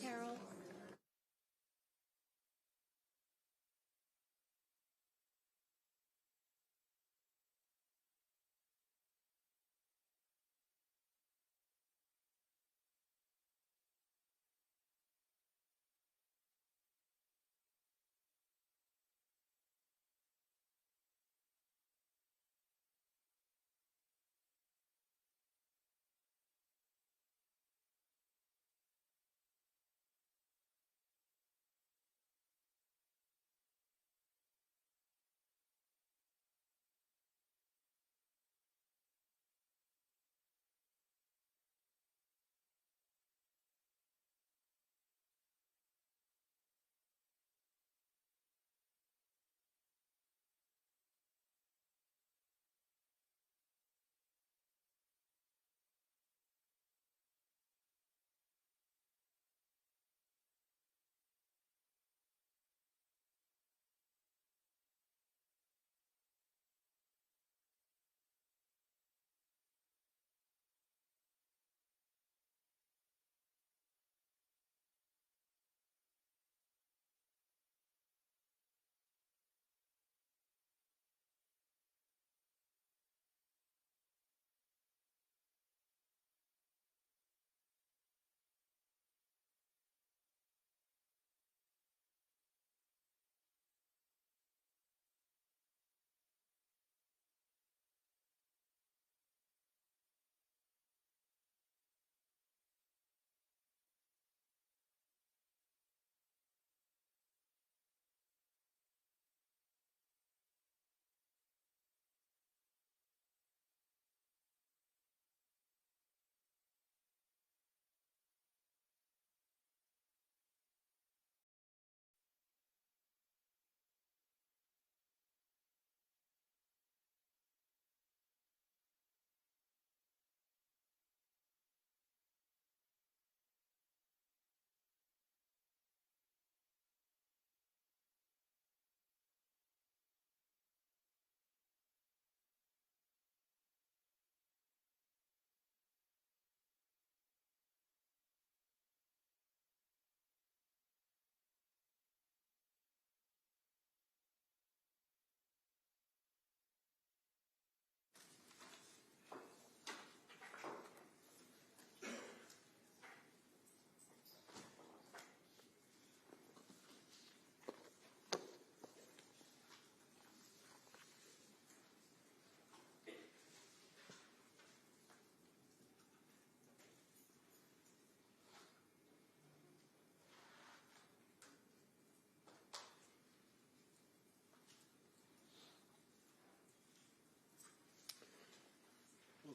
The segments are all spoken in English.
Carol.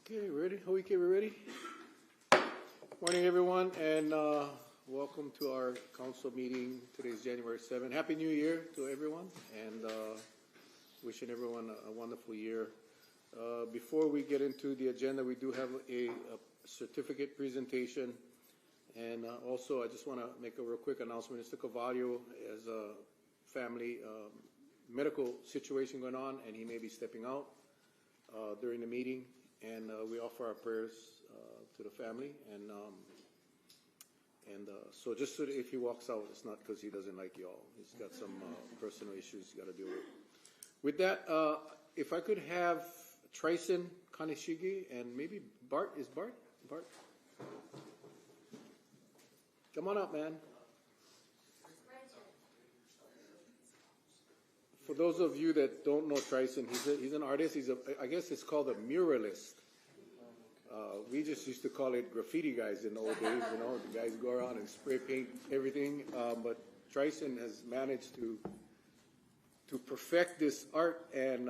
Okay, ready? Hōʻike, we ready? Morning, everyone, and welcome to our council meeting. Today's January 7th. Happy New Year to everyone, and wishing everyone a wonderful year. Before we get into the agenda, we do have a certificate presentation, and also I just want to make a real quick announcement. Mr. Carvalho has a family medical situation going on, and he may be stepping out during the meeting. And we offer our prayers to the family, and so just so that if he walks out, it's not because he doesn't like you all. He's got some personal issues he's got to deal with. With that, if I could have Trison Kaneshige and maybe Bart. Is Bart? Bart? Come on up, man. For those of you that don't know Trison, he's an artist. I guess it's called a muralist. We just used to call it graffiti guys in the old days. You know, the guys go around and spray paint everything. But Trison has managed to perfect this art. And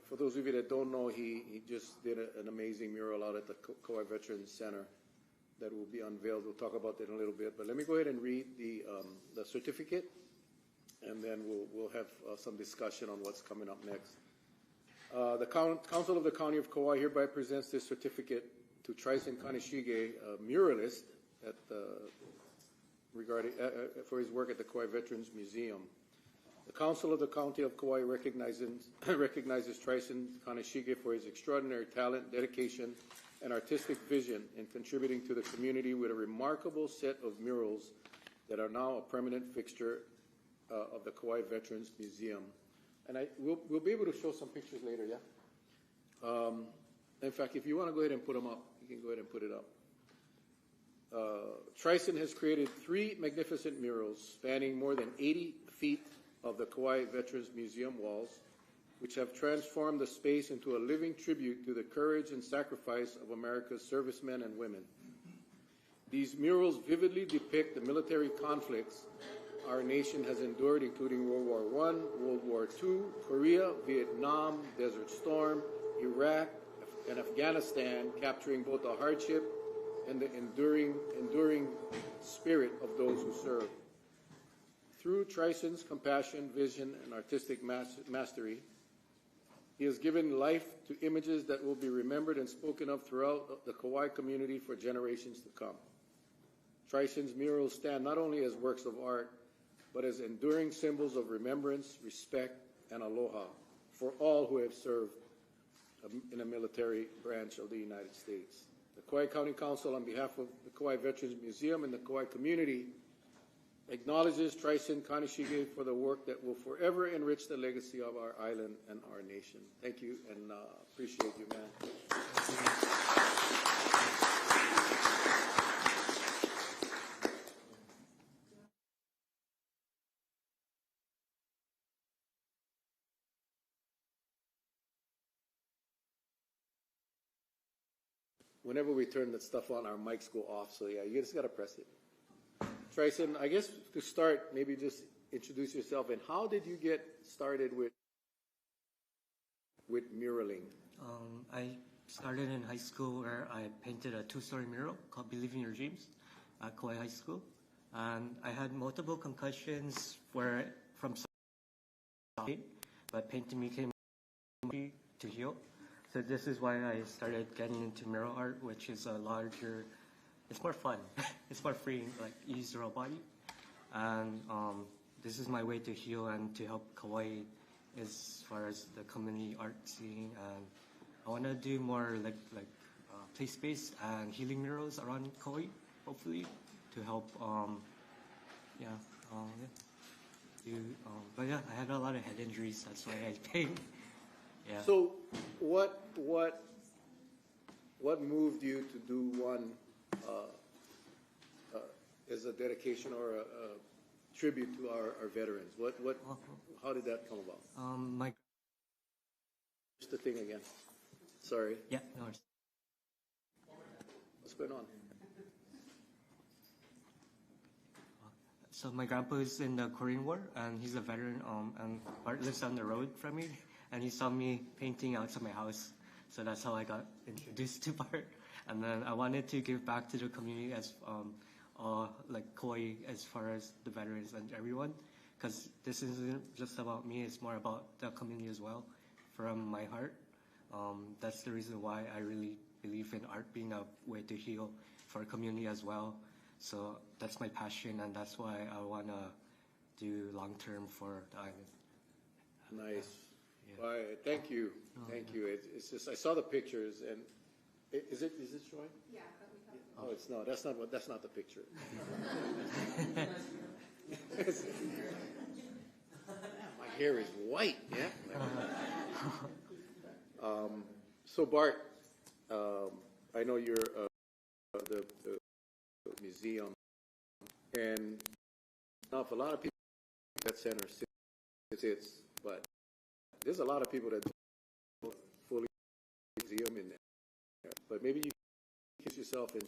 for those of you that don't know, he just did an amazing mural out at the Kaua Veterans Center that will be unveiled. We'll talk about that in a little bit. But let me go ahead and read the certificate, and then we'll have some discussion on what's coming up next. The Council of the County of Kauai hereby presents this certificate to Trison Kaneshige, a muralist for his work at the Kauai Veterans Museum. The Council of the County of Kauai recognizes Trison Kaneshige for his extraordinary talent, dedication, and artistic vision in contributing to the community with a remarkable set of murals that are now a permanent fixture of the Kauai Veterans Museum. And we'll be able to show some pictures later, yeah? In fact, if you want to go ahead and put them up, you can go ahead and put it up. Trison has created 3 magnificent murals spanning more than 80 feet of the Kauai Veterans Museum walls, which have transformed the space into a living tribute to the courage and sacrifice of America's servicemen and women. These murals vividly depict the military conflicts our nation has endured, including World War I, World War II, Korea, Vietnam, Desert Storm, Iraq, and Afghanistan, capturing both the hardship and the enduring spirit of those who serve. Through Trison's compassion, vision, and artistic mastery, he has given life to images that will be remembered and spoken of throughout the Kauai community for generations to come. Trison's murals stand not only as works of art, but as enduring symbols of remembrance, respect, and aloha for all who have served in a military branch of the United States. The Kauai County Council, on behalf of the Kauai Veterans Museum and the Kauai community, acknowledges Trison Kaneshige for the work that will forever enrich the legacy of our island and our nation. Thank you, and appreciate you, man. Whenever we turn that stuff on, our mics go off, so yeah, you just got to press it. Trison, I guess to start, maybe just introduce yourself, and how did you get started with muraling? I started in high school where I painted a 2-story mural called Believe in Your Dreams at Kauai High School. And I had multiple concussions from pain, but painting became to heal. So this is why I started getting into mural art, which is a larger, it's more fun. It's more freeing, like you use your whole body. And this is my way to heal and to help Kauai as far as the community art scene. And I want to do more like place-based and healing murals around Kauai, hopefully, to help, but yeah, I had a lot of head injuries, that's why I paint. Yeah. So what moved you to do one as a dedication or a tribute to our veterans? How did that come about? Just the thing again. Sorry. Yeah, no worries. What's going on? So my grandpa is in the Korean War, and he's a veteran, and Bart lives down the road from me, and he saw me painting outside my house. So that's how I got introduced to Bart. And then I wanted to give back to the community as like Kauai, as far as the veterans and everyone, because this isn't just about me, it's more about the community as well, from my heart. That's the reason why I really believe in art being a way to heal for a community as well. So that's my passion, and that's why I want to do long-term for the island. Nice. Yeah. Right. Thank you. Thank you. It's just, I saw the pictures, and is it showing? Yeah, but we have. Oh, it's not. That's not the picture. My hair is white. Yeah. So Bart, I know you're the museum, and now if a lot of people that center sits, but there's a lot of people that don't fully museum in there. But maybe you can kiss yourself and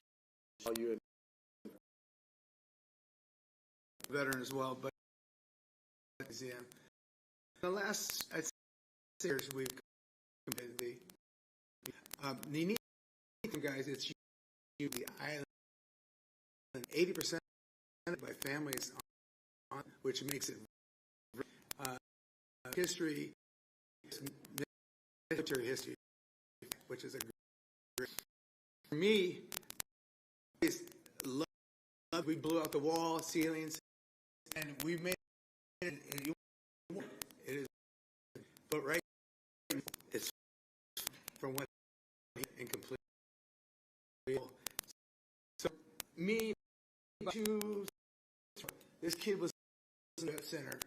show you and veteran as well, but museum. The last, I'd say, years we've completed the neat thing, guys, it's the island. 80% by families, which makes it history, military history, which is a great. For me, love. We blew out the wall, ceilings, and we made it. It is, but right, it's from what incomplete. me, two, this kid was in the center.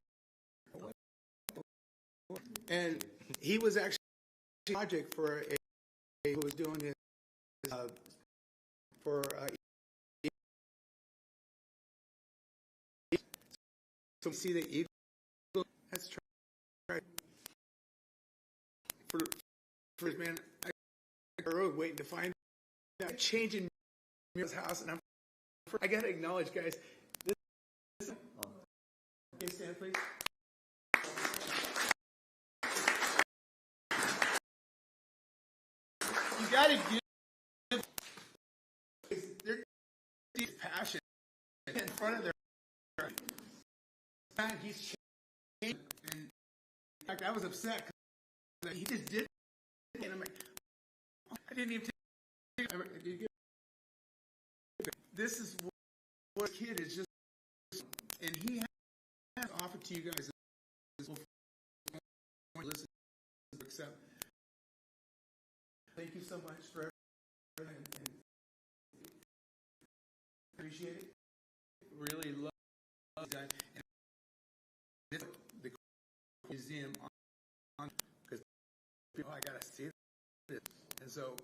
And he was actually a project for who was doing his for so see the eagle. That's right. For his man, I road waiting to find out changing his house, and I gotta acknowledge, guys. This can you stand, please? You gotta give their passion in front of their man. He's changed, and in fact, I was upset because he just did it, and I'm like, I didn't even take it. This is what a kid is just, and he has offered to you guys listen to accept. Thank you so much for everything, and appreciate it. Really love that. And this, the museum on because I gotta see this, and so.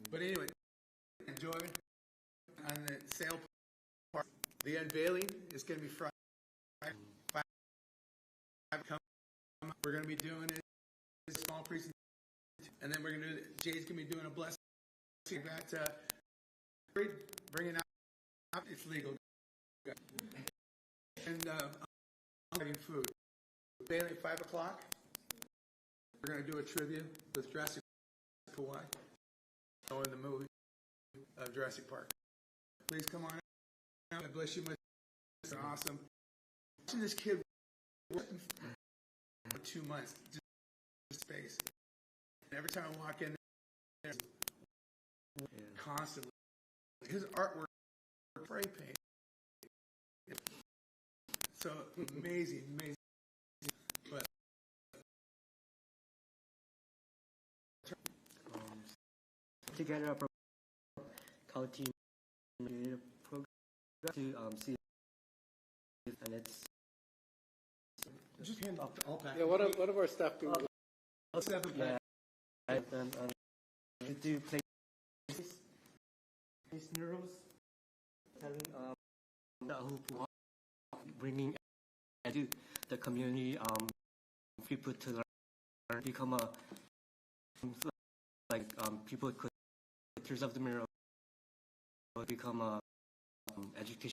But anyway, enjoy on the sale part. The unveiling is going to be Friday. We're going to be doing it a small presentation, and then we're going to do Jay's going to be doing a blessing. That bringing out it's legal, and having food. Unveiling at 5 o'clock. We're going to do a trivia with Jurassic Kaua. In the movie of Jurassic Park. Please come on out. God bless you much. It's awesome. Watching this kid work for 2 months, just space. And every time I walk in there, constantly. His artwork, spray paint. So amazing. But together a county program to see, and it's just hand off all back. Yeah, one of our staff do. yeah, and we do place murals, telling bringing the community people to learn, become a people could pictures of the mural become a education.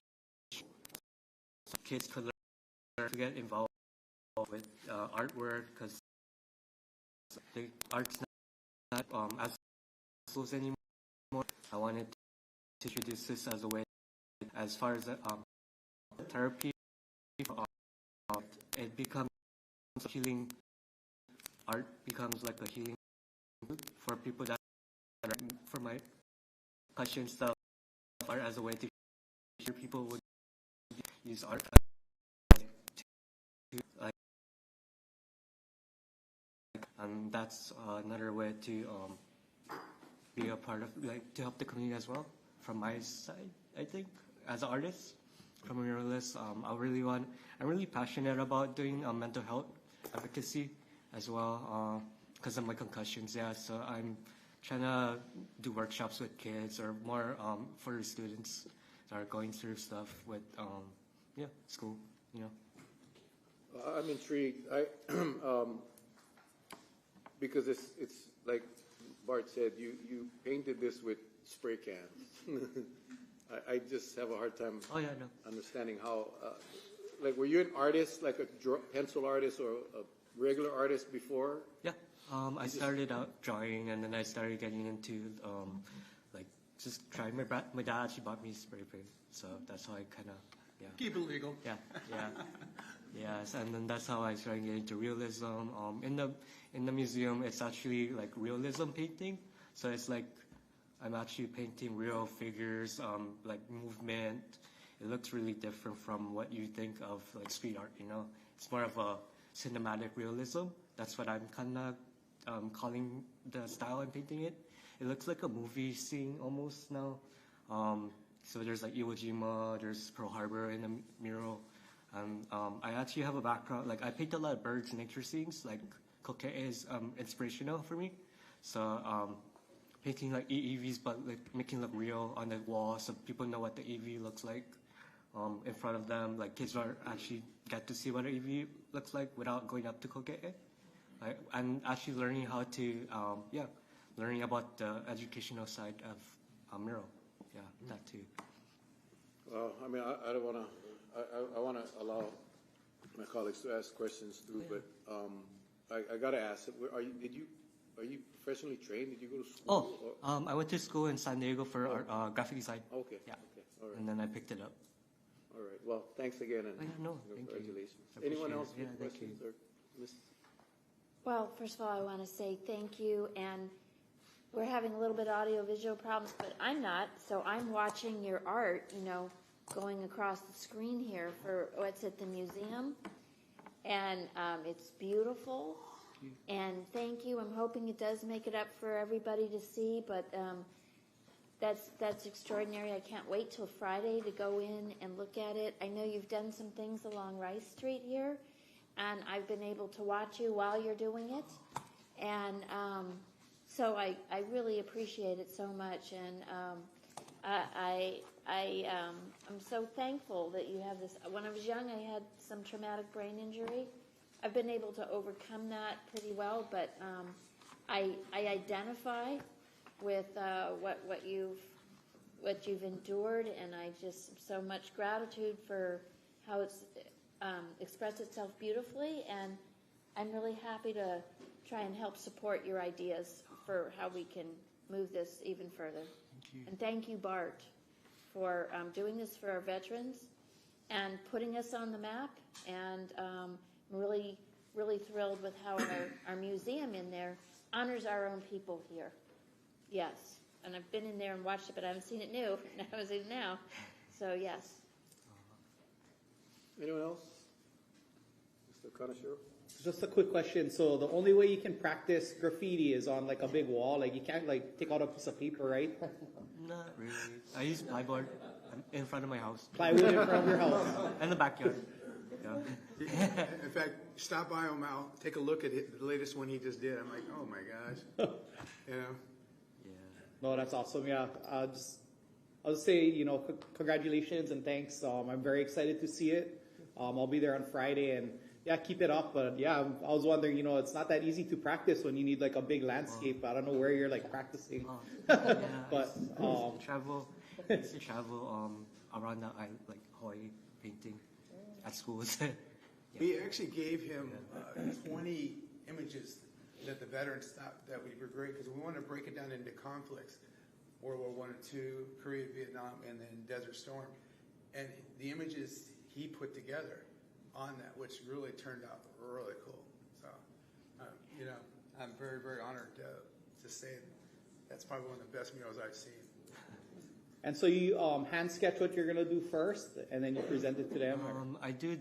So kids could learn to get involved with artwork because the art's not as close anymore. I wanted to introduce this as a way, as far as therapy. It becomes healing. Art becomes like a healing for people that for my question stuff art as a way to hear people would use art to and that's another way to be a part of to help the community as well from my side. I think as an artist, from a muralist, I'm really passionate about doing mental health advocacy as well because of my concussions. So I'm trying to do workshops with kids or more for the students that are going through stuff with school. I'm intrigued. Because it's like Bart said, you painted this with spray cans. I just have a hard time understanding how. Were you an artist, like a pencil artist or a regular artist before? Yeah. I started out drawing, and then I started getting into just trying. My dad actually bought me spray paint, so that's how I kind of keep it legal. Yes, and then that's how I started getting into realism. In the museum, it's actually like realism painting, so it's like I'm actually painting real figures, like movement. It looks really different from what you think of like street art. It's more of a cinematic realism. That's what I'm kind of calling the style I'm painting it. It looks like a movie scene almost now. So there's like Iwo Jima, there's Pearl Harbor in the mural. And I actually have a background, like I paint a lot of birds and nature scenes, like Koke'e is inspirational for me. So painting like EEVs, but like making it look real on the wall so people know what the EV looks like in front of them. Like kids are actually get to see what an EV looks like without going up to Koke'e. And actually learning how to, learning about the educational side of mural. Yeah, that too. Well, I mean, I don't want to. I want to allow my colleagues to ask questions too, but I got to ask: Are you professionally trained? Did you go to school? I went to school in San Diego for graphic design. Okay. Yeah. Okay. All right. And then I picked it up. All right. Well, thanks again, and congratulations. Anyone else with questions or Ms.? Well, first of all, I want to say thank you, and we're having a little bit of audio-visual problems, but I'm not, so I'm watching your art, going across the screen here for what's at the museum, and it's beautiful, and thank you. I'm hoping it does make it up for everybody to see, but that's extraordinary. I can't wait till Friday to go in and look at it. I know you've done some things along Rice Street here, and I've been able to watch you while you're doing it, and so I really appreciate it so much, and I'm so thankful that you have this. When I was young, I had some traumatic brain injury. I've been able to overcome that pretty well, but I identify with what you've endured, and I just so much gratitude for how it's expressed itself beautifully, and I'm really happy to try and help support your ideas for how we can move this even further. Thank you. And thank you, Bart, for doing this for our veterans and putting us on the map. And I'm really, really thrilled with how our museum in there honors our own people here. Yes. And I've been in there and watched it, but I haven't seen it new. I haven't seen it now. So, yes. Anyone else? Mr. Kanashiro? Just a quick question. So the only way you can practice graffiti is on like a big wall. Like you can't like take out a piece of paper, right? Not really. I use plyboard in front of my house. Plywood in front of your house. And the backyard. Yeah. In fact, stop by him out, take a look at it, the latest one he just did. I'm like, oh my gosh. Yeah. No, that's awesome. Yeah. I'll just say, congratulations and thanks. I'm very excited to see it. I'll be there on Friday, and yeah, keep it up. But yeah, I was wondering, it's not that easy to practice when you need like a big landscape. I don't know where you're like practicing. Yeah, but I used to travel around like Hawaii painting at schools. Yeah. We actually gave him 20 images that the veterans thought that were great, because we wanted to break it down into conflicts: World War I and II, Korea, Vietnam, and then Desert Storm. And the images he put together on that, which really turned out really cool. So, I'm very, very honored to say that's probably one of the best murals I've seen. And so you hand sketch what you're gonna do first, and then you present it to them. I do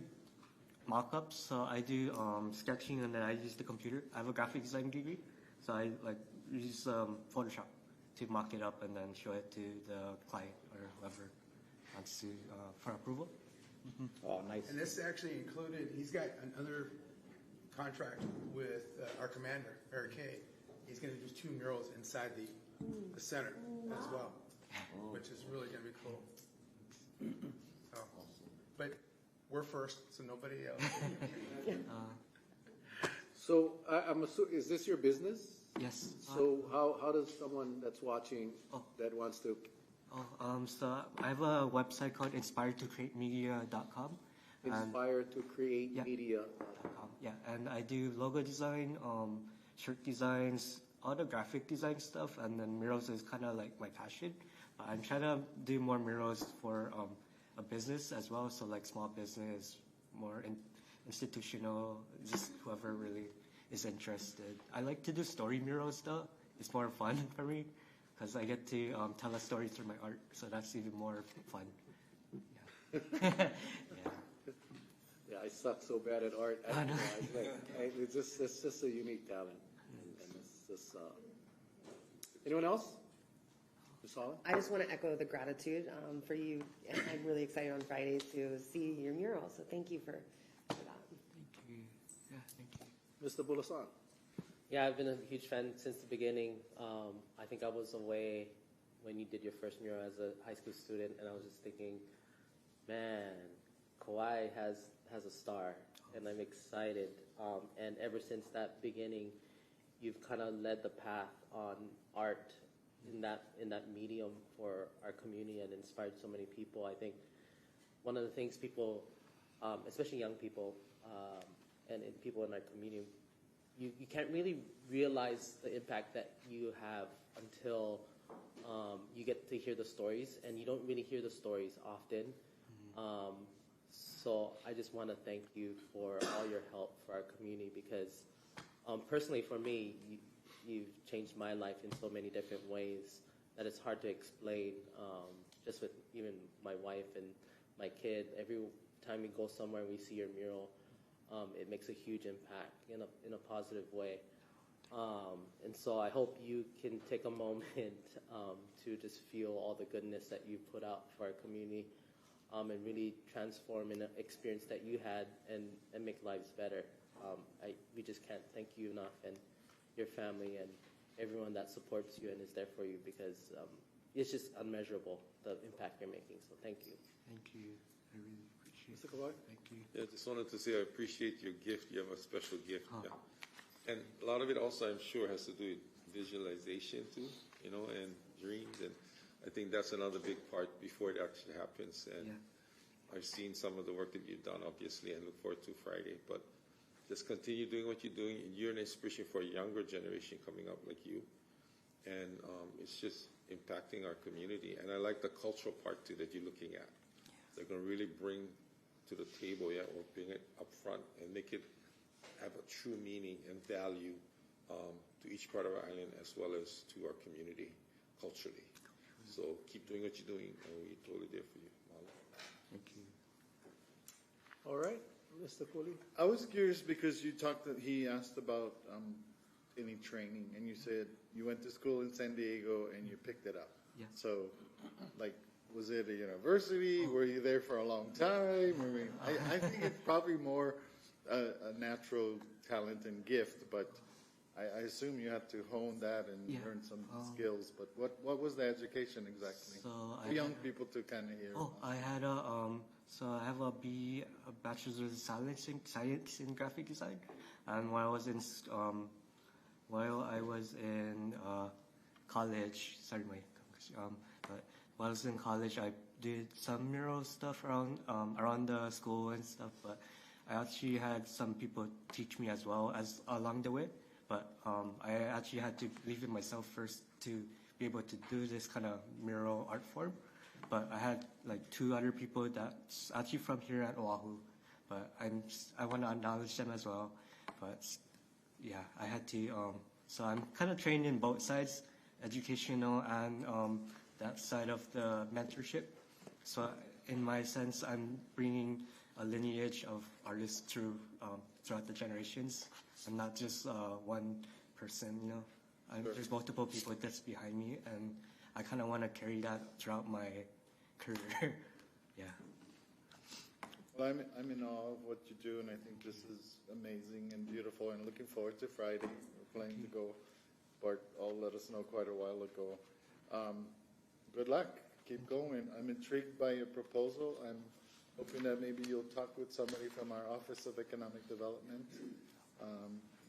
mock-ups, so I do sketching, and then I use the computer. I have a graphic design degree, so I use Photoshop to mock it up and then show it to the client or whoever wants to for approval. Mm-hmm. Oh, nice. And this actually included, he's got another contract with our commander, Eric Kay. He's going to do 2 murals inside the center as well, which is really going to be cool. So, but we're first, so nobody else. So I'm assuming, is this your business? Yes. So how does someone that's watching that wants to? So I have a website called inspiredtocreatemedia.com. Inspiredtocreatemedia.com. Yeah, and I do logo design, shirt designs, all the graphic design stuff, and then murals is kind of like my passion. I'm trying to do more murals for a business as well, so like small business, more institutional, just whoever really is interested. I like to do story murals though. It's more fun for me because I get to tell a story through my art, so that's even more fun. Yeah. Yeah, I suck so bad at art. It's just a unique talent. And it's just, anyone else? Ms. Holland? I just want to echo the gratitude for you. And I'm really excited on Fridays to see your mural. So thank you for that. Thank you. Yeah, thank you. Mr. Bulasan? Yeah, I've been a huge fan since the beginning. I think I was away when you did your first mural as a high school student, and I was just thinking, man, Kauai has a star, and I'm excited. And ever since that beginning, you've kind of led the path on art in that medium for our community and inspired so many people. I think one of the things people, especially young people, and people in our community, you can't really realize the impact that you have until you get to hear the stories, and you don't really hear the stories often. So I just want to thank you for all your help for our community, because personally for me, you've changed my life in so many different ways that it's hard to explain. Just with even my wife and my kid, every time we go somewhere and we see your mural, it makes a huge impact in a positive way. And so I hope you can take a moment to just feel all the goodness that you put out for our community, and really transform an experience that you had and make lives better. We just can't thank you enough, and your family and everyone that supports you and is there for you, because it's just unmeasurable, the impact you're making. So thank you. Thank you. I really appreciate Mr. it. Kawai? Thank you. Yeah, just wanted to say I appreciate your gift. You have a special gift. Oh. Yeah. And a lot of it also, I'm sure, has to do with visualization too, and dreams. And I think that's another big part before it actually happens. And I've seen some of the work that you've done, obviously, and look forward to Friday. But just continue doing what you're doing. You're an inspiration for a younger generation coming up like you. And it's just impacting our community. And I like the cultural part too that you're looking at. They're going to really bring to the table, or bring it up front and make it have a true meaning and value to each part of our island as well as to our community culturally. So keep doing what you're doing, and we're totally there for you. Thank you. All right, Mr. Cooley? I was curious because he asked about any training, and you said you went to school in San Diego and you picked it up. Yeah. So, was it a university? Were you there for a long time? I mean, I think it's probably more a natural talent and gift, but I assume you had to hone that and learn some skills. But what was the education exactly? So for young people to kind of hear. I had I have a bachelor's of science in graphic design, and while I was in college, but while I was in college, I did some mural stuff around the school and stuff. But I actually had some people teach me as well as along the way. But I actually had to believe in myself first to be able to do this kind of mural art form. But I had like 2 other people that's actually from here at Oahu. But I want to acknowledge them as well. But yeah, I had to. So I'm kind of trained in both sides, educational and that side of the mentorship. So in my sense, I'm bringing a lineage of artists throughout the generations. I'm not just one person, Sure. There's multiple people that's behind me, and I kind of want to carry that throughout my career. Yeah. Well, I'm in awe of what you do, and I think this is amazing and beautiful, and looking forward to Friday. We're planning to go. Bart all let us know quite a while ago. Good luck. Keep going. I'm intrigued by your proposal. I'm hoping that maybe you'll talk with somebody from our Office of Economic Development.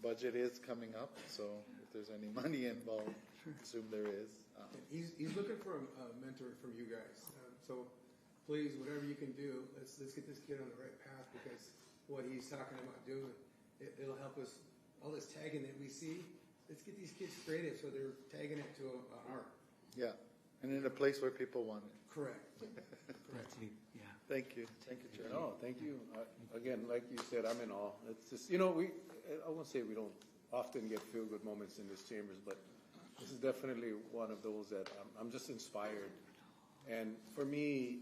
Budget is coming up, so if there's any money involved, I assume there is. He's looking for a mentor from you guys. So please, whatever you can do, let's get this kid on the right path, because what he's talking about doing, it'll help us. All this tagging that we see, let's get these kids creative so they're tagging it to an art. Yeah, and in a place where people want it. Correct. Yeah. Thank you. Thank you, Chair. No, thank you. Again, like you said, I'm in awe. It's just, I won't say we don't often get feel-good moments in these chambers, but this is definitely one of those that I'm just inspired. And for me,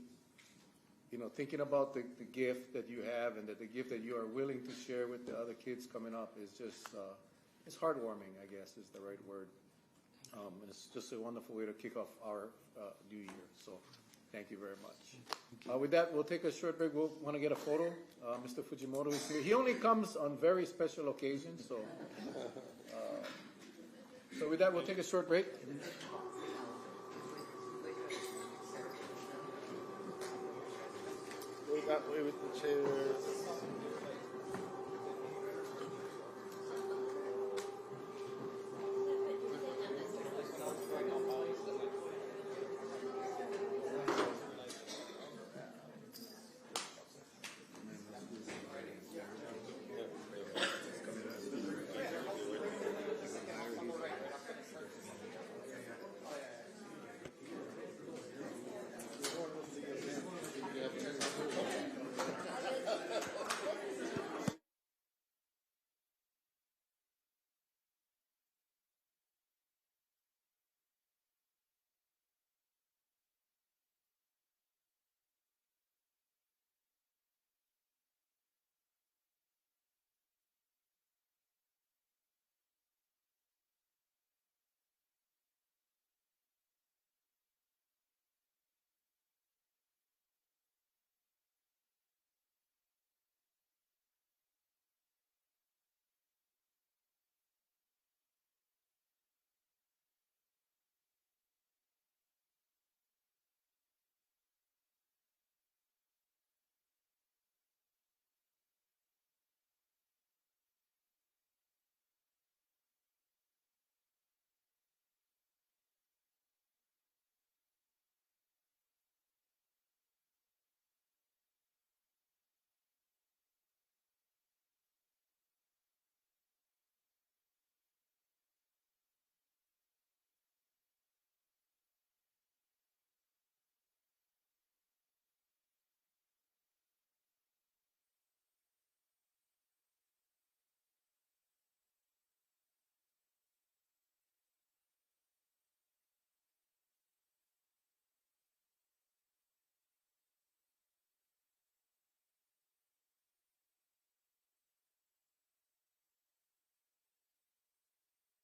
thinking about the gift that you have and the gift that you are willing to share with the other kids coming up is just, it's heartwarming, I guess is the right word. It's just a wonderful way to kick off our new year. So thank you very much. With that, we'll take a short break. We'll want to get a photo. Mr. Fujimoto is here. He only comes on very special occasions. So, so with that, we'll take a short break. Go that way with the chairs.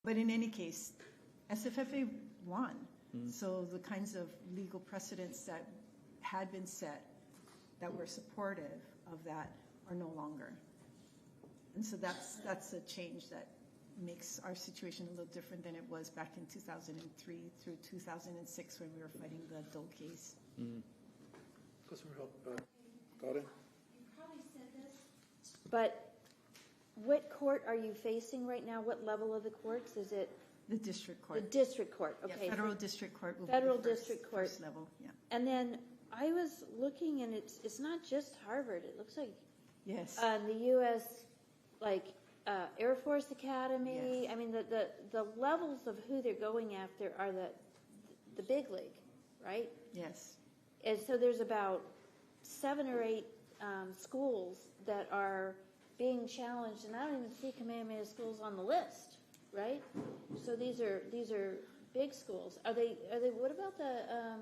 But in any case, SFFA won. So the kinds of legal precedents that had been set that were supportive of that are no longer. And so that's a change that makes our situation a little different than it was back in 2003 through 2006 when we were fighting the Dole case. Got it? But what court are you facing right now? What level of the courts? Is it The district the court. district court? Okay. Federal district court will Federal be the first, district court. first level, yeah. And then I was looking, and it's not just Harvard. It looks like Yes. the U.S. like Air Force Academy. Yes. I mean, the levels of who they're going after are the big league, right? Yes. And so there's about 7 or 8 schools that are being challenged, and I don't even see Kamehameha schools on the list, right? So these are big schools. Are they? What about the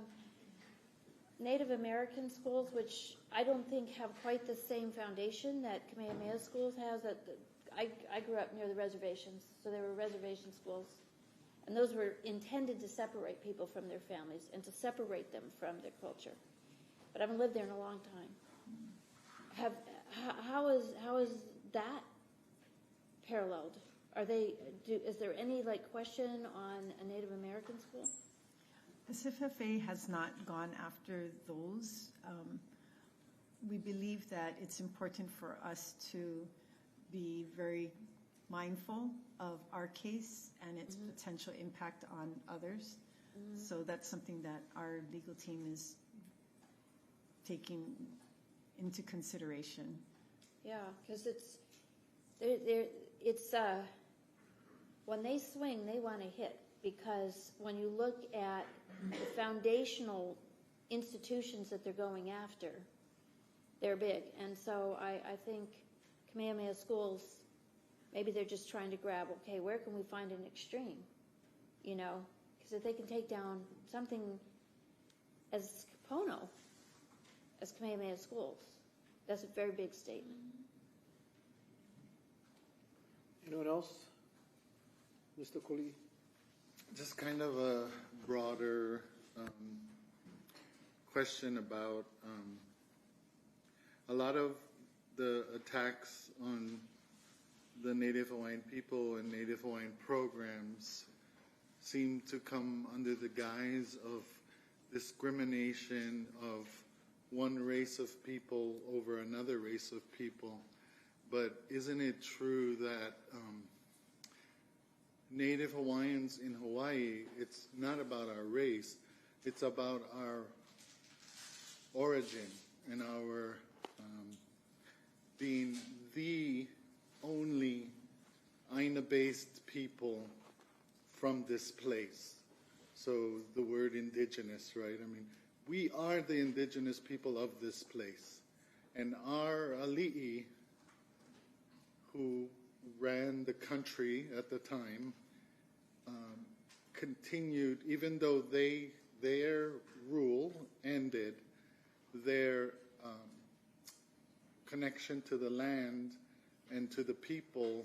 Native American schools, which I don't think have quite the same foundation that Kamehameha schools has? I grew up near the reservations, so there were reservation schools, and those were intended to separate people from their families and to separate them from their culture. But I haven't lived there in a long time. How is that paralleled? Is there any question on a Native American school? SFFA has not gone after those. We believe that it's important for us to be very mindful of our case and its potential impact on others. So that's something that our legal team is taking into consideration. Yeah, because it's when they swing, they want to hit, because when you look at the foundational institutions that they're going after, they're big. And so I think Kamehameha schools, maybe they're just trying to grab, okay, where can we find an extreme? Because if they can take down something as Pono, as Kamehameha schools, that's a very big statement. Anyone else? Mr. Kuli? just kind of a broader question about a lot of the attacks on the Native Hawaiian people and Native Hawaiian programs seem to come under the guise of discrimination of one race of people over another race of people. But isn't it true that Native Hawaiians in Hawaii, it's not about our race, it's about our origin and our being the only Aina-based people from this place. So the word indigenous, right? I mean, we are the indigenous people of this place. And our ali'i, who ran the country at the time, continued, even though their rule ended, their connection to the land and to the people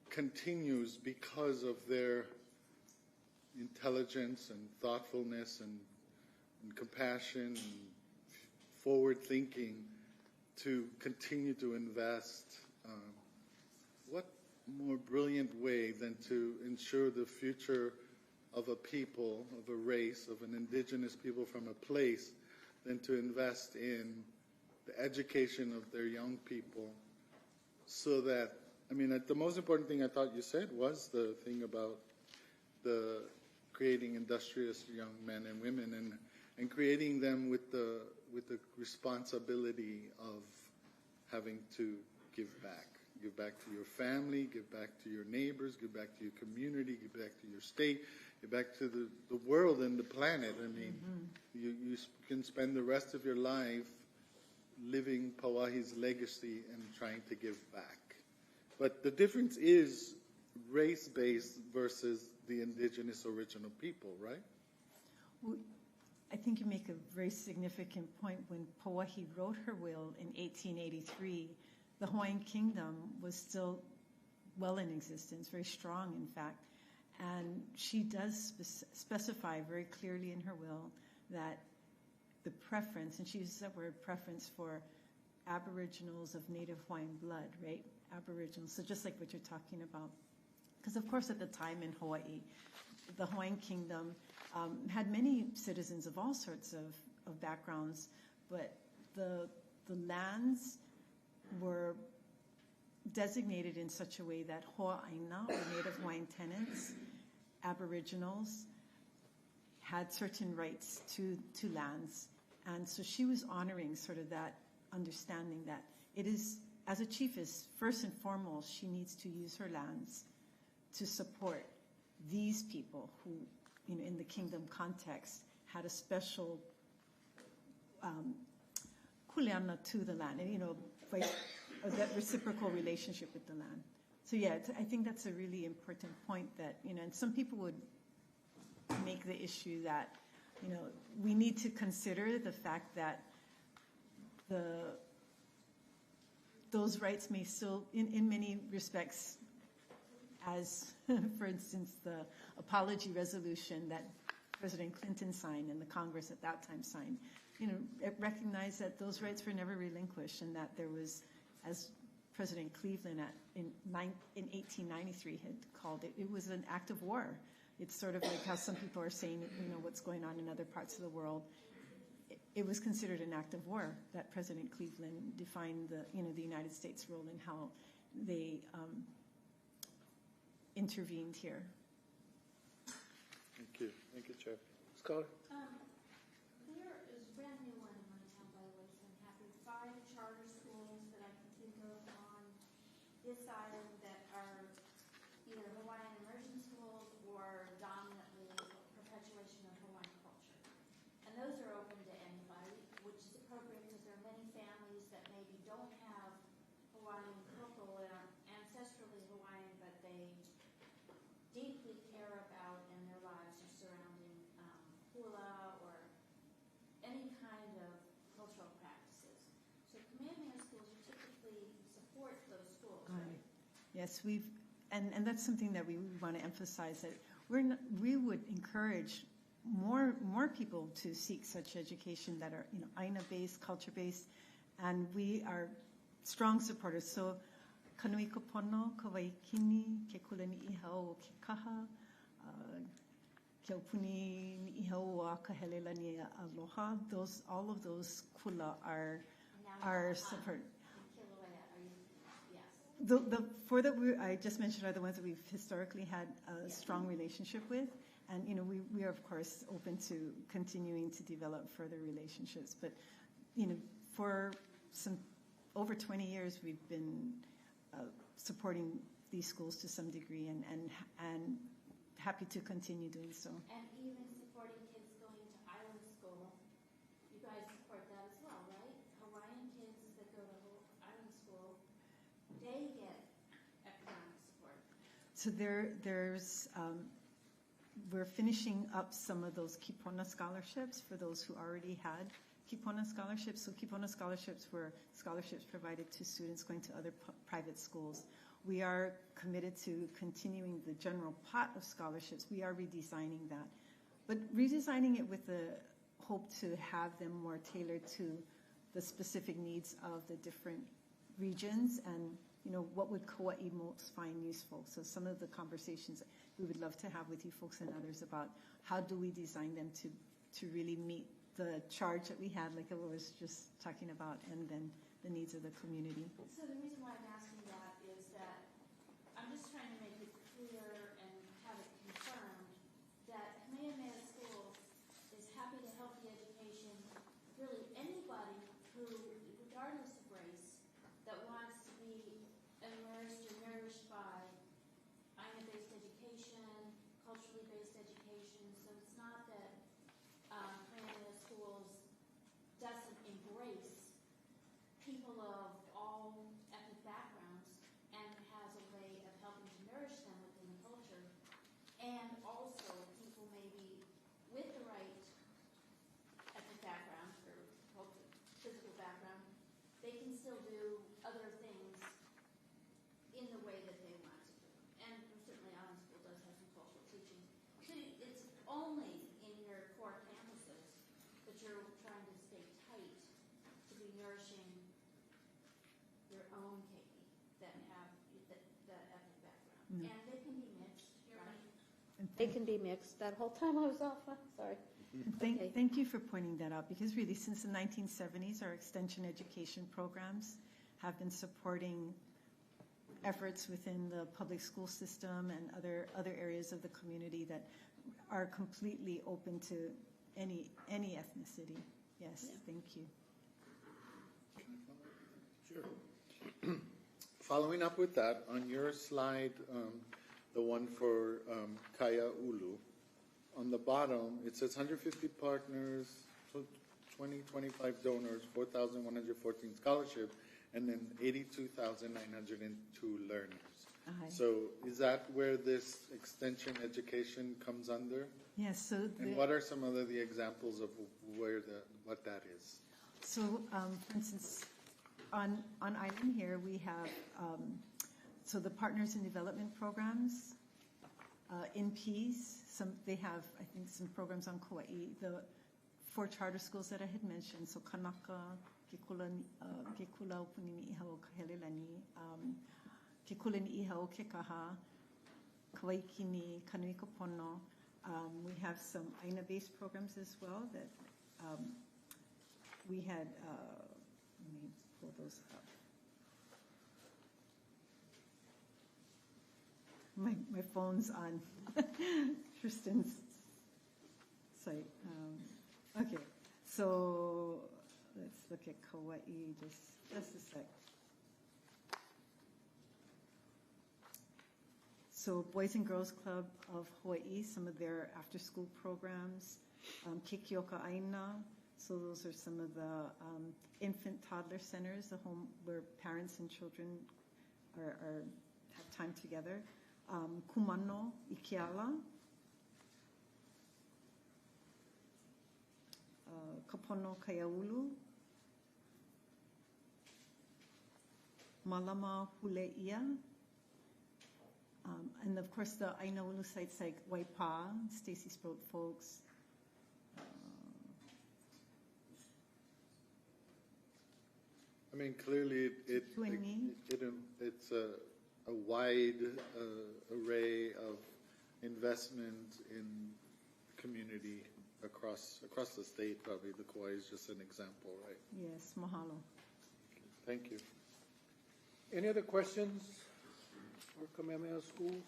continues because of their intelligence and thoughtfulness and compassion and forward thinking to continue to invest. What more brilliant way than to ensure the future of a people, of a race, of an indigenous people from a place, than to invest in the education of their young people, so that, I mean, the most important thing I thought you said was the thing about the creating industrious young men and women and creating them with the responsibility of having to give back. Give back to your family, give back to your neighbors, give back to your community, give back to your state, give back to the world and the planet. I mean, you can spend the rest of your life living Pauahi's legacy and trying to give back. But the difference is race-based versus the indigenous original people, right? Well, I think you make a very significant point. When Pauahi wrote her will in 1883, the Hawaiian Kingdom was still well in existence, very strong, in fact. And she does specify very clearly in her will that the preference, and she uses that word preference, for Aboriginals of Native Hawaiian blood, right? Aboriginals, so just like what you're talking about. Because of course at the time in Hawaii, the Hawaiian Kingdom had many citizens of all sorts of backgrounds, but the lands were designated in such a way that Ho'aina, or Native Hawaiian tenants, Aboriginals, had certain rights to lands. And so she was honoring sort of that understanding that it is, as a chiefess, first and foremost, she needs to use her lands to support these people who, you know, in the kingdom context, had a special kuleana to the land, and, you know, that reciprocal relationship with the land. So yeah, I think that's a really important point that, you know, and some people would make the issue that, you know, we need to consider the fact that those rights may still, in many respects, as for instance, the apology resolution that President Clinton signed and the Congress at that time signed, you know, it recognized that those rights were never relinquished, and that there was, as President Cleveland in 1893 had called it, it was an act of war. It's sort of like how some people are saying, you know, what's going on in other parts of the world. It was considered an act of war that President Cleveland defined the, you know, the United States role and how they intervened here. Thank you. Thank you, Chair. Scholar? There is brand new one in my town, by the way, so I'm happy. 5 charter schools that I can think of on this island that are either Hawaiian immersion schools or dominantly perpetuation of Hawaiian culture. And those are open to anybody, which is appropriate because there are many families that maybe don't have Hawaiian local ancestrally Hawaiian, but they deeply care about and their lives are surrounding hula or any kind of cultural practices. So Kamehameha schools, you typically support those schools, right? Yes, we've and that's something that we want to emphasize, that we would encourage more people to seek such education that are, aina-based, culture-based, and we are strong supporters. So, kanui ka pono, ka waikini, ke kula ni iha o ke kaha, ke opuni ni iha o ka helela ni aloha. All of those kula are support. I just mentioned are the ones that we've historically had a strong relationship with, and we are of course open to continuing to develop further relationships. But for some over 20 years, we've been supporting these schools to some degree, and happy to continue doing so. And even supporting kids going to island school, you guys support that as well, right? Hawaiian kids that go to island school, they get economic support. So we're finishing up some of those Kipona scholarships for those who already had Kipona scholarships. So Kipona scholarships were scholarships provided to students going to other private schools. We are committed to continuing the general pot of scholarships. We are redesigning that, but redesigning it with the hope to have them more tailored to the specific needs of the different regions and what would Kauai most find useful. So some of the conversations we would love to have with you folks and others about how do we design them to really meet the charge that we had, like I was just talking about, and then the needs of the community. So the reason why I'm asking that is that I'm just trying to make it clear and have it confirmed that Kamehameha Schools is happy to help the education, really anybody who, regardless of race, that wants to be immersed or nourished by aina-based education, culturally based education. So it's not that Kamehameha Schools doesn't embrace people of all ethnic backgrounds and has a way of helping to nourish them within the culture, and also people maybe with the right ethnic background or physical background, they can still do other things in the way that they want to do. And certainly Island School does have some cultural teaching. So it's only in your core campuses that you're trying to stay tight to be nourishing your own keiki that have the ethnic background. And they can be mixed, right? They can be mixed. That whole time I was off, sorry. Thank you for pointing that out, because really since the 1970s, our extension education programs have been supporting efforts within the public school system and other areas of the community that are completely open to any ethnicity. Yes, thank you. Sure. Following up with that, on your slide, the one for Kaya Ulu, on the bottom, it says 150 partners, 25 donors, 4,114 scholarship, and then 82,902 learners. So is that where this extension education comes under? Yes. So and what are some of the examples of what that is? So, for instance, on island here we have so the Partners in Development programs, in Peace. They have, I think, some programs on Kauai. The 4 charter schools that I had mentioned, so Kanaka, Ke Kula Upuni ni Iha o Kahelelani, Ke Kula ni Iha o Ke Kaha, Kawaikini, Kanui ka Pono. We have some aina-based programs as well that we had, let me pull those up. My phone's on Tristan's site. Okay, so let's look at Kauai just a sec. So Boys and Girls Club of Hawaii, some of their after-school programs. Ke Kioka Aina, so those are some of the infant toddler centers, the home where parents and children have time together. Kumano, Ikiala, Kapono Kaiaulu, Malama Huleia, And of course, the Ainaulu sites like Waipa, Stacy Sproat folks. I mean, clearly it's a wide array of investment in community across the state. Probably the Kauai is just an example, right? Yes, mahalo. Thank you. Any other questions for Kamehameha Schools?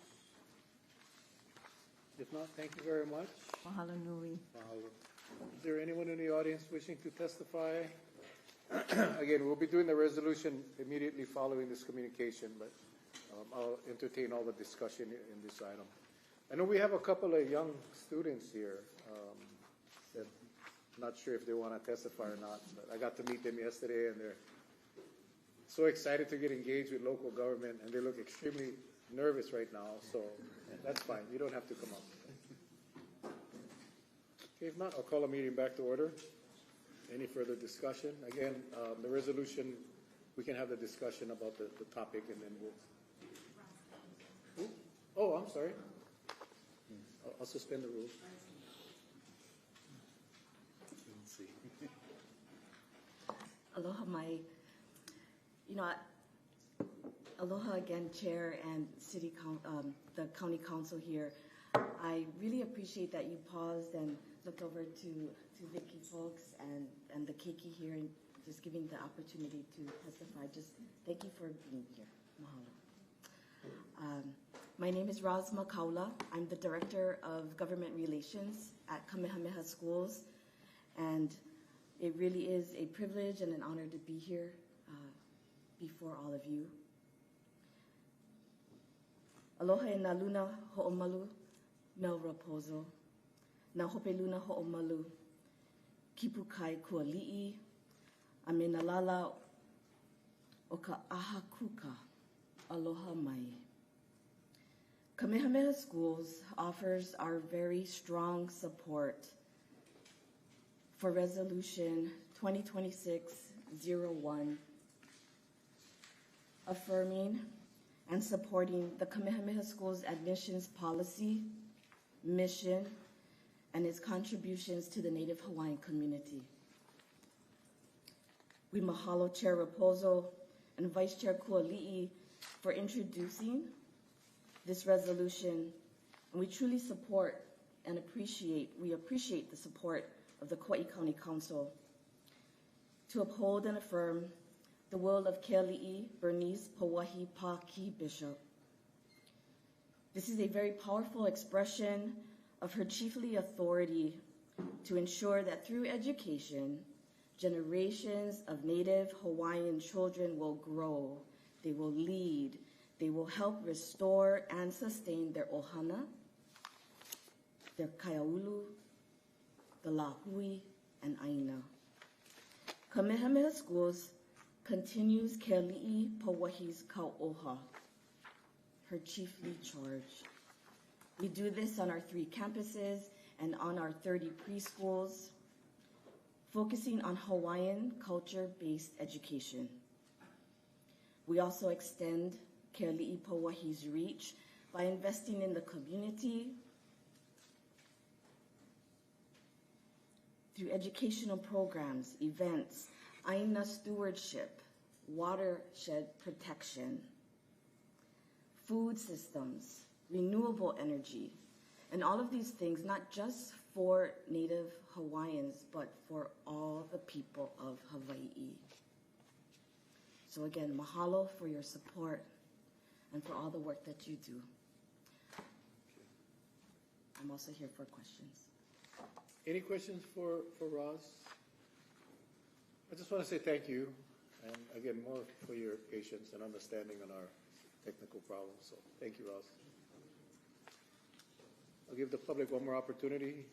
If not, thank you very much. Mahalo nui. Mahalo. Is there anyone in the audience wishing to testify? Again, we'll be doing the resolution immediately following this communication, but I'll entertain all the discussion in this item. I know we have a couple of young students here that I'm not sure if they want to testify or not, but I got to meet them yesterday, and they're so excited to get engaged with local government, and they look extremely nervous right now, so that's fine. You don't have to come up. Okay, if not, I'll call a meeting back to order. Any further discussion? Again, the resolution, we can have the discussion about the topic, and then we'll... Ooh. Oh, I'm sorry. I'll suspend the rules. Aloha mai. Aloha again, Chair and the County Council here. I really appreciate that you paused and looked over to Vicky folks and the keiki here and just giving the opportunity to testify. Just thank you for being here. Mahalo. My name is Rasma Kaula. I'm the Director of Government Relations at Kamehameha Schools, and it really is a privilege and an honor to be here before all of you. Aloha e nā luna ho'omalu, mel raposo. Nā hope luna ho'omalu, kipu kai kua li'i, a me nā lala o ka aha kuka, aloha mai. Kamehameha Schools offers our very strong support for Resolution 2026-01, affirming and supporting the Kamehameha Schools admissions policy, mission, and its contributions to the Native Hawaiian community. We mahalo Chair Raposo and Vice Chair Kuali'i for introducing this resolution, and we truly support and appreciate the support of the Kauai County Council to uphold and affirm the will of Keali'i Bernice Pauahi Paki Bishop. This is a very powerful expression of her chiefly authority to ensure that through education, generations of Native Hawaiian children will grow, they will lead, they will help restore and sustain their ohana, their kaiaulu, the lahui, and aina. Kamehameha Schools continues Keali'i Pauahi's kauoha, her chiefly charge. We do this on our 3 campuses and on our 30 preschools, focusing on Hawaiian culture-based education. We also extend Keali'i Pauahi's reach by investing in the community through educational programs, events, aina stewardship, watershed protection, food systems, renewable energy, and all of these things, not just for Native Hawaiians, but for all the people of Hawaii. So again, mahalo for your support and for all the work that you do. I'm also here for questions. Any questions for Roz? I just want to say thank you, and again, more for your patience and understanding on our technical problems. So thank you, Roz. I'll give the public one more opportunity.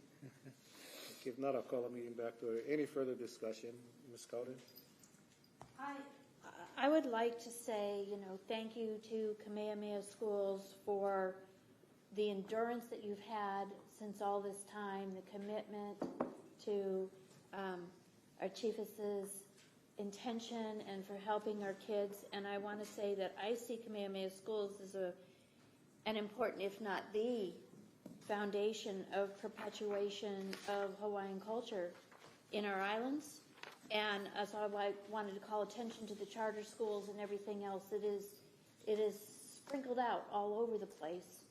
If not, I'll call a meeting back to any further discussion. Ms. Cowden? I would like to say, thank you to Kamehameha Schools for the endurance that you've had since all this time, the commitment to our chiefess's intention and for helping our kids. And I want to say that I see Kamehameha Schools as an important, if not the foundation of perpetuation of Hawaiian culture in our islands. And so I wanted to call attention to the charter schools and everything else. It is sprinkled out all over the place.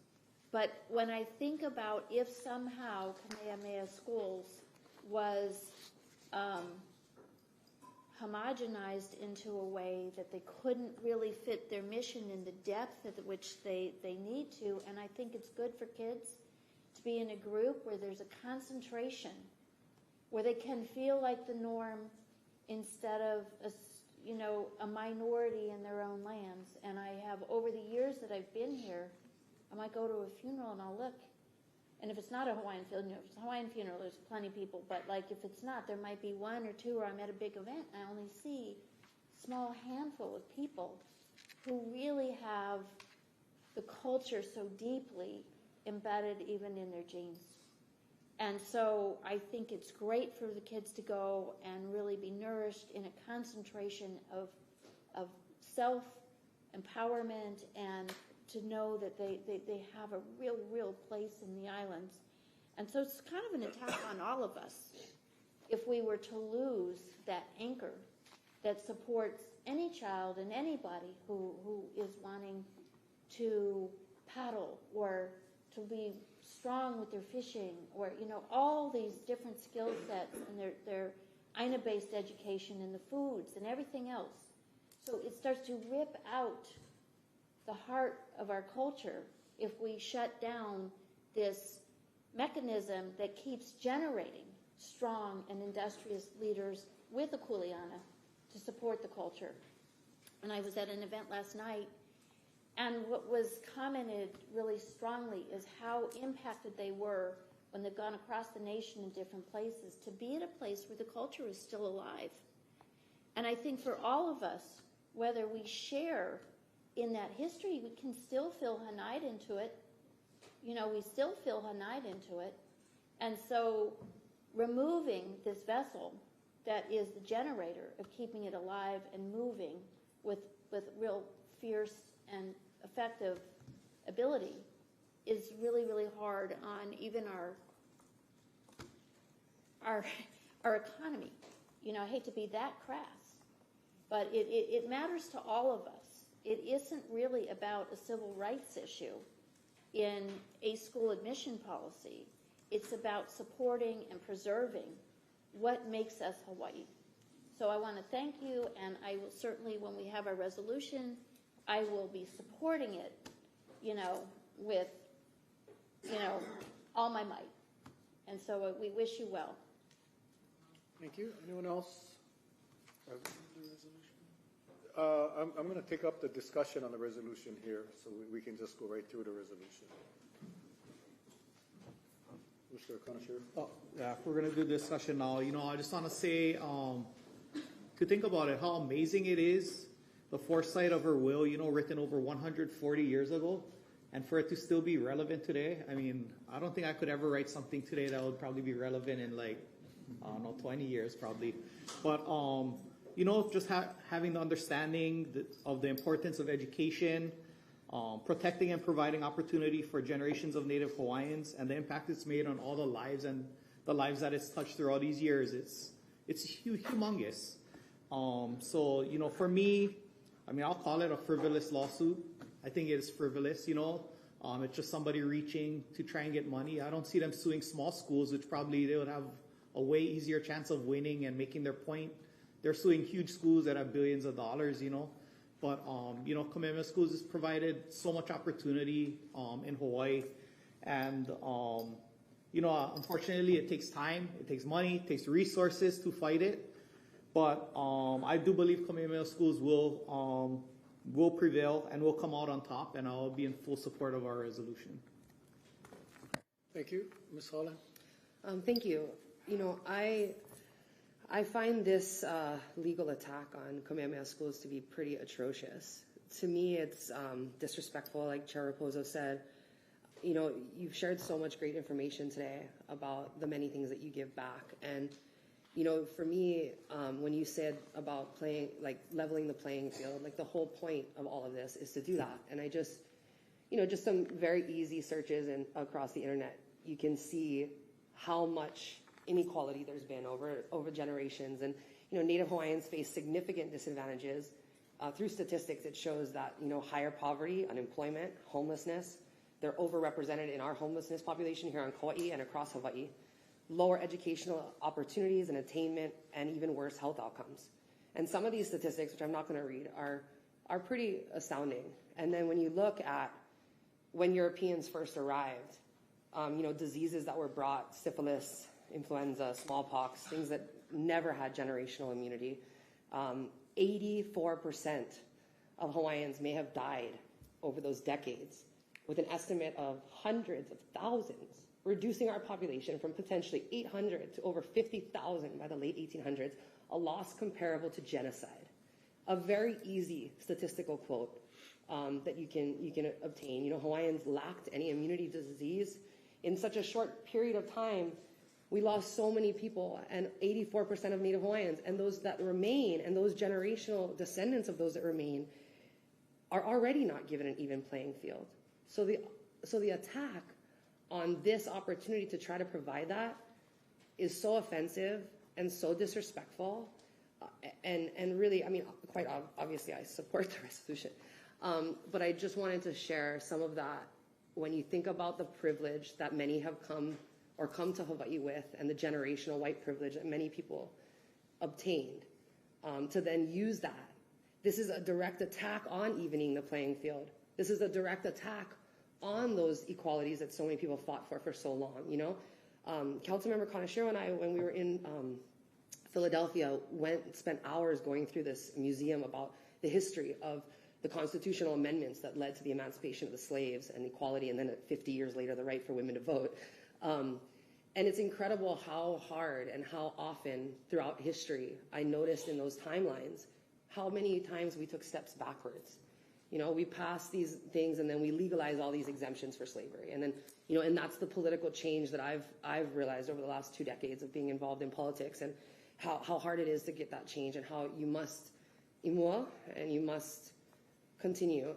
But when I think about if somehow Kamehameha Schools was homogenized into a way that they couldn't really fit their mission in the depth at which they need to, and I think it's good for kids to be in a group where there's a concentration, where they can feel like the norm instead of a minority in their own lands. And I have, over the years that I've been here, I might go to a funeral and I'll look. And if it's not a Hawaiian funeral, if it's a Hawaiian funeral, there's plenty of people. But like if it's not, there might be one or two, or I'm at a big event and I only see a small handful of people who really have the culture so deeply embedded even in their genes. And so I think it's great for the kids to go and really be nourished in a concentration of self-empowerment and to know that they have a real place in the islands. And so it's kind of an attack on all of us if we were to lose that anchor that supports any child and anybody who is wanting to paddle or to be strong with their fishing, or all these different skill sets and their Aina-based education and the foods and everything else. So it starts to rip out the heart of our culture if we shut down this mechanism that keeps generating strong and industrious leaders with a kuleana to support the culture. And I was at an event last night, and what was commented really strongly is how impacted they were when they've gone across the nation in different places to be at a place where the culture is still alive. And I think for all of us, whether we share in that history, we can still feel Hanide into it. We still feel Hanide into it. And so removing this vessel that is the generator of keeping it alive and moving with real fierce and effective ability is really, really hard on even our economy. I hate to be that crass, but it matters to all of us. It isn't really about a civil rights issue in a school admission policy. It's about supporting and preserving what makes us Hawaii. So I want to thank you, and I will certainly, when we have our resolution, I will be supporting it, with, all my might. And so we wish you well. Thank you. Anyone else? I'm going to take up the discussion on the resolution here, so we can just go right through the resolution. Mr. Conashir? Oh, yeah, if we're going to do discussion now, I just want to say, to think about it, how amazing it is, the foresight of her will, written over 140 years ago, and for it to still be relevant today. I mean, I don't think I could ever write something today that would probably be relevant in 20 years probably. But, just having the understanding of the importance of education, protecting and providing opportunity for generations of Native Hawaiians, and the impact it's made on all the lives and the lives that it's touched through all these years, it's humongous. So, for me, I'll call it a frivolous lawsuit. I think it is frivolous, it's just somebody reaching to try and get money. I don't see them suing small schools, which probably they would have a way easier chance of winning and making their point. They're suing huge schools that have billions of dollars, But, Kamehameha Schools has provided so much opportunity in Hawaii. And, unfortunately, it takes time, it takes money, it takes resources to fight it. But I do believe Kamehameha Schools will prevail and will come out on top, and I'll be in full support of our resolution. Thank you. Ms. Holland? Thank you. I find this legal attack on Kamehameha Schools to be pretty atrocious. To me, it's disrespectful, like Chair Raposo said. You've shared so much great information today about the many things that you give back. And, for me, when you said about leveling the playing field, the whole point of all of this is to do that. And I just, just some very easy searches and across the internet, you can see how much inequality there's been over generations. And, Native Hawaiians face significant disadvantages. Through statistics, it shows that, higher poverty, unemployment, homelessness, they're overrepresented in our homelessness population here on Kauai and across Hawaii. Lower educational opportunities and attainment, and even worse health outcomes. And some of these statistics, which I'm not going to read, are pretty astounding. And then when you look at when Europeans first arrived, diseases that were brought, syphilis, influenza, smallpox, things that never had generational immunity, 84% of Hawaiians may have died over those decades, with an estimate of hundreds of thousands, reducing our population from potentially 800 to over 50,000 by the late 1800s, a loss comparable to genocide. A very easy statistical quote that you can obtain. Hawaiians lacked any immunity to disease. In such a short period of time, we lost so many people, and 84% of Native Hawaiians, and those that remain, and those generational descendants of those that remain, are already not given an even playing field. So the attack on this opportunity to try to provide that is so offensive and so disrespectful, and really, quite obviously I support the resolution, but I just wanted to share some of that when you think about the privilege that many have come to Hawaii with, and the generational white privilege that many people obtained, to then use that. This is a direct attack on evening the playing field. This is a direct attack on those equalities that so many people fought for so long, Councilmember Kaneshiro and I, when we were in Philadelphia, spent hours going through this museum about the history of the constitutional amendments that led to the emancipation of the slaves and equality, and then 50 years later, the right for women to vote. And it's incredible how hard and how often throughout history I noticed in those timelines how many times we took steps backwards. We passed these things, and then we legalize all these exemptions for slavery. And then, and that's the political change that I've realized over the last 2 decades of being involved in politics, and how hard it is to get that change, and how you must imua, and you must continue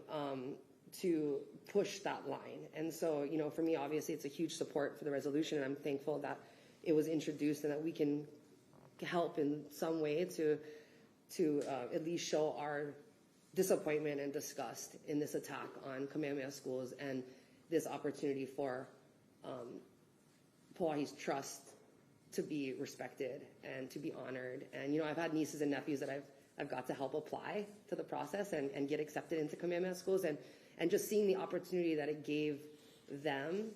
to push that line. And so, for me, obviously, it's a huge support for the resolution, and I'm thankful that it was introduced and that we can help in some way to at least show our disappointment and disgust in this attack on Kamehameha schools, and this opportunity for Pauahi's trust to be respected and to be honored. And, I've had nieces and nephews that I've got to help apply to the process and get accepted into Kamehameha schools, and just seeing the opportunity that it gave them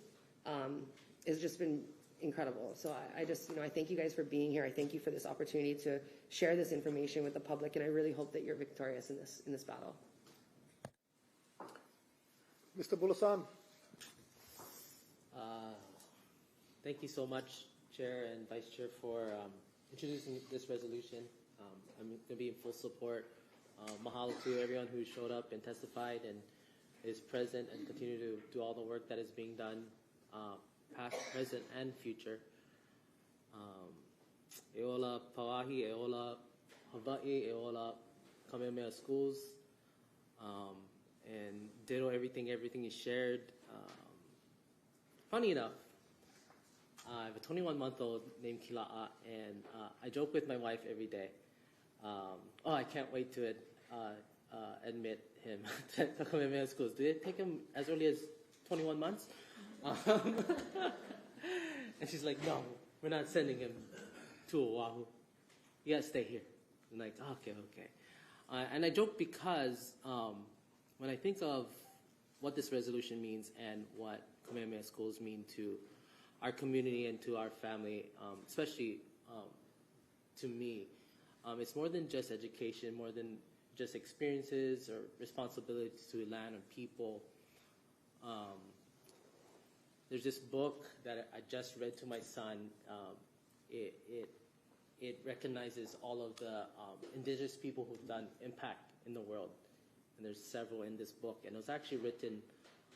has just been incredible. So I just, I thank you guys for being here. I thank you for this opportunity to share this information with the public, and I really hope that you're victorious in this battle. Mr. Bulasan. Thank you so much, Chair and Vice Chair, for introducing this resolution. I'm going to be in full support. Mahalo to everyone who showed up and testified and is present and continue to do all the work that is being done, past, present, and future. Eola Pauahi, Eola Hawaii, Eola Kamehameha schools, and ditto everything you shared. Funny enough, I have a 21-month-old named Kila'a, and I joke with my wife every day. I can't wait to admit him to Kamehameha schools. Do they take him as early as 21 months? And she's like, no, we're not sending him to Oahu. You gotta stay here. I'm like, okay. And I joke because when I think of what this resolution means and what Kamehameha schools mean to our community and to our family, especially to me, it's more than just education, more than just experiences or responsibilities to land and people. There's this book that I just read to my son. It recognizes all of the indigenous people who've done impact in the world, and there's several in this book. And it was actually written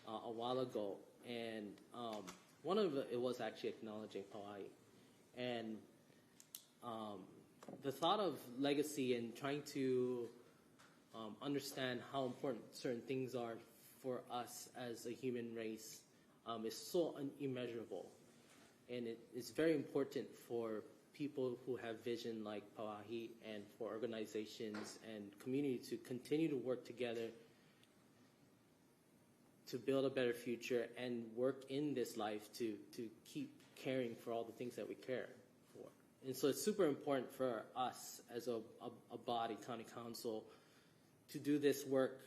a while ago, and one of it was actually acknowledging Hawaii, and the thought of legacy and trying to understand how important certain things are for us as a human race is so immeasurable. And it is very important for people who have vision like Pauahi and for organizations and community to continue to work together to build a better future and work in this life to keep caring for all the things that we care for. And so it's super important for us as a body, county council, to do this work,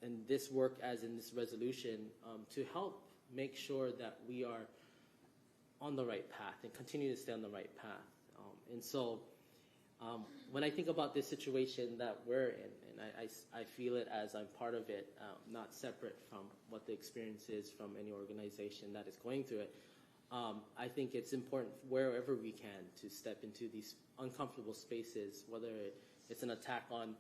and this work as in this resolution, to help make sure that we are on the right path and continue to stay on the right path. And so when I think about this situation that we're in, and I feel it as I'm part of it, not separate from what the experience is from any organization that is going through it, I think it's important wherever we can to step into these uncomfortable spaces, whether it's an attack on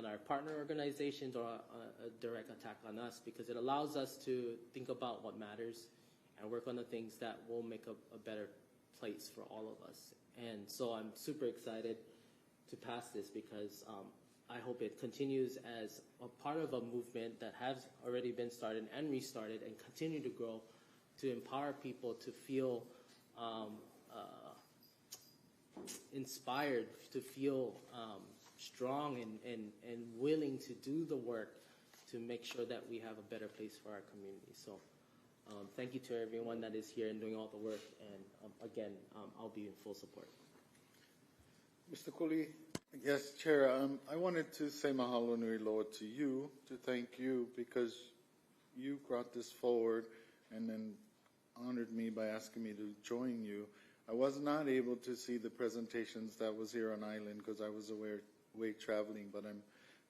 our partner organizations or a direct attack on us, because it allows us to think about what matters and work on the things that will make a better place for all of us. And so I'm super excited to pass this because I hope it continues as a part of a movement that has already been started and restarted and continue to grow, to empower people to feel inspired, to feel strong and willing to do the work to make sure that we have a better place for our community. So thank you to everyone that is here and doing all the work. And again, I'll be in full support. Mr. Cooley? Yes, Chair. I wanted to say mahalo nui loa to you, to thank you, because you brought this forward and then honored me by asking me to join you. I was not able to see the presentations that was here on island because I was away traveling, but I'm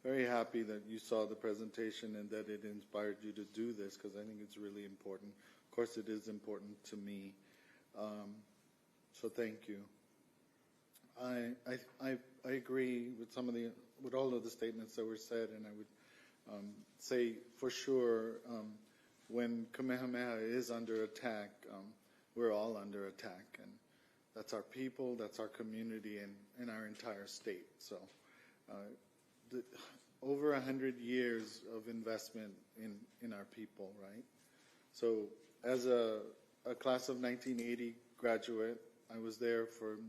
very happy that you saw the presentation and that it inspired you to do this, because I think it's really important. Of course, it is important to me. So thank you. I agree with all of the statements that were said, and I would say for sure when Kamehameha is under attack, we're all under attack, and that's our people, that's our community, and our entire state. So over 100 years of investment in our people, right? So as a class of 1980 graduate, I was there for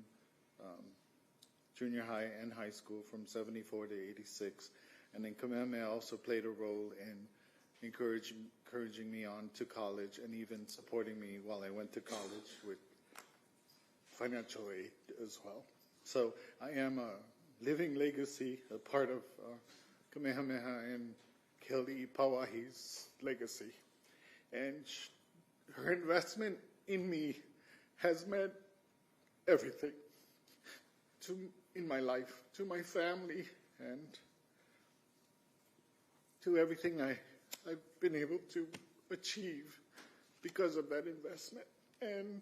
junior high and high school from 74 to 86. And then Kamehameha also played a role in encouraging me on to college and even supporting me while I went to college with financial aid as well. So I am a living legacy, a part of Kamehameha and Keli'i Pauahi's legacy. And her investment in me has meant everything in my life, to my family, and to everything I've been able to achieve because of that investment. And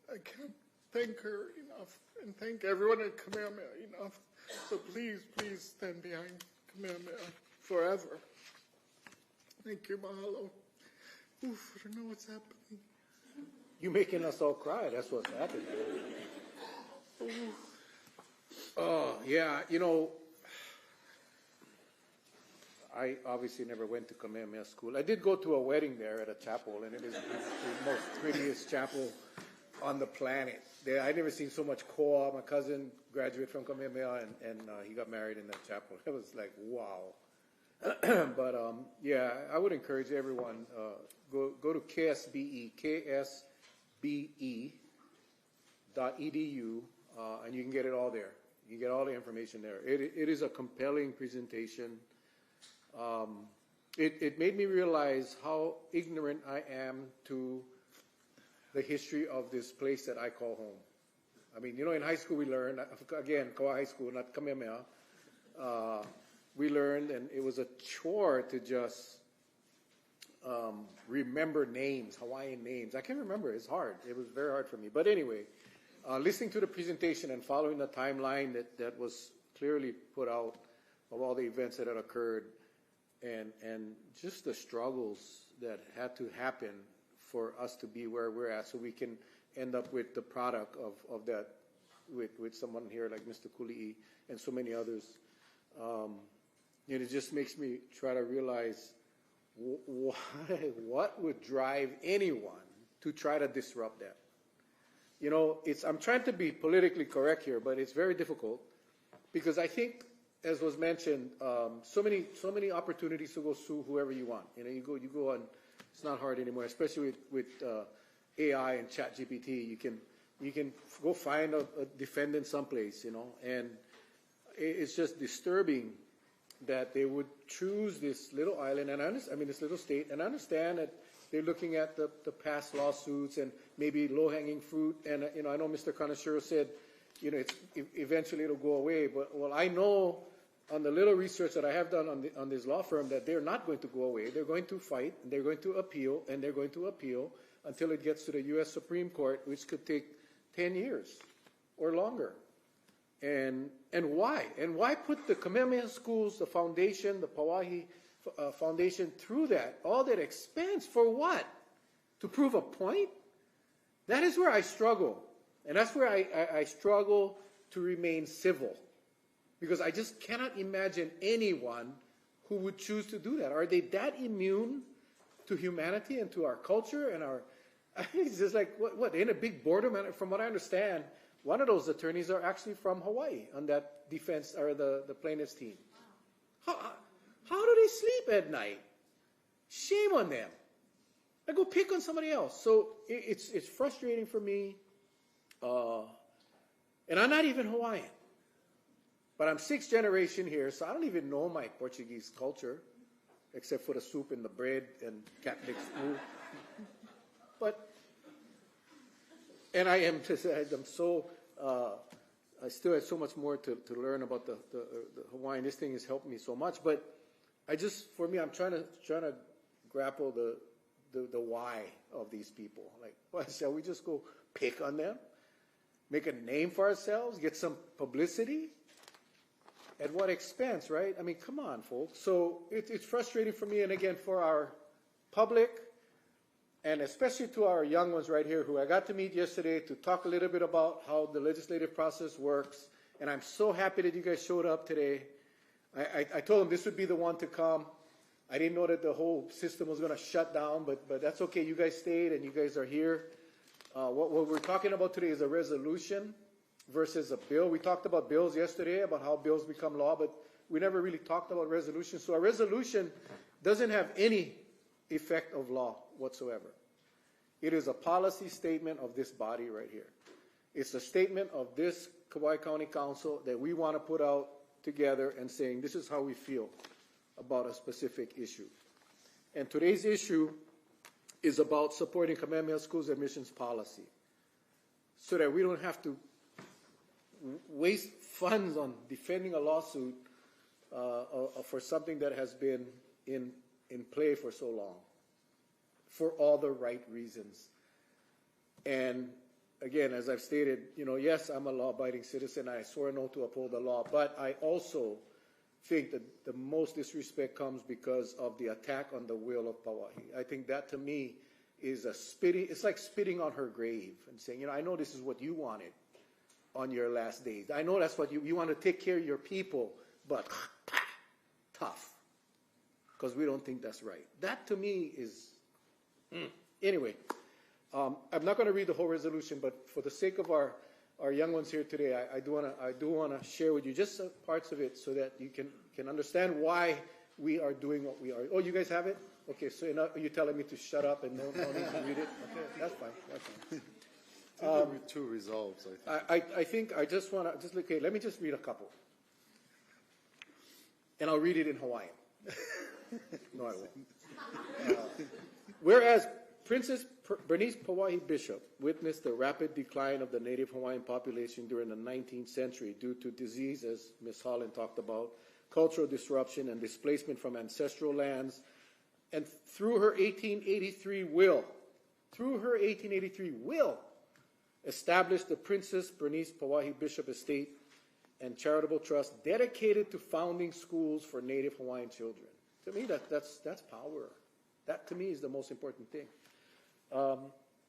I can't thank her enough and thank everyone at Kamehameha enough. So please, please stand behind Kamehameha forever. Thank you, mahalo. Oof, I don't know what's happening. You making us all cry. That's what's happening. Yeah, you know, I obviously never went to Kamehameha School. I did go to a wedding there at a chapel, and it is the most prettiest chapel on the planet. I'd never seen so much koa. My cousin graduated from Kamehameha, and he got married in that chapel. It was like, wow. But, yeah, I would encourage everyone, go to ksbe.edu, and you can get it all there. You can get all the information there. It is a compelling presentation. It made me realize how ignorant I am to the history of this place that I call home. I mean, you know, in high school we learned, again, Kaua High School, not Kamehameha, we learned, and it was a chore to just remember names, Hawaiian names. I can't remember. It's hard. It was very hard for me. But anyway, listening to the presentation and following the timeline that was clearly put out of all the events that had occurred, and just the struggles that had to happen for us to be where we're at, so we can end up with the product of that, with someone here like Mr. Kuli'i and so many others. it just makes me try to realize what would drive anyone to try to disrupt that. You know, I'm trying to be politically correct here, but it's very difficult because I think, as was mentioned, so many opportunities to go sue whoever you want. You know, you go on. It's not hard anymore, especially with AI and ChatGPT. You can go find a defendant someplace, you know, and it's just disturbing that they would choose this little island, and this little state, and I understand that they're looking at the past lawsuits and maybe low-hanging fruit, and you know, I know Mr. Kaneshiro said, you know, eventually it'll go away, but well, I know on the little research that I have done on this law firm that they're not going to go away. They're going to fight, and they're going to appeal, and they're going to appeal until it gets to the U.S. Supreme Court, which could take 10 years or longer. And why? And why put the Kamehameha schools, the foundation, the Pauahi Foundation through that, all that expense for what? To prove a point? That is where I struggle. And that's where I struggle to remain civil. Because I just cannot imagine anyone who would choose to do that. Are they that immune to humanity and to our culture and our... It's just like, what? In a big boredom? And from what I understand, one of those attorneys are actually from Hawaii on that defense or the plaintiff's team. How do they sleep at night? Shame on them. I go pick on somebody else. So it's frustrating for me. And I'm not even Hawaiian. But I'm 6th generation here, so I don't even know my Portuguese culture, except for the soup and the bread and Catholic school. And I still have so much more to learn about the Hawaiian. This thing has helped me so much, but I'm trying to grapple the why of these people. Like, what, shall we just go pick on them, make a name for ourselves, get some publicity? At what expense, right? I mean, come on, folks. So it's frustrating for me, and again, for our public, and especially to our young ones right here, who I got to meet yesterday to talk a little bit about how the legislative process works. And I'm so happy that you guys showed up today. I told them this would be the one to come. I didn't know that the whole system was going to shut down, but that's okay. You guys stayed, and you guys are here. What we're talking about today is a resolution versus a bill. We talked about bills yesterday, about how bills become law, but we never really talked about resolutions. So a resolution doesn't have any effect of law whatsoever. It is a policy statement of this body right here. It's a statement of this Kauai County Council that we want to put out together and saying this is how we feel about a specific issue. And today's issue is about supporting Kamehameha Schools admissions policy so that we don't have to waste funds on defending a lawsuit for something that has been in play for so long, for all the right reasons. And again, as I've stated, you know, yes, I'm a law-abiding citizen. I swore an oath to uphold the law, but I also think that the most disrespect comes because of the attack on the will of Pauahi. I think that, to me, is it's like spitting on her grave and saying, you know, I know this is what you wanted on your last days. I know that's what you want to take care of your people, but tough, because we don't think that's right. That, to me, is... Anyway, I'm not going to read the whole resolution, but for the sake of our young ones here today, I do want to share with you just parts of it so that you can understand why we are doing what we are. Oh, you guys have it? Okay, so you're telling me to shut up and no need to read it? Okay, that's fine. That's fine. There were 2 resolves, I think I just want to, okay, let me just read a couple. And I'll read it in Hawaiian. No, I won't. Whereas Princess Bernice Pauahi Bishop witnessed the rapid decline of the native Hawaiian population during the 19th century due to disease, as Ms. Holland talked about, cultural disruption and displacement from ancestral lands, and through her 1883 will, established the Princess Bernice Pauahi Bishop Estate and Charitable Trust dedicated to founding schools for native Hawaiian children. To me, that's power. That, to me, is the most important thing.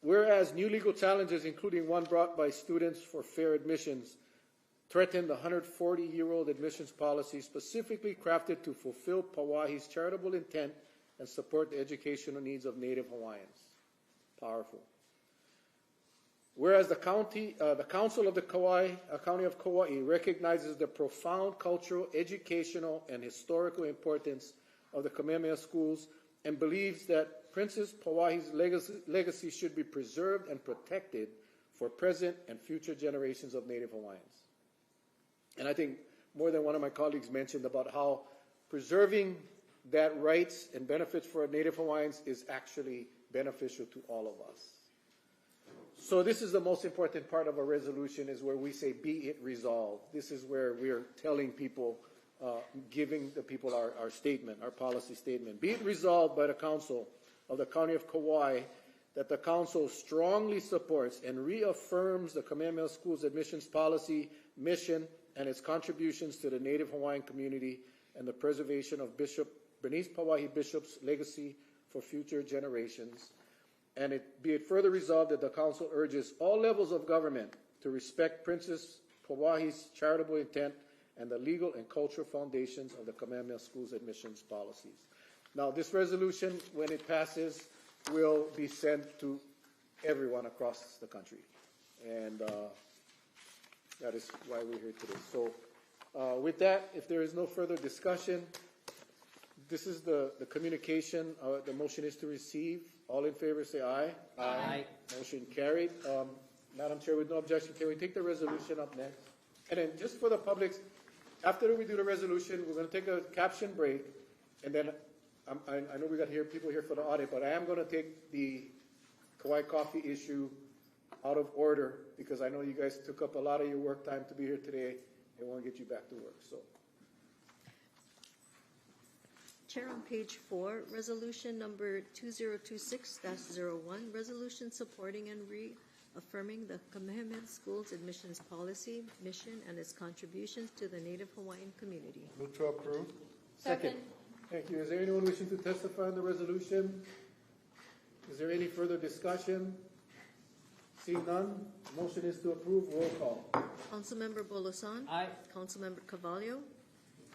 Whereas new legal challenges, including one brought by students for fair admissions, threaten the 140-year-old admissions policy specifically crafted to fulfill Pauahi's charitable intent and support the educational needs of Native Hawaiians. Powerful. Whereas the Council of the County of Kauai recognizes the profound cultural, educational, and historical importance of the Kamehameha schools and believes that Princess Pauahi's legacy should be preserved and protected for present and future generations of Native Hawaiians. And I think more than one of my colleagues mentioned about how preserving that rights and benefits for Native Hawaiians is actually beneficial to all of us. So this is the most important part of our resolution, is where we say, be it resolved. This is where we are telling people, giving the people our statement, our policy statement. Be it resolved by the Council of the County of Kauai that the Council strongly supports and reaffirms the Kamehameha Schools admissions policy, mission, and its contributions to the Native Hawaiian community and the preservation of Bishop Bernice Pauahi Bishop's legacy for future generations. And be it further resolved that the Council urges all levels of government to respect Princess Pauahi's charitable intent and the legal and cultural foundations of the Kamehameha Schools admissions policies. Now, this resolution, when it passes, will be sent to everyone across the country. And that is why we're here today. So with that, if there is no further discussion, this is the communication. The motion is to receive. All in favor say aye. Aye. Motion carried. Madam Chair, with no objection, can we take the resolution up next? And then just for the public, after we do the resolution, we're going to take a caption break. And then I know we got people here for the audit, but I am going to take the Kauai coffee issue out of order because I know you guys took up a lot of your work time to be here today and want to get you back to work. So. Chair, on page 4, resolution number 2026-01, resolution supporting and reaffirming the Kamehameha Schools admissions policy, mission, and its contributions to the Native Hawaiian community. Move to approve. Second. Thank you. Is there anyone wishing to testify on the resolution? Is there any further discussion? Seeing none, motion is to approve. Roll call. Councilmember Bolosan? Aye. Councilmember Carvalho?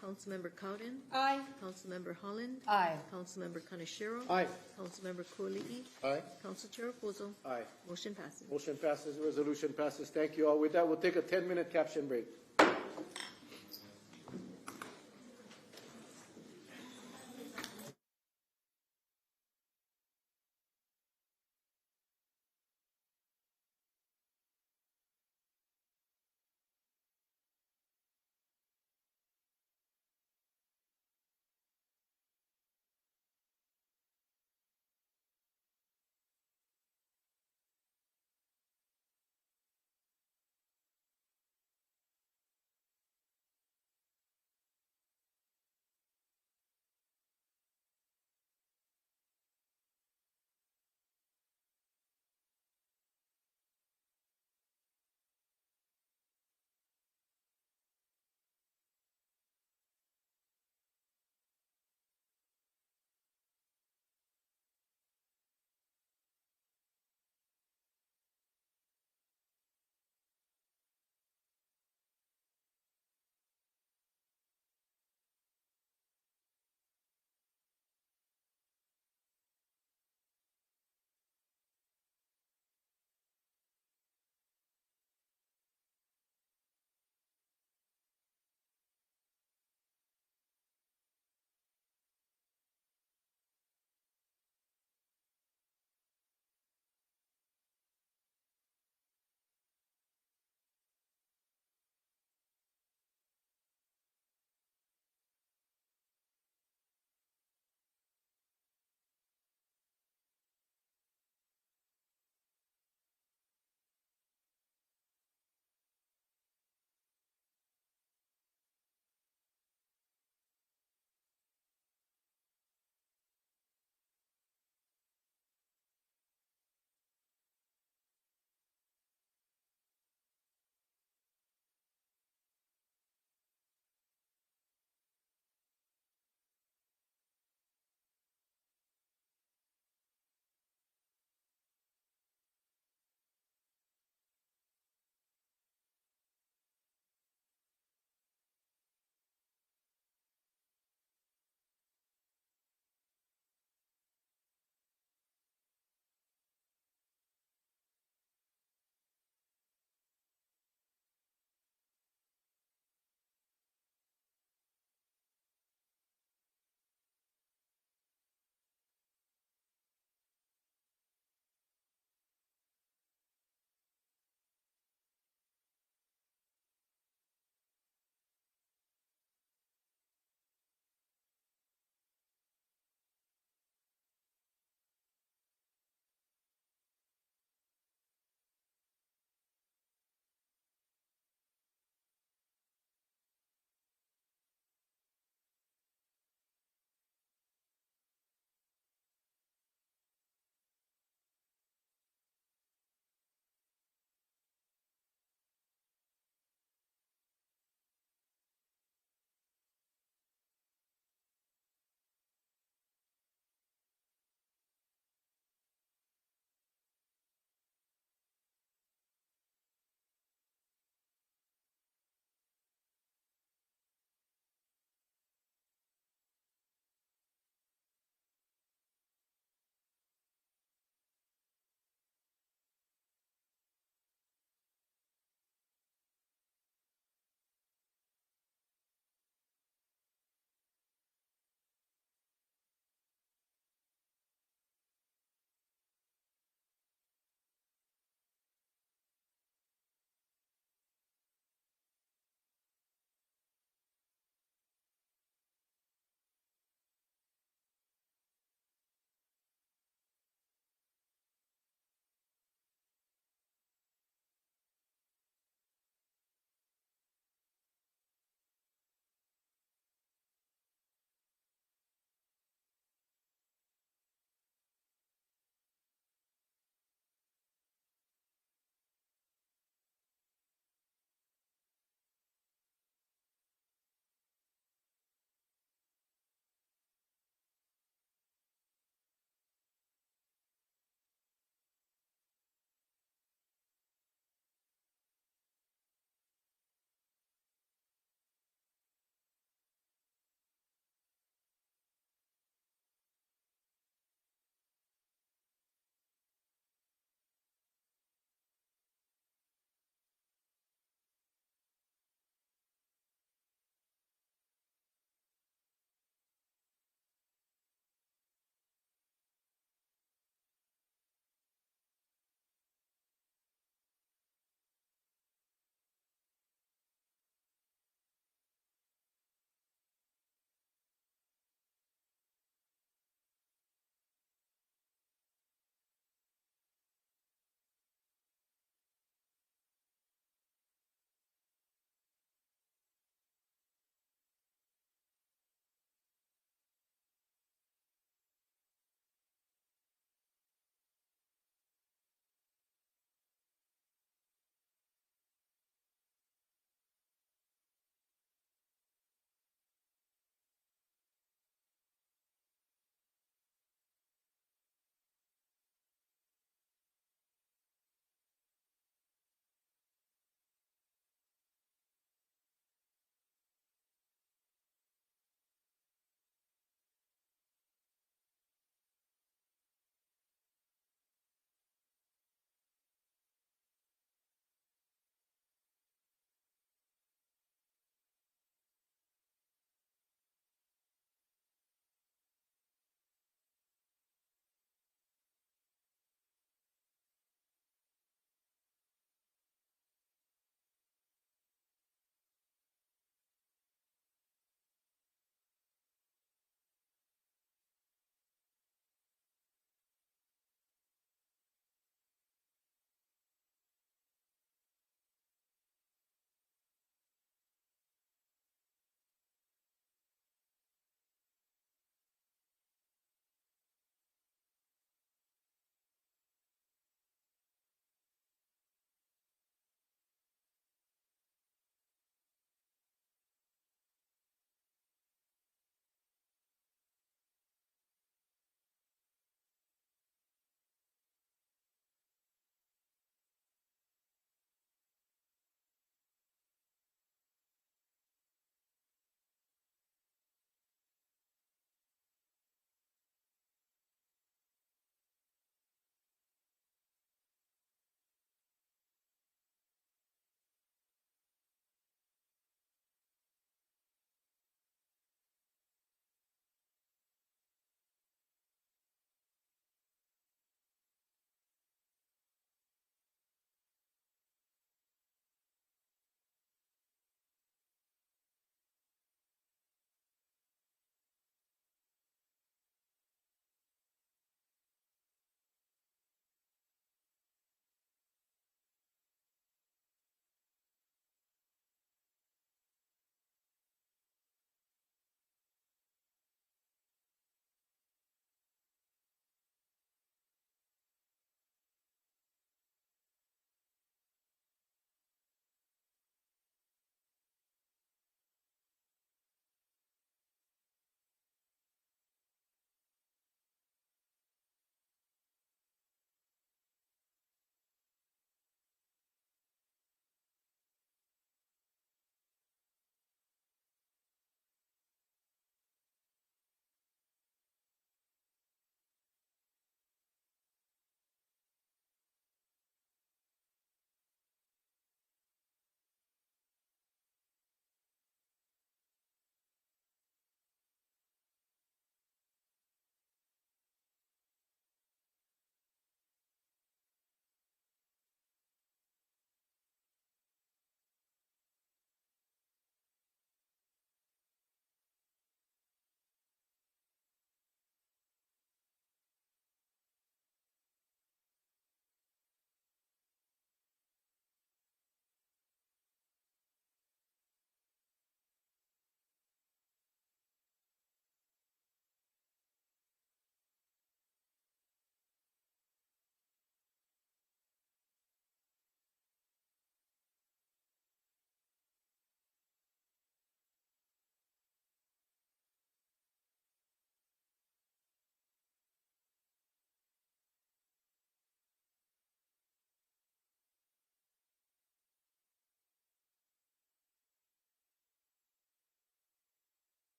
Councilmember Cowden? Aye. Councilmember Holland? Aye. Councilmember Kaneshiro? Aye. Councilmember Kuali'i? Aye. Council Chair Raposo? Aye. Motion passes. Motion passes. Resolution passes. Thank you all. With that, we'll take a 10-minute caption break.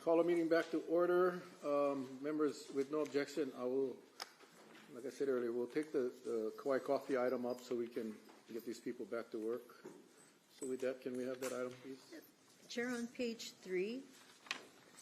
Call a meeting back to order. Members, with no objection, I will, like I said earlier, we'll take the Kauai coffee item up so we can get these people back to work. So with that, can we have that item, please? Chair, on page 3,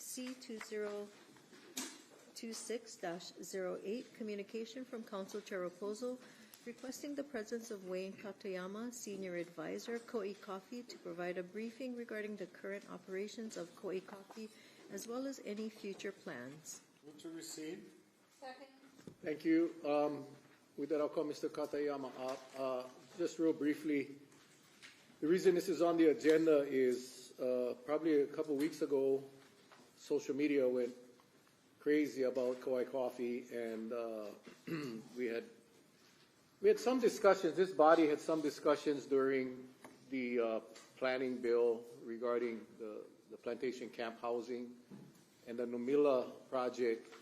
C2026-08, communication from Council Chair Raposo requesting the presence of Wayne Katayama, Senior Advisor, Ko'i Coffee, to provide a briefing regarding the current operations of Ko'i Coffee as well as any future plans. Move to receive. Second. Thank you. With that, I'll call Mr. Katayama up. Just real briefly, the reason this is on the agenda is probably a couple weeks ago, social media went crazy about Kauai coffee, and we had some discussions. This body had some discussions during the planning bill regarding the plantation camp housing and the Numila project.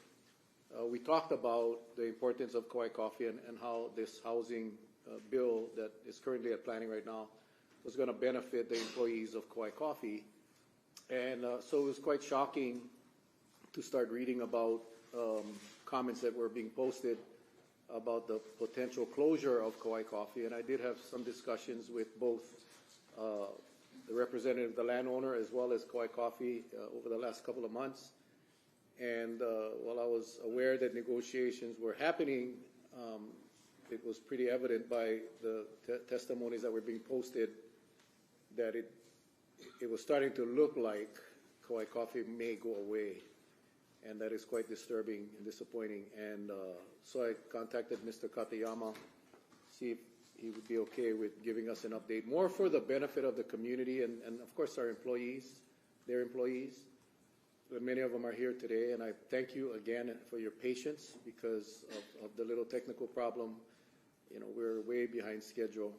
We talked about the importance of Kauai coffee and how this housing bill that is currently at planning right now was going to benefit the employees of Kauai coffee. And so it was quite shocking to start reading about comments that were being posted about the potential closure of Kauai coffee. And I did have some discussions with both the representative of the landowner as well as Kauai coffee over the last couple of months. And while I was aware that negotiations were happening, it was pretty evident by the testimonies that were being posted that it was starting to look like Kauai coffee may go away. And that is quite disturbing and disappointing. And so I contacted Mr. Katayama, see if he would be okay with giving us an update, more for the benefit of the community and of course our employees, their employees. But many of them are here today, and I thank you again for your patience because of the little technical problem. You know, we're way behind schedule.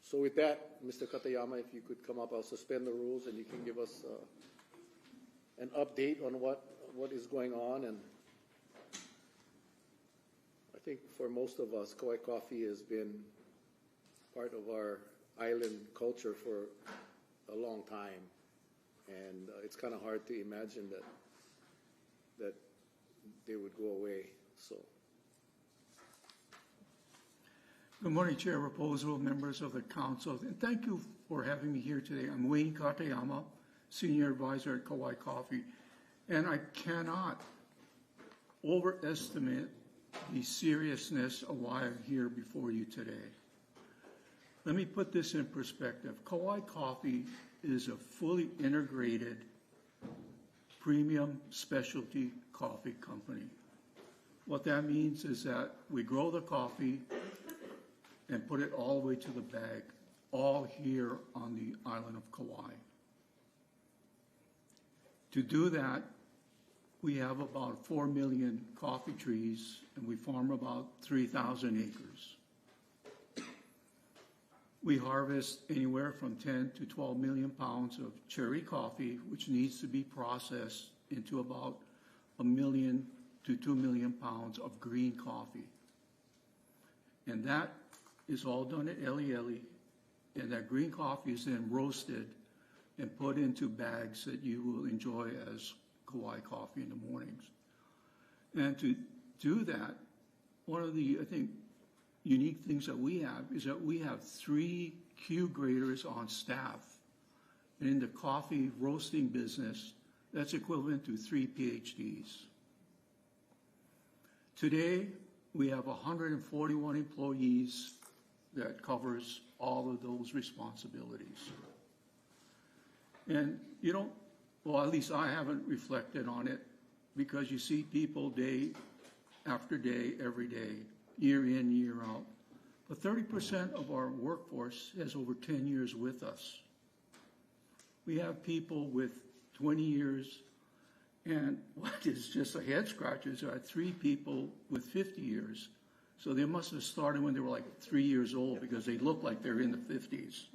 So with that, Mr. Katayama, if you could come up, I'll suspend the rules and you can give us an update on what is going on. And I think for most of us, Kauai coffee has been part of our island culture for a long time. And it's kind of hard to imagine that they would go away. So, good morning, Chair Raposo, members of the council, and thank you for having me here today. I'm Wayne Katayama, Senior Advisor at Kauai Coffee, and I cannot overestimate the seriousness of why I'm here before you today. Let me put this in perspective. Kauai Coffee is a fully integrated premium specialty coffee company. What that means is that we grow the coffee and put it all the way to the bag, all here on the island of Kauai. To do that, we have about 4 million coffee trees and we farm about 3,000 acres. We harvest anywhere from 10 to 12 million pounds of cherry coffee, which needs to be processed into about 1 million to 2 million pounds of green coffee. And that is all done at Eli Eli, and that green coffee is then roasted and put into bags that you will enjoy as Kauai coffee in the mornings. And to do that, one of the, I think, unique things that we have is that we have 3 Q graders on staff. And in the coffee roasting business, that's equivalent to 3 PhDs. Today, we have 141 employees that covers all of those responsibilities. And you don't, well, at least I haven't reflected on it, because you see people day after day, every day, year in, year out. But 30% of our workforce has over 10 years with us. We have people with 20 years, and what is just a head scratcher is there are 3 people with 50 years. So they must have started when they were like 3 years old, because they look like they're in the 50s.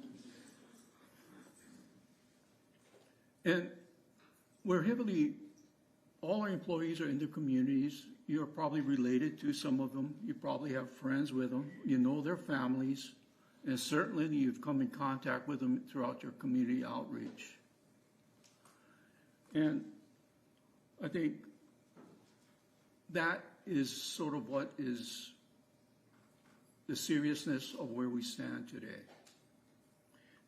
And we're heavily, all our employees are in the communities. You're probably related to some of them. You probably have friends with them. You know their families. And certainly you've come in contact with them throughout your community outreach. And I think that is sort of what is the seriousness of where we stand today.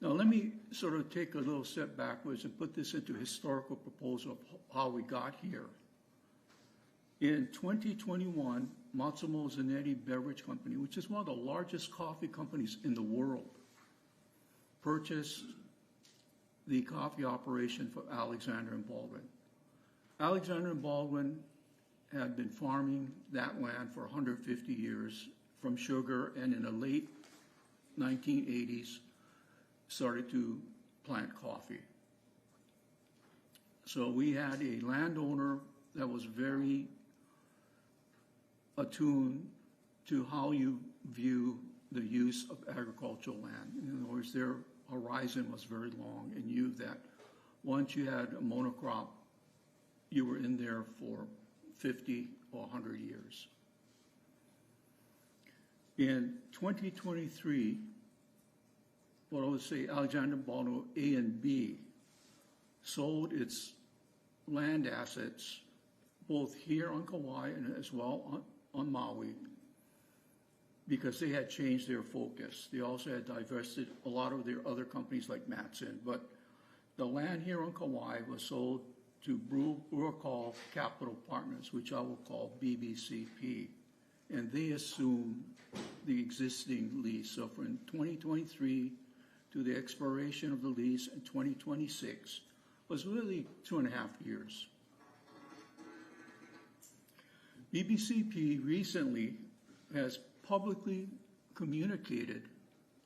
Now, let me sort of take a little step backwards and put this into historical proposal of how we got here. In 2021, Massimo Zanetti Beverage Company, which is one of the largest coffee companies in the world, purchased the coffee operation for Alexander and Baldwin. Alexander and Baldwin had been farming that land for 150 years from sugar, and in the late 1980s started to plant coffee. So we had a landowner that was very attuned to how you view the use of agricultural land. In other words, their horizon was very long and knew that once you had a monocrop, you were in there for 50 or 100 years. In 2023, what I would say, Alexander Baldwin A and B sold its land assets both here on Kauai and as well on Maui, because they had changed their focus. They also had divested a lot of their other companies like Matson, but the land here on Kauai was sold to Brewer Call Capital Partners, which I will call BBCP, and they assumed the existing lease. So from 2023 to the expiration of the lease in 2026 was really 2.5 years. BBCP recently has publicly communicated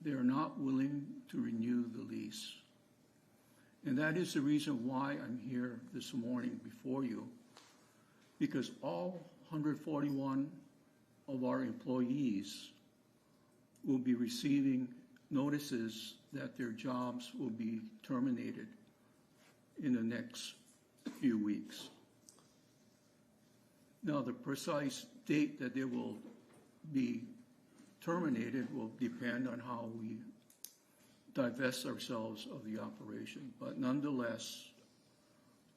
they are not willing to renew the lease. And that is the reason why I'm here this morning before you, because all 141 of our employees will be receiving notices that their jobs will be terminated in the next few weeks. Now, the precise date that they will be terminated will depend on how we divest ourselves of the operation, but nonetheless,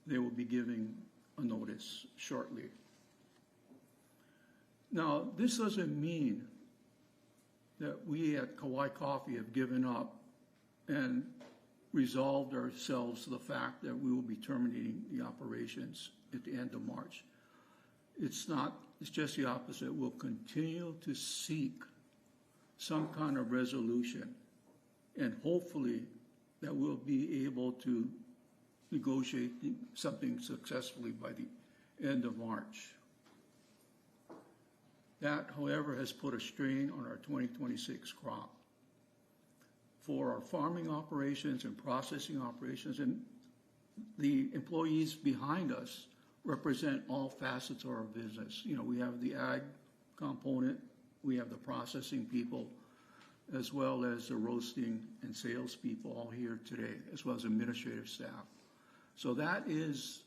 they will be giving a notice shortly. Now, this doesn't mean that we at Kauai Coffee have given up and resolved ourselves to the fact that we will be terminating the operations at the end of March. It's not, it's just the opposite. We'll continue to seek some kind of resolution, and hopefully that we'll be able to negotiate something successfully by the end of March. That, however, has put a strain on our 2026 crop. For our farming operations and processing operations, and the employees behind us represent all facets of our business. You know, we have the ag component, we have the processing people, as well as the roasting and sales people all here today, as well as administrative staff. So that is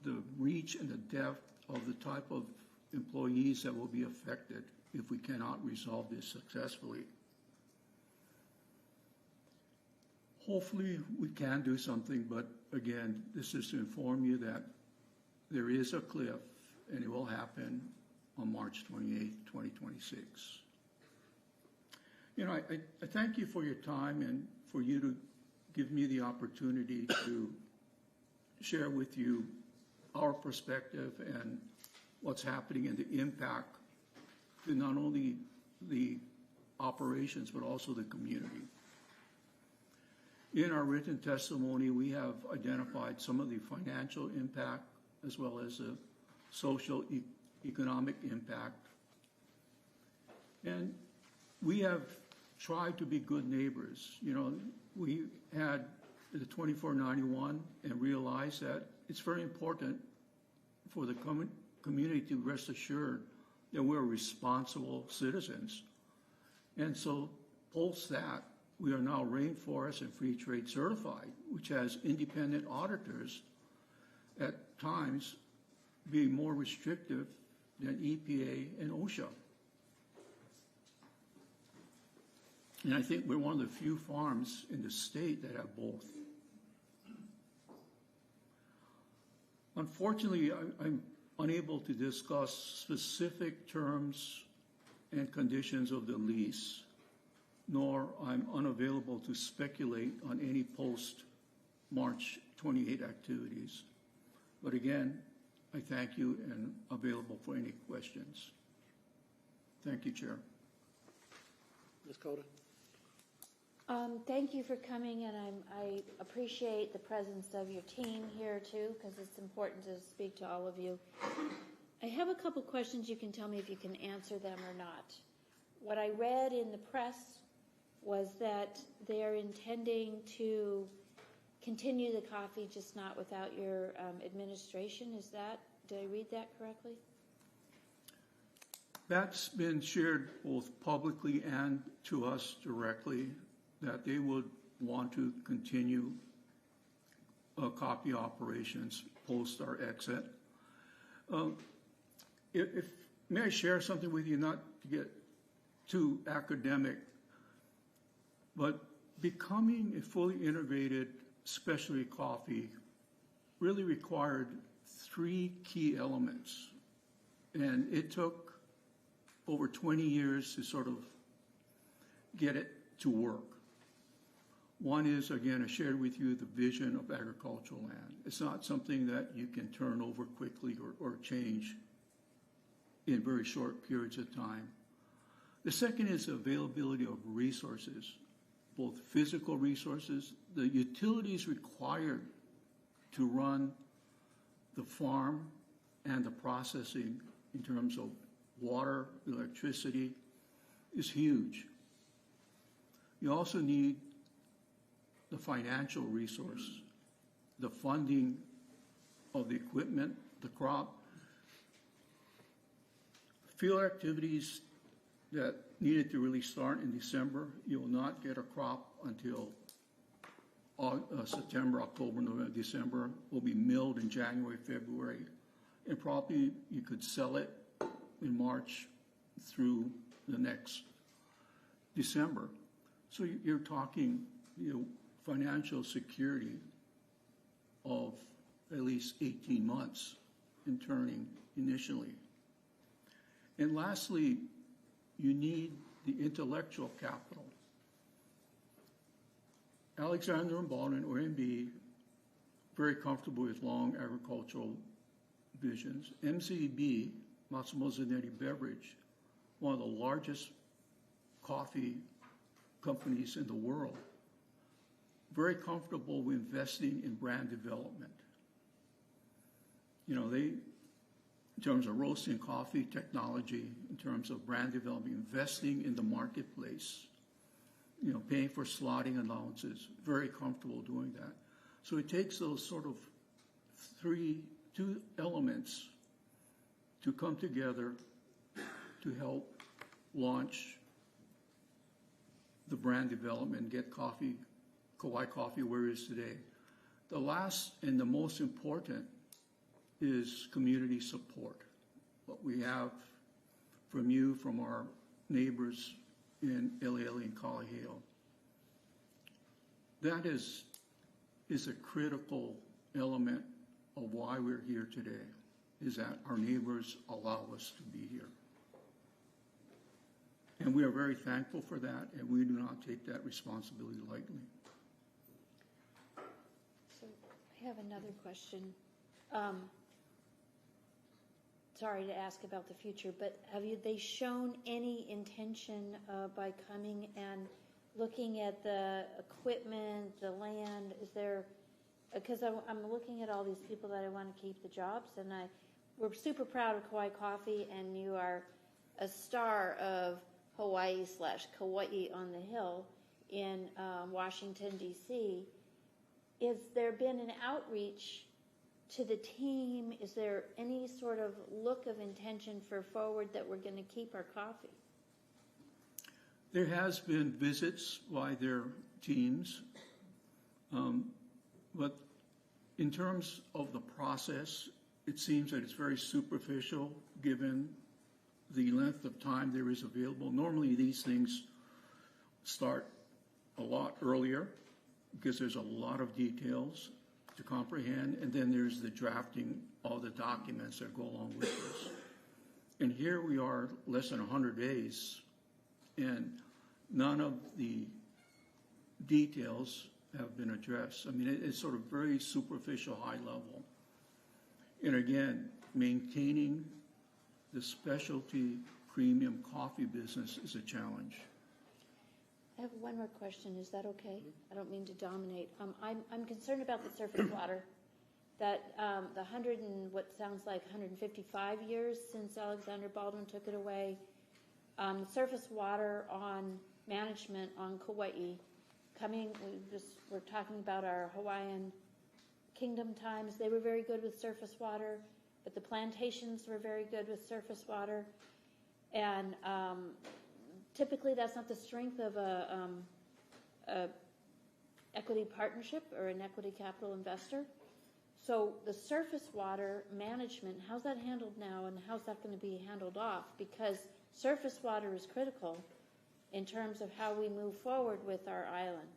the reach and the depth of the type of employees that will be affected if we cannot resolve this successfully. Hopefully we can do something, but again, this is to inform you that there is a cliff and it will happen on March 28, 2026. You know, I thank you for your time and for you to give me the opportunity to share with you our perspective and what's happening and the impact to not only the operations but also the community. In our written testimony, we have identified some of the financial impact as well as the social economic impact. And we have tried to be good neighbors. You know, we had the 2491 and realized that it's very important for the community to rest assured that we're responsible citizens. And so post that, we are now Rainforest and Free Trade certified, which has independent auditors at times being more restrictive than EPA and OSHA. And I think we're one of the few farms in the state that have both. Unfortunately, I'm unable to discuss specific terms and conditions of the lease, nor I'm unavailable to speculate on any post-March 28 activities. But again, I thank you and available for any questions. Thank you, Chair. Ms. Cota? Thank you for coming, and I appreciate the presence of your team here too, because it's important to speak to all of you. I have a couple questions. You can tell me if you can answer them or not. What I read in the press was that they're intending to continue the coffee, just not without your administration. Did I read that correctly? That's been shared both publicly and to us directly, that they would want to continue coffee operations post our exit. May I share something with you, not to get too academic, but becoming a fully integrated specialty coffee really required 3 key elements. And it took over 20 years to sort of get it to work. One is, again, I shared with you the vision of agricultural land. It's not something that you can turn over quickly or change in very short periods of time. The second is availability of resources, both physical resources, the utilities required to run the farm and the processing in terms of water, electricity, is huge. You also need the financial resource, the funding of the equipment, the crop. Field activities that needed to really start in December, you will not get a crop until September, October, November, December. Will be milled in January, February, and probably you could sell it in March through the next December. So you're talking, financial security of at least 18 months in turning initially. And lastly, you need the intellectual capital. Alexander and Baldwin, or MB, very comfortable with long agricultural visions. MCB, Massimo Zanetti Beverage, one of the largest coffee companies in the world, very comfortable with investing in brand development. In terms of roasting coffee technology, in terms of brand development, investing in the marketplace, paying for slotting allowances, very comfortable doing that. So it takes those sort of two elements to come together to help launch the brand development and get Kauai coffee where it is today. The last and the most important is community support. What we have from you, from our neighbors in Eleele and Kalaheo. That is a critical element of why we're here today, is that our neighbors allow us to be here. And we are very thankful for that, and we do not take that responsibility lightly. So I have another question. Sorry to ask about the future, but have they shown any intention by coming and looking at the equipment, the land? Is there, because I'm looking at all these people that I want to keep the jobs, and we're super proud of Kauai Coffee, and you are a star of Hawaii/Kauai on the Hill in Washington, D.C. Has there been an outreach to the team? Is there any sort of look of intention for forward that we're going to keep our coffee? There has been visits by their teams, but in terms of the process, it seems that it's very superficial given the length of time there is available. Normally these things start a lot earlier because there's a lot of details. to comprehend, and then there's the drafting all the documents that go along with this. And here we are, less than 100 days, and none of the details have been addressed. I mean, it's sort of very superficial, high level. And again, maintaining the specialty premium coffee business is a challenge. I have one more question. Is that okay? I don't mean to dominate. I'm concerned about the surface water. That the 100 and what sounds like 155 years since Alexander Baldwin took it away, the surface water on management on Kauai, we're talking about our Hawaiian Kingdom times. They were very good with surface water, but the plantations were very good with surface water, and typically that's not the strength of a equity partnership or an equity capital investor. So the surface water management, how's that handled now, and how's that going to be handled off? Because surface water is critical in terms of how we move forward with our island.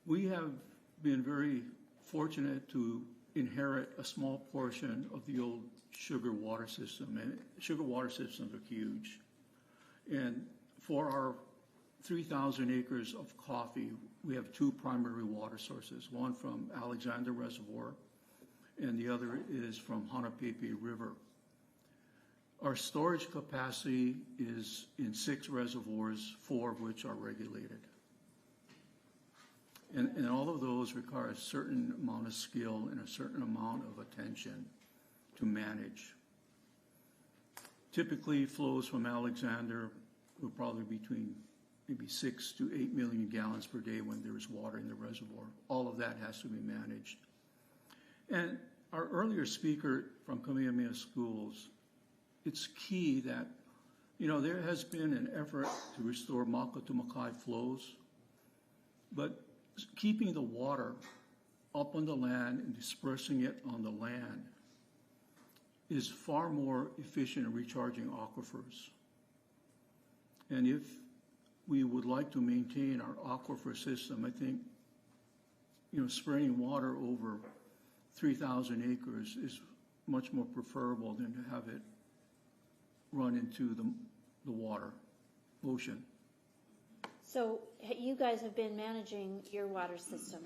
We have been very fortunate to inherit a small portion of the old sugar water system, and sugar water systems are huge. And for our 3,000 acres of coffee, we have two primary water sources, one from Alexander Reservoir and the other is from Hanapepe River. Our storage capacity is in 6 reservoirs, 4 of which are regulated. And all of those require a certain amount of skill and a certain amount of attention to manage. Typically, flows from Alexander will probably be between maybe 6 to 8 million gallons per day when there is water in the reservoir. All of that has to be managed. And our earlier speaker from Kamehameha Schools, it's key that, there has been an effort to restore Maka to Makai flows, but keeping the water up on the land and dispersing it on the land is far more efficient in recharging aquifers. And if we would like to maintain our aquifer system, I think, spraying water over 3,000 acres is much more preferable than to have it run into the water, ocean. So you guys have been managing your water system,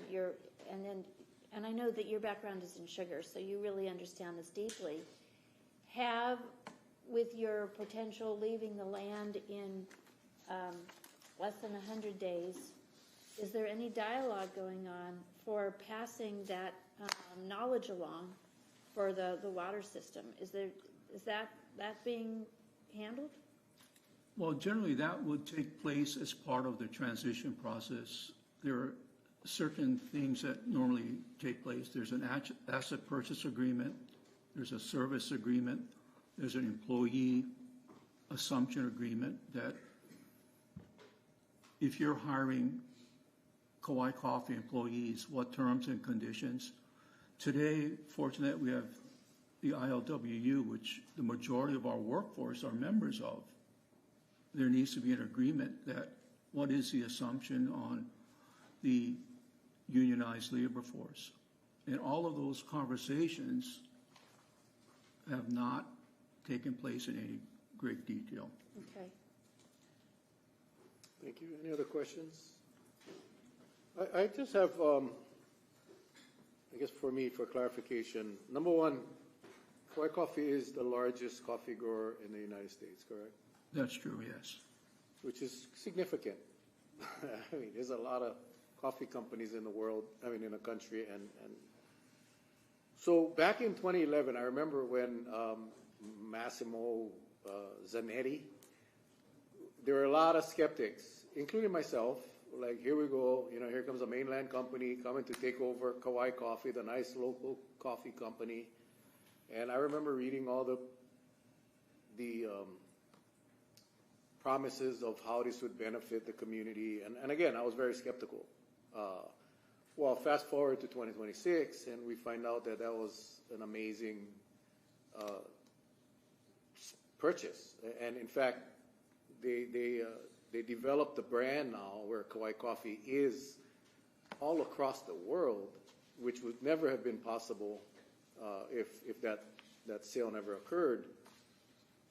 and I know that your background is in sugar, so you really understand this deeply. With your potential leaving the land in less than 100 days, is there any dialogue going on for passing that knowledge along for the water system? Is that being handled? Well, generally that would take place as part of the transition process. There are certain things that normally take place. There's an asset purchase agreement, there's a service agreement, there's an employee assumption agreement that if you're hiring Kauai Coffee employees, what terms and conditions. Today, fortunately, we have the ILWU, which the majority of our workforce are members of. There needs to be an agreement that what is the assumption on the unionized labor force. And all of those conversations have not taken place in any great detail. Okay. Thank you. Any other questions? I just have, I guess for me, for clarification, number one, Kauai Coffee is the largest coffee grower in the United States, correct? That's true, yes. Which is significant. I mean, there's a lot of coffee companies in the world, in a country. And so back in 2011, I remember when Massimo Zanetti, there were a lot of skeptics, including myself, like, here we go, here comes a mainland company coming to take over Kauai Coffee, the nice local coffee company. And I remember reading all the promises of how this would benefit the community. And again, I was very skeptical. Well, fast forward to 2026, and we find out that was an amazing purchase. And in fact, they developed the brand now where Kauai Coffee is all across the world, which would never have been possible if that sale never occurred.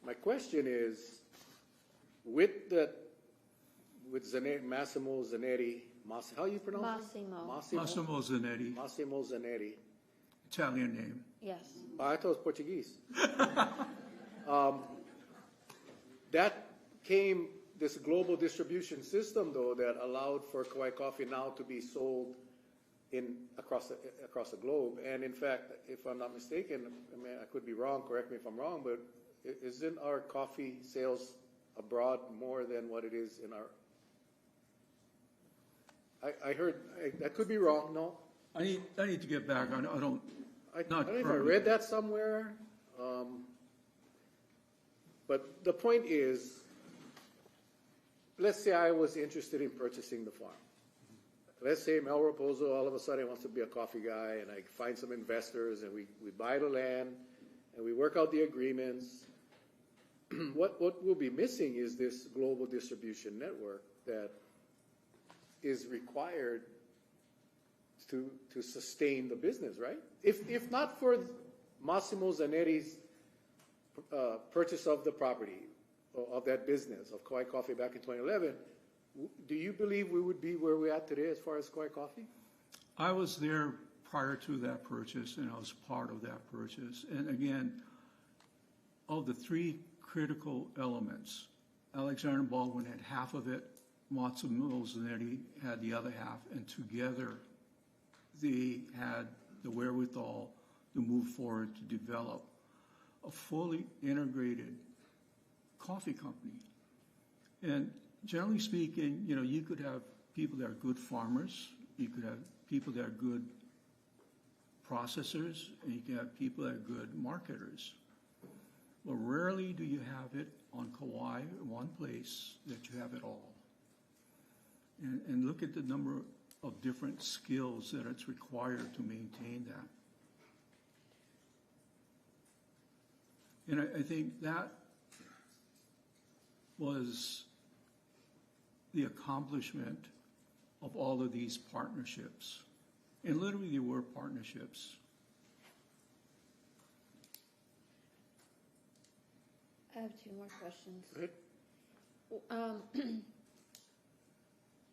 My question is, with Massimo Zanetti, how you pronounce it? Massimo. Massimo Zanetti. Italian name. Yes. I thought it was Portuguese. That came, this global distribution system, though, that allowed for Kauai coffee now to be sold across the globe. And in fact, if I'm not mistaken, I mean, I could be wrong, correct me if I'm wrong, but isn't our coffee sales abroad more than what it is in our... I heard, I could be wrong, no? I need to get back on, I don't know if I read that somewhere. But the point is, let's say I was interested in purchasing the farm. Let's say Mel Raposo all of a sudden wants to be a coffee guy, and I find some investors, and we buy the land, and we work out the agreements. What we'll be missing is this global distribution network that is required to sustain the business, right? If not for Massimo Zanetti's purchase of the property, of that business, of Kauai Coffee back in 2011, do you believe we would be where we're at today as far as Kauai Coffee? I was there prior to that purchase, and I was part of that purchase. And again, of the three critical elements, Alexander Baldwin had half of it, Massimo Zanetti had the other half, and together they had the wherewithal to move forward to develop a fully integrated coffee company. And generally speaking, you know, you could have people that are good farmers, you could have people that are good processors, and you can have people that are good marketers. But rarely do you have it on Kauai in one place that you have it all. And look at the number of different skills that it's required to maintain that. And I think that was the accomplishment of all of these partnerships. And literally they were partnerships. I have two more questions. Go ahead.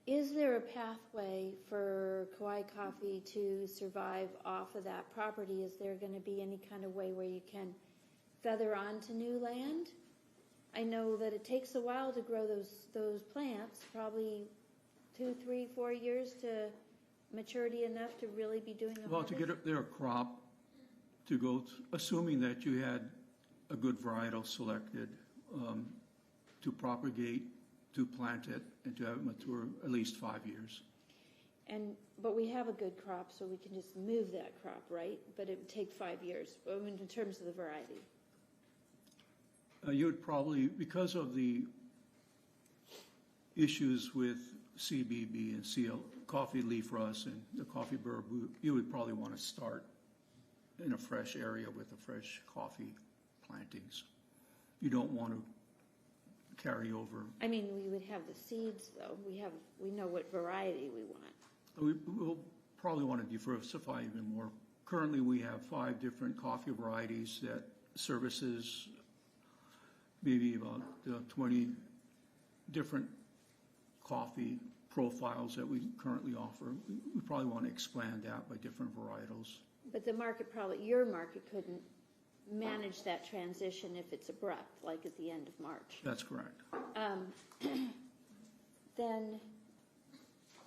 Is there a pathway for Kauai Coffee to survive off of that property? Is there going to be any kind of way where you can feather onto new land? I know that it takes a while to grow those plants, probably 2, 3, 4 years to maturity enough to really be doing a Well, harvest? to get their crop to go, assuming that you had a good varietal selected, to propagate, to plant it, and to have it mature at least 5 years. But we have a good crop, so we can just move that crop, right? But it would take 5 years, I mean, in terms of the variety. You would probably, because of the issues with CBB and coffee leaf rust and the coffee burr, you would probably want to start in a fresh area with the fresh coffee plantings. You don't want to carry over. I mean, we would have the seeds, though. We know what variety we want. We'll probably want to diversify even more. Currently, we have 5 different coffee varieties that services maybe about 20 different coffee profiles that we currently offer. We probably want to expand that by different varietals. But the market your market couldn't manage that transition if it's abrupt, like at the end of March. That's correct. Then,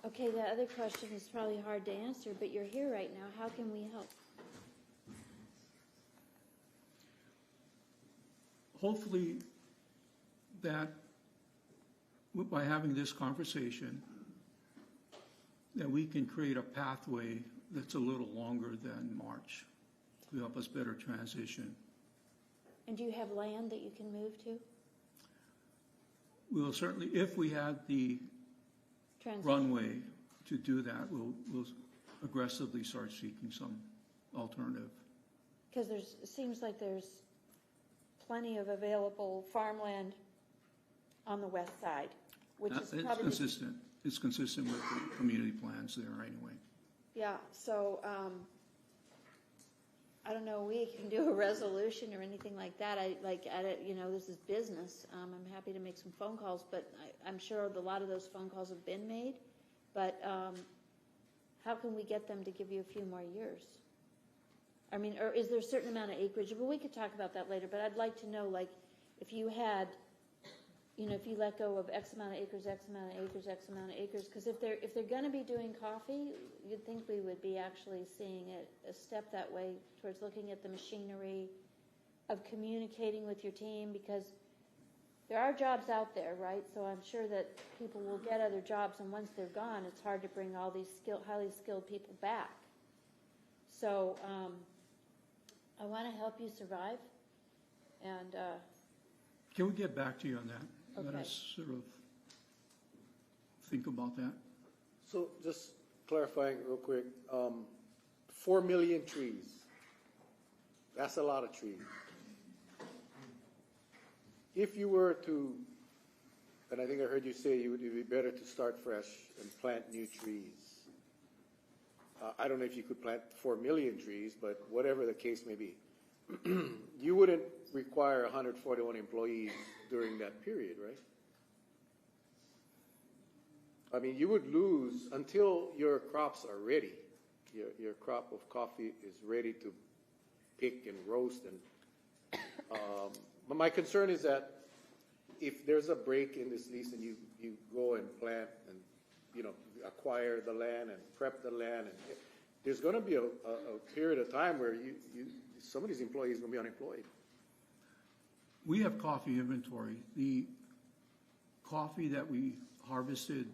okay, the other question is probably hard to answer, but you're here right now. How can we help? Hopefully that by having this conversation, that we can create a pathway that's a little longer than March to help us better transition. And do you have land that you can move to? We'll certainly, if we had the runway to do that, we'll aggressively start seeking some alternative. Because it seems like there's plenty of available farmland on the west side, which is It's probably consistent. it's consistent with the community plans there anyway. Yeah, so, I don't know, we can do a resolution or anything like that. This is business. I'm happy to make some phone calls, but I'm sure a lot of those phone calls have been made. But how can we get them to give you a few more years? I mean, or is there a certain amount of acreage? But we could talk about that later. But I'd like to know, like, if you had, if you let go of X amount of acres, X amount of acres, X amount of acres, because if they're going to be doing coffee, you'd think we would be actually seeing a step that way towards looking at the machinery of communicating with your team, because there are jobs out there, right? So I'm sure that people will get other jobs, and once they're gone, it's hard to bring all these highly skilled people back. So I want to help you survive, and Can we get back to you on that? Okay. Let us sort of think about that. So just clarifying real quick, 4 million trees. That's a lot of trees. If you were to, and I think I heard you say it would be better to start fresh and plant new trees. I don't know if you could plant 4 million trees, but whatever the case may be, you wouldn't require 141 employees during that period, right? I mean, you would lose until your crops are ready. Your crop of coffee is ready to pick and roast. And but my concern is that if there's a break in this lease and you go and plant and acquire the land and prep the land, and there's going to be a period of time where some of these employees will be unemployed. We have coffee inventory. The coffee that we harvested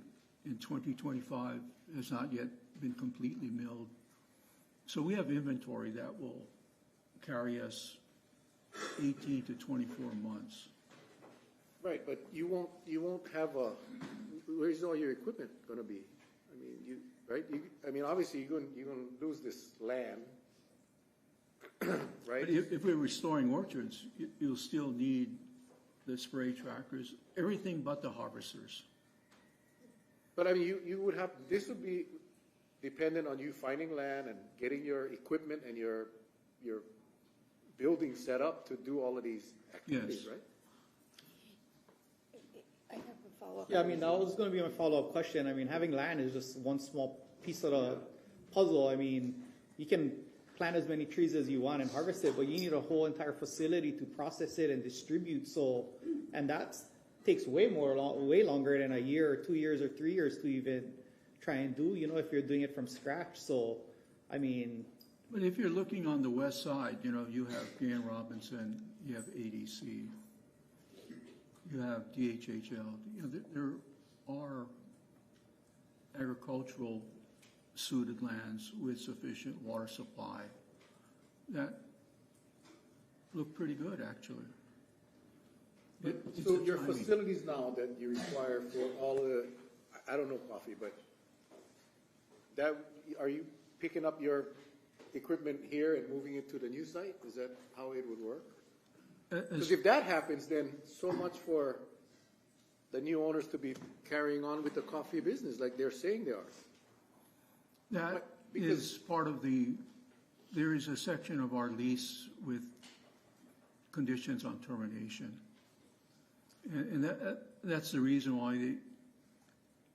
in 2025 has not yet been completely milled. So we have inventory that will carry us 18 to 24 months. Right, but you won't have where's all your equipment going to be? I mean, obviously you're going to lose this land, right? But if we're restoring orchards, you'll still need the spray tractors, everything but the harvesters. But I mean, this would be dependent on you finding land and getting your equipment and your building set up to do all of these activities, Yes. right? I have a follow-up. Yeah, I mean, that was going to be my follow-up question. I mean, having land is just one small piece of the puzzle. I mean, you can plant as many trees as you want and harvest it, but you need a whole entire facility to process it and distribute. So, and that takes way longer than a year or 2 years or 3 years to even try and do, if you're doing it from scratch. So, I mean. But if you're looking on the west side, you have Dan Robinson, you have ADC, you have DHHL. There are agricultural suited lands with sufficient water supply that look pretty good, actually. So your facilities now that you require for all of the, I don't know coffee, but are you picking up your equipment here and moving it to the new site? Is that how it would work? Because if that happens, then so much for the new owners to be carrying on with the coffee business like they're saying they are. That is part of there is a section of our lease with conditions on termination. And that's the reason why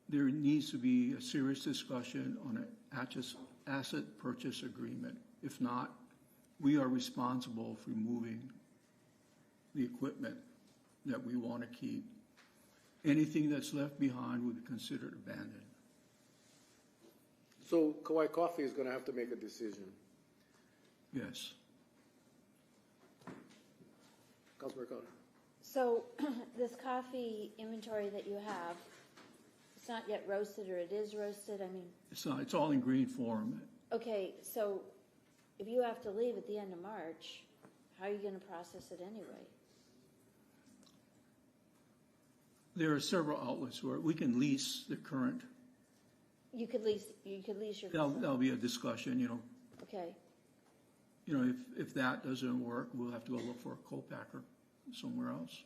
there needs to be a serious discussion on an asset purchase agreement. If not, we are responsible for moving the equipment that we want to keep. Anything that's left behind would be considered abandoned. So Kauai Coffee is going to have to make a decision. Yes. Councilor Carter. So this coffee inventory that you have, it's not yet roasted, or it is roasted? I mean. It's not. It's all in green form. Okay, so if you have to leave at the end of March, how are you going to process it anyway? There are several outlets where we can lease the current. You could lease your. That'll be a discussion, Okay. If that doesn't work, we'll have to go look for a co-packer somewhere else.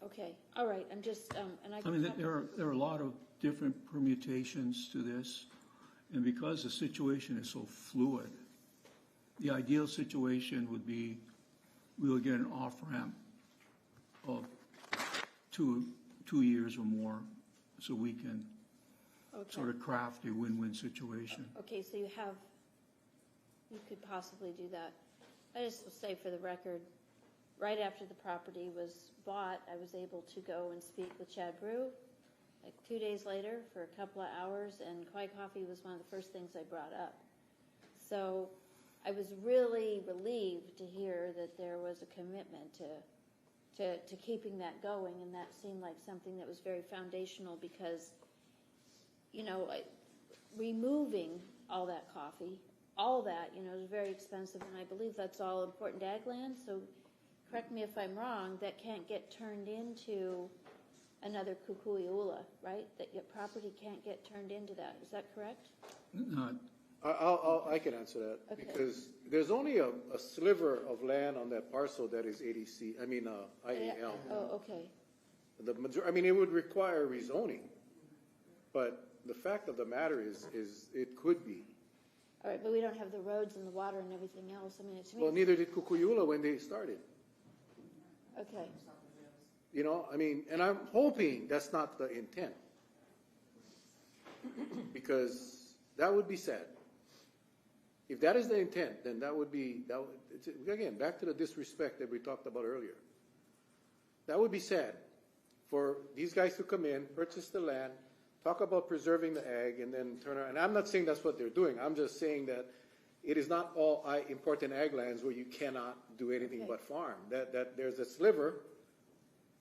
Okay, all right, I'm just, and I mean, there are a lot of different permutations to this, and because the situation is so fluid, the ideal situation would be we would get an off-ramp of two years or more, so we can sort of craft a win-win situation. Okay, so you could possibly do that. I just will say for the record, right after the property was bought, I was able to go and speak with Chad Brew, like 2 days later for a couple of hours, and Kauai coffee was one of the first things I brought up. So I was really relieved to hear that there was a commitment to keeping that going, and that seemed like something that was very foundational because, you know, removing all that coffee, all that, you know, is very expensive, and I believe that's all important ag land, so correct me if I'm wrong, that can't get turned into another kukui'ula, right? That your property can't get turned into that. Is that correct? I can answer that. Okay. Because there's only a sliver of land on that parcel that is IAL. Oh, okay. I mean, it would require rezoning, but the fact of the matter is it could be. All right, but we don't have the roads and the water and everything else. I mean, it's Well, neither did Kukui'ula when they started. Okay. You know, I mean, and I'm hoping that's not the intent, because that would be sad. If that is the intent, then that would be, again, back to the disrespect that we talked about earlier. That would be sad for these guys to come in, purchase the land, talk about preserving the ag, and then turn around. And I'm not saying that's what they're doing. I'm just saying that it is not all important ag lands where you cannot do anything but farm. That there's a sliver,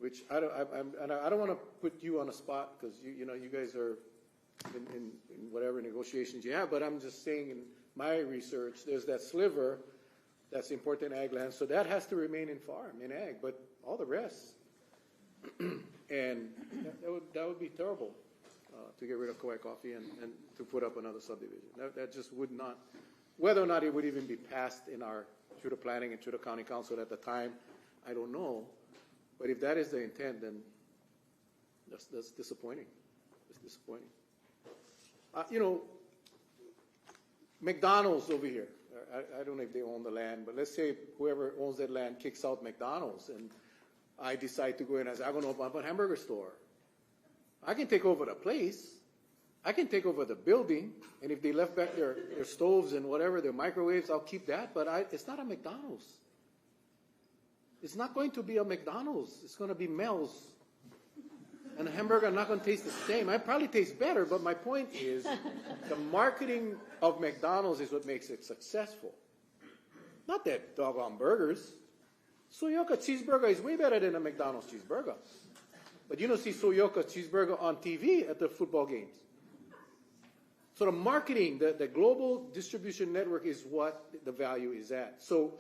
which I don't want to put you on a spot because you know you guys are in whatever negotiations you have. But I'm just saying in my research, there's that sliver that's important ag land, so that has to remain in farm, in ag. But all the rest, and that would be terrible to get rid of Kauai coffee and to put up another subdivision. That just would not. Whether or not it would even be passed through the planning and through the county council at the time, I don't know. But if that is the intent, then that's disappointing. It's disappointing. You know, McDonald's over here. I don't know if they own the land, but let's say whoever owns that land kicks out McDonald's, and I decide to go in and say, I'm going to open up a hamburger store. I can take over the place. I can take over the building, and if they left back their stoves and whatever, their microwaves, I'll keep that, but it's not a McDonald's. It's not going to be a McDonald's. It's going to be Mel's. And the hamburger not going to taste the same. It probably tastes better, but my point is the marketing of McDonald's is what makes it successful. Not that doggone burgers. Soyoka cheeseburger is way better than a McDonald's cheeseburger. But you don't see Soyoka cheeseburger on TV at the football games. So the marketing, the global distribution network is what the value is at. So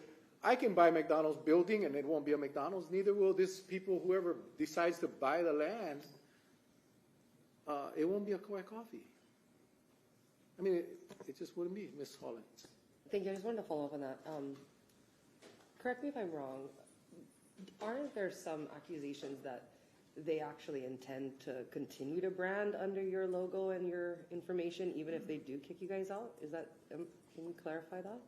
I can buy McDonald's building and it won't be a McDonald's. Neither will this people, whoever decides to buy the land, it won't be a Kauai coffee. I mean, it just wouldn't be, Ms. Holland. Thank you. I just wanted to follow up on that. Correct me if I'm wrong. Aren't there some accusations that they actually intend to continue to brand under your logo and your information, even if they do kick you guys out? Is that? Can you clarify that?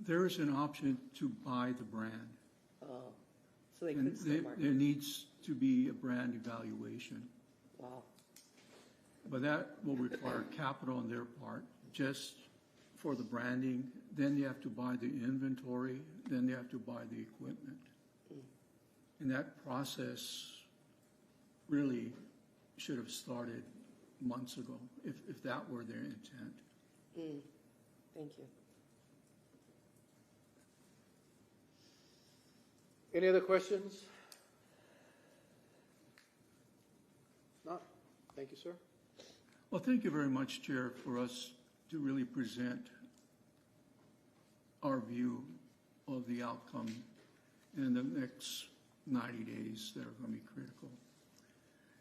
There is an option to buy the brand. Oh, so they could still market. There needs to be a brand evaluation. Wow. But that will require capital on their part, just for the branding. Then you have to buy the inventory. Then you have to buy the equipment. And that process really should have started months ago, if that were their intent. Thank you. Any other questions? No. Thank you, sir. Well, thank you very much, Chair, for us to really present our view of the outcome in the next 90 days that are going to be critical.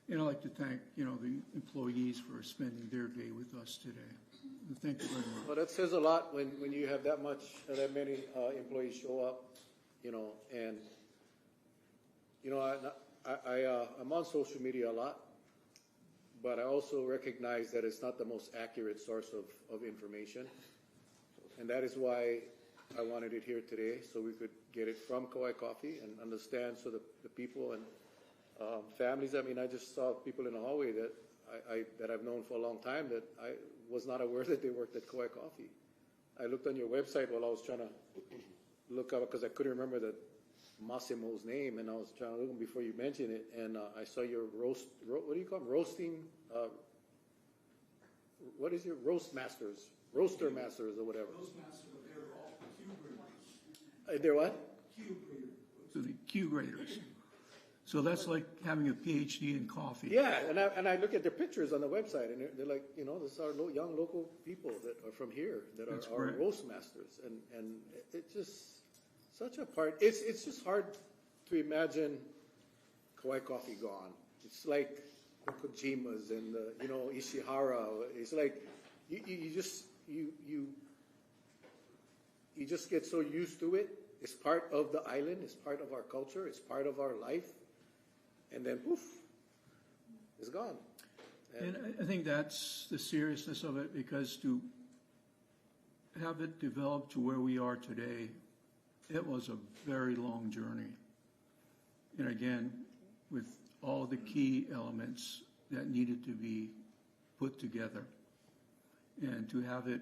And I'd like to thank, the employees for spending their day with us today. And thank you very much. Well, that says a lot when you have that many employees show up, and I'm on social media a lot, but I also recognize that it's not the most accurate source of information. And that is why I wanted it here today, so we could get it from Kauai Coffee and understand, so the people and families. I mean, I just saw people in the hallway that I've known for a long time that I was not aware that they worked at Kauai Coffee. I looked on your website while I was trying to look up, because I couldn't remember the Massimo's name, and I was trying to look before you mentioned it, and I saw your what do you call them? Roasting, what is your roaster masters or whatever? Roast masters, they're all cube graders. They're what? Cube graders. So the cube graders. So that's like having a PhD in coffee. Yeah, and I look at their pictures on the website, and they're like, you know, this are young local people that are from here that are roast masters, and it's just such a part. It's just hard to imagine Kauai Coffee gone. It's like Kojima's and Ishihara. It's like you just get so used to it. It's part of the island. It's part of our culture. It's part of our life. And then poof, it's gone. And I think that's the seriousness of it, because to have it develop to where we are today, it was a very long journey. And again, with all the key elements that needed to be put together, and to have it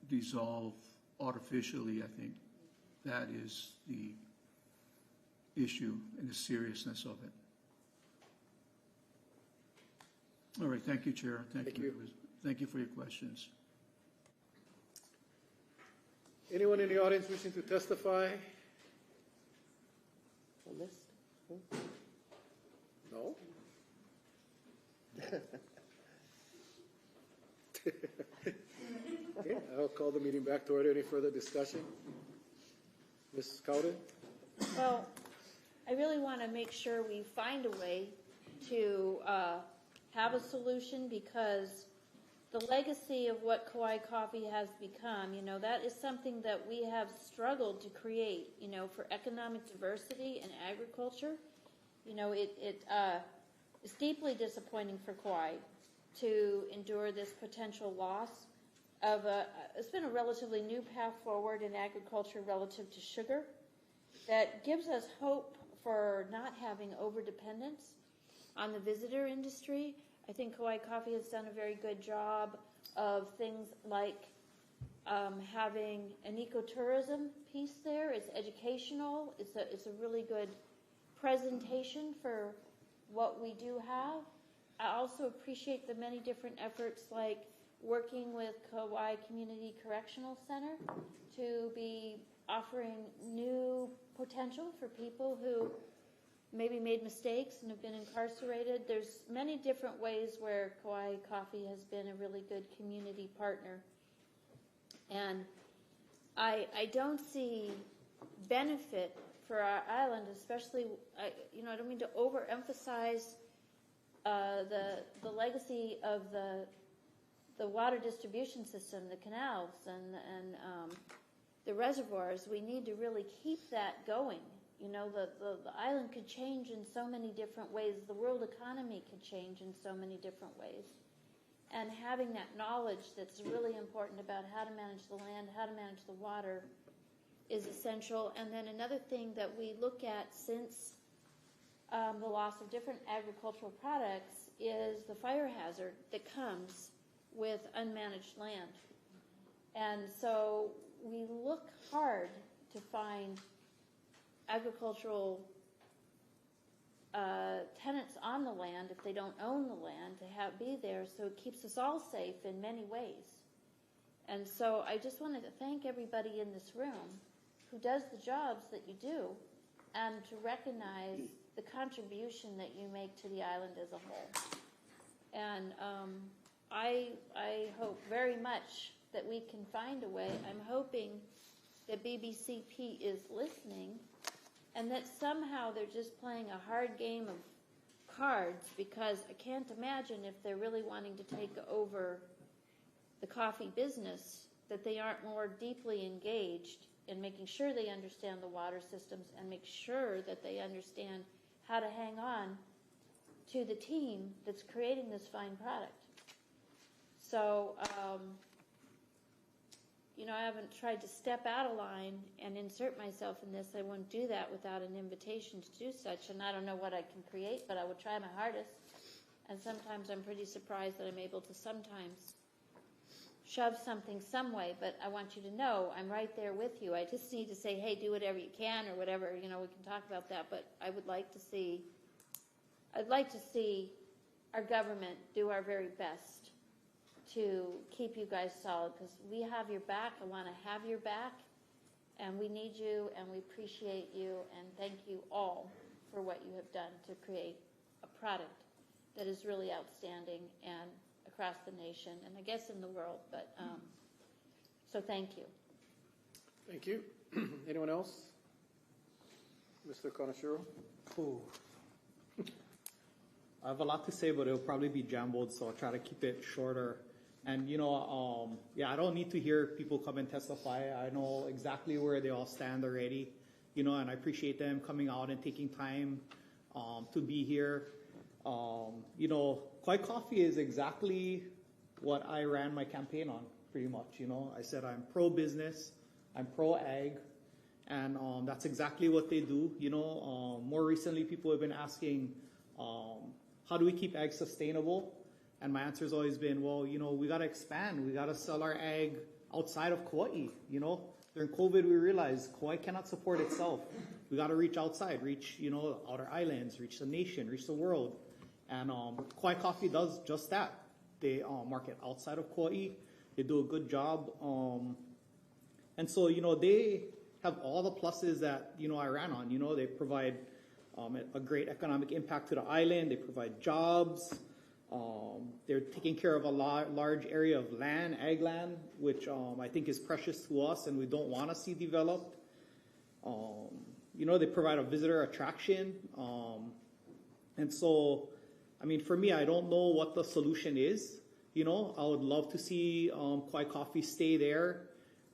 dissolve artificially, I think that is the issue and the seriousness of it. All right, thank you, Chair. Thank you. Thank you for your questions. Anyone in the audience wishing to testify? No? Okay, I'll call the meeting back to order. Any further discussion? Ms. Cowden? Well, I really want to make sure we find a way to have a solution, because the legacy of what Kauai Coffee has become, that is something that we have struggled to create, for economic diversity and agriculture. It's deeply disappointing for Kauai to endure this potential loss of it's been a relatively new path forward in agriculture relative to sugar that gives us hope for not having overdependence on the visitor industry. I think Kauai Coffee has done a very good job of things like having an ecotourism piece there. It's educational. It's a really good presentation for what we do have. I also appreciate the many different efforts, like working with Kauai Community Correctional Center to be offering new potential for people who maybe made mistakes and have been incarcerated. There's many different ways where Kauai Coffee has been a really good community partner. And I don't see benefit for our island, especially, I don't mean to overemphasize the legacy of the water distribution system, the canals and the reservoirs. We need to really keep that going. The island could change in so many different ways. The world economy could change in so many different ways. And having that knowledge that's really important about how to manage the land, how to manage the water, is essential. And then another thing that we look at since the loss of different agricultural products is the fire hazard that comes with unmanaged land. And so we look hard to find agricultural tenants on the land, if they don't own the land, to be there, so it keeps us all safe in many ways. And so I just wanted to thank everybody in this room who does the jobs that you do, and to recognize the contribution that you make to the island as a whole. And I hope very much that we can find a way. I'm hoping that BBCP is listening, and that somehow they're just playing a hard game of cards, because I can't imagine, if they're really wanting to take over the coffee business, that they aren't more deeply engaged in making sure they understand the water systems and make sure that they understand how to hang on to the team that's creating this fine product. So, I haven't tried to step out of line and insert myself in this. I won't do that without an invitation to do such, and I don't know what I can create, but I will try my hardest. And sometimes I'm pretty surprised that I'm able to sometimes shove something some way, but I want you to know I'm right there with you. I just need to say, hey, do whatever you can or whatever, we can talk about that, but I'd like to see our government do our very best to keep you guys solid, because we have your back. I want to have your back, and we need you, and we appreciate you, and thank you all for what you have done to create a product that is really outstanding and across the nation, and I guess in the world, but so thank you. Thank you. Anyone else? Mr. Kanashiro? Ooh. I have a lot to say, but it'll probably be jumbled, so I'll try to keep it shorter. And, I don't need to hear people come and testify. I know exactly where they all stand already, and I appreciate them coming out and taking time to be here. Kauai Coffee is exactly what I ran my campaign on, pretty much. I said I'm pro-business, I'm pro-ag, and that's exactly what they do. More recently, people have been asking, how do we keep ag sustainable? And my answer has always been, well, we got to expand. We got to sell our ag outside of Kauai. During COVID, we realized Kauai cannot support itself. We got to reach outside, reach, outer islands, reach the nation, reach the world. And Kauai Coffee does just that. They market outside of Kauai. They do a good job. And so, they have all the pluses that, I ran on. They provide a great economic impact to the island. They provide jobs. They're taking care of a large area of land, ag land, which I think is precious to us and we don't want to see developed. They provide a visitor attraction. And so, for me, I don't know what the solution is. I would love to see Kauai Coffee stay there.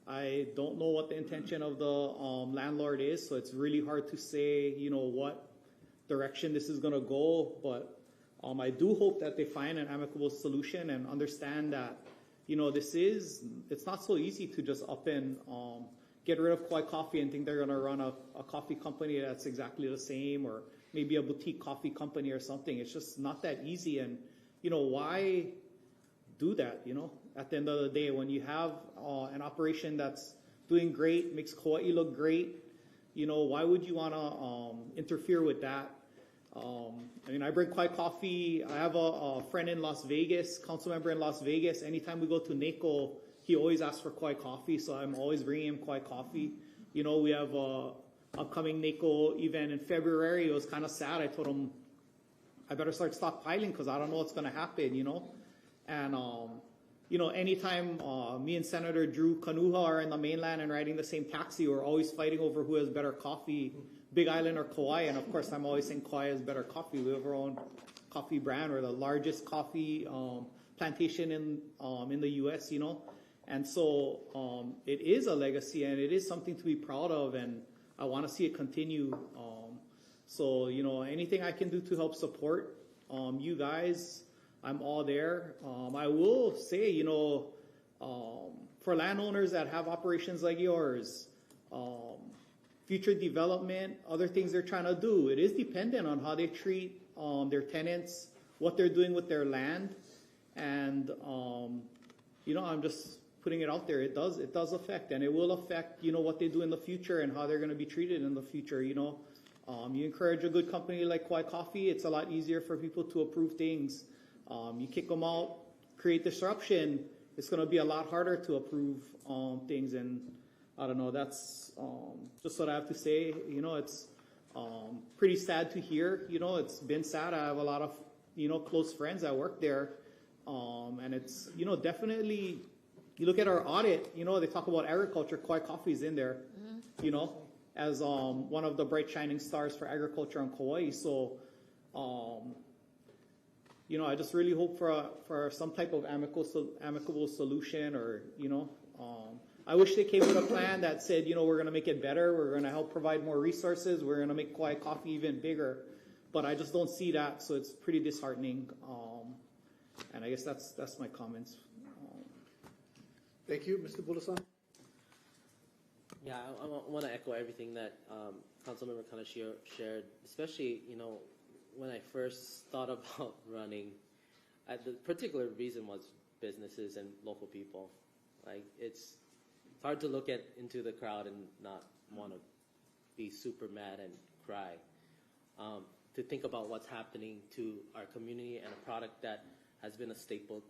I don't know what the intention of the landlord is, so it's really hard to say, what direction this is going to go. But I do hope that they find an amicable solution and understand that, it's not so easy to just up and get rid of Kauai Coffee and think they're going to run a coffee company that's exactly the same, or maybe a boutique coffee company or something. It's just not that easy. And, why do that, at the end of the day, when you have an operation that's doing great, makes Kauai look great, why would you want to interfere with that? I bring Kauai Coffee. I have a friend in Las Vegas, council member in Las Vegas. Anytime we go to NACO, he always asks for Kauai Coffee, so I'm always bringing him Kauai Coffee. We have a upcoming NACO event in February. It was kind of sad. I told him I better start stockpiling because I don't know what's going to happen, And, anytime me and Senator Drew Kanuha are in the mainland and riding the same taxi, we're always fighting over who has better coffee, Big Island or Kauai. And, of course, I'm always saying Kauai has better coffee. We have our own coffee brand. We're the largest coffee plantation in the U.S., And so it is a legacy, and it is something to be proud of, and I want to see it continue. So, anything I can do to help support you guys, I'm all there. I will say, for landowners that have operations like yours, future development, other things they're trying to do, it is dependent on how they treat their tenants, what they're doing with their land. And, I'm just putting it out there. It does affect, and it will affect, what they do in the future and how they're going to be treated in the future, You encourage a good company like Kauai Coffee, it's a lot easier for people to approve things. You kick them out, create disruption, it's going to be a lot harder to approve things. And I don't know, that's just what I have to say. It's pretty sad to hear. It's been sad. I have a lot of, close friends that work there. And it's, definitely, you look at our audit, they talk about agriculture, Kauai Coffee is in there, as one of the bright shining stars for agriculture on Kauai. So, I just really hope for some type of amicable solution, or, I wish they came with a plan that said, we're going to make it better, we're going to help provide more resources, we're going to make Kauai Coffee even bigger. but I just don't see that, so it's pretty disheartening. And I guess that's my comments. Thank you, Mr. Bulasan. Yeah, I want to echo everything that Councilmember Kaneshiro shared, especially, when I first thought about running, the particular reason was businesses and local people. Like, it's hard to look into the crowd and not want to be super mad and cry. To think about what's happening to our community and a product that has been a staple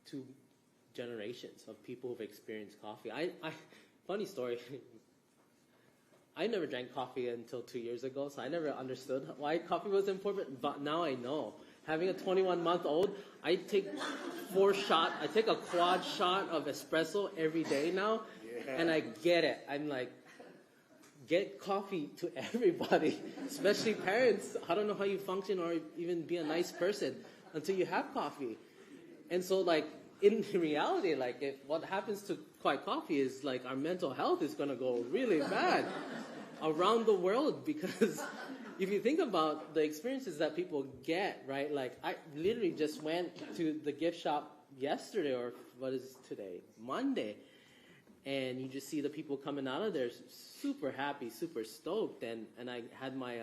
to generations of people who've experienced coffee. Funny story. I never drank coffee until 2 years ago, so I never understood why coffee was important, but now I know. Having a 21-month-old, I take a quad shot of espresso every day now, and I get it. I'm like, get coffee to everybody, especially parents. I don't know how you function or even be a nice person until you have coffee. And so, like, in reality, like, if what happens to Quiet Coffee is, like, our mental health is going to go really bad around the world, because if you think about the experiences that people get, right, like, I literally just went to the gift shop yesterday, or what is today, Monday, and you just see the people coming out of there super happy, super stoked, and I had my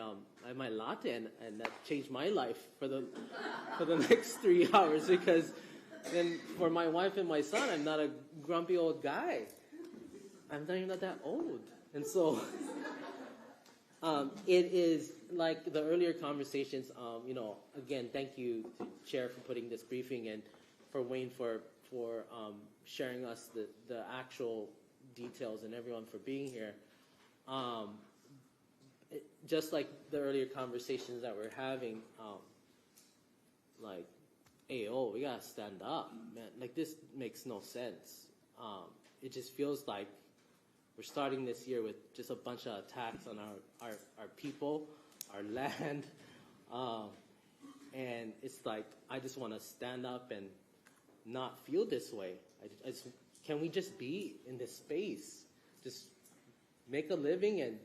latte, and that changed my life for the next 3 hours, because then for my wife and my son, I'm not a grumpy old guy. I'm not even that old. And so it is like the earlier conversations, again, thank you to Chair for putting this briefing and for Wayne for sharing us the actual details and everyone for being here. Just like the earlier conversations that we're having, like, hey, we gotta stand up, man. Like, this makes no sense. It just feels like we're starting this year with just a bunch of attacks on our people, our land, and it's like, I just want to stand up and not feel this way. Can we just be in this space? Just make a living and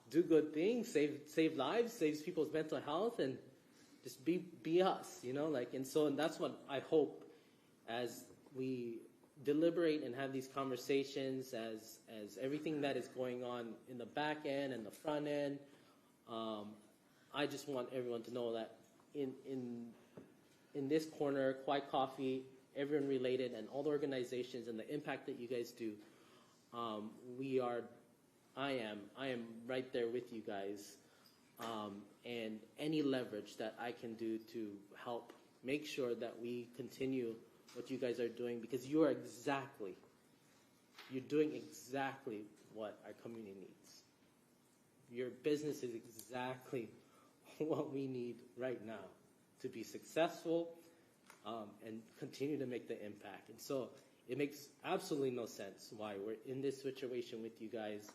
do good things, save lives, saves people's mental health, and just be us, and that's what I hope as we deliberate and have these conversations, as everything that is going on in the back end and the front end. I just want everyone to know that in this corner, Quiet Coffee, everyone related, and all the organizations and the impact that you guys do, I am right there with you guys. And any leverage that I can do to help make sure that we continue what you guys are doing, because you're doing exactly what our community needs. Your business is exactly what we need right now to be successful and continue to make the impact. And so it makes absolutely no sense why we're in this situation with you guys.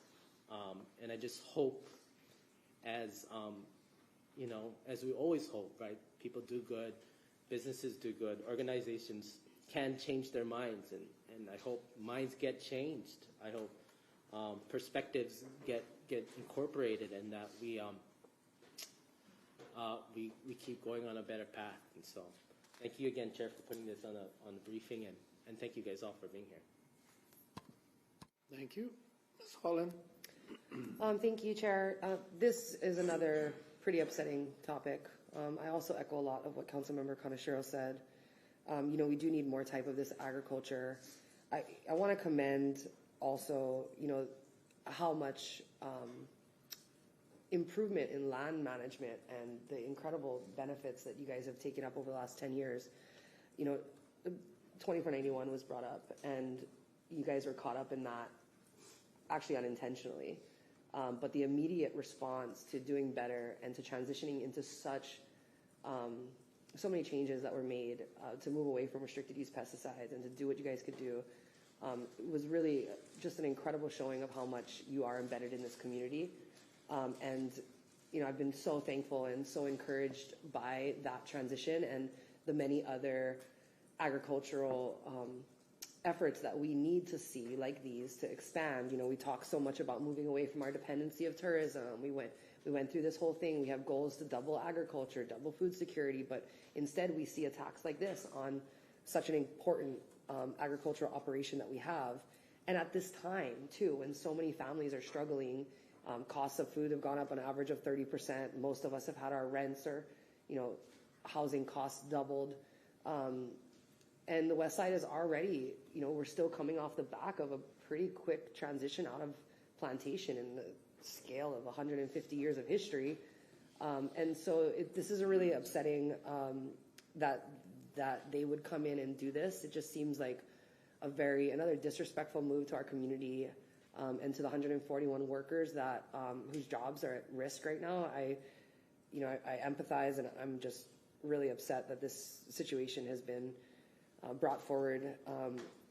And I just hope, as we always hope, right? People do good, businesses do good, organizations can change their minds, and I hope minds get changed. I hope perspectives get incorporated, and that we keep going on a better path. And so, thank you again, Chair, for putting this on the briefing, and thank you guys all for being here. Thank you. Ms. Holland. Thank you, Chair. This is another pretty upsetting topic. I also echo a lot of what Councilmember Kaneshiro said. We do need more type of this agriculture. I want to commend also, how much improvement in land management and the incredible benefits that you guys have taken up over the last 10 years. 2491 was brought up, and you guys were caught up in that, actually unintentionally. But the immediate response to doing better and to transitioning into so many changes that were made to move away from restricted use pesticides and to do what you guys could do was really just an incredible showing of how much you are embedded in this community. And I've been so thankful and so encouraged by that transition and the many other agricultural efforts that we need to see like these to expand. You know, we talk so much about moving away from our dependency of tourism. We went through this whole thing. We have goals to double agriculture, double food security, but instead we see attacks like this on such an important agricultural operation that we have. And at this time, too, when so many families are struggling, costs of food have gone up an average of 30%. Most of us have had our rents or, you know, housing costs doubled. And the West Side is already, you know, we're still coming off the back of a pretty quick transition out of plantation in the scale of 150 years of history. And so this is a really upsetting that they would come in and do this. It just seems like another disrespectful move to our community and to the 141 workers that whose jobs are at risk right now. I empathize, and I'm just really upset that this situation has been brought forward.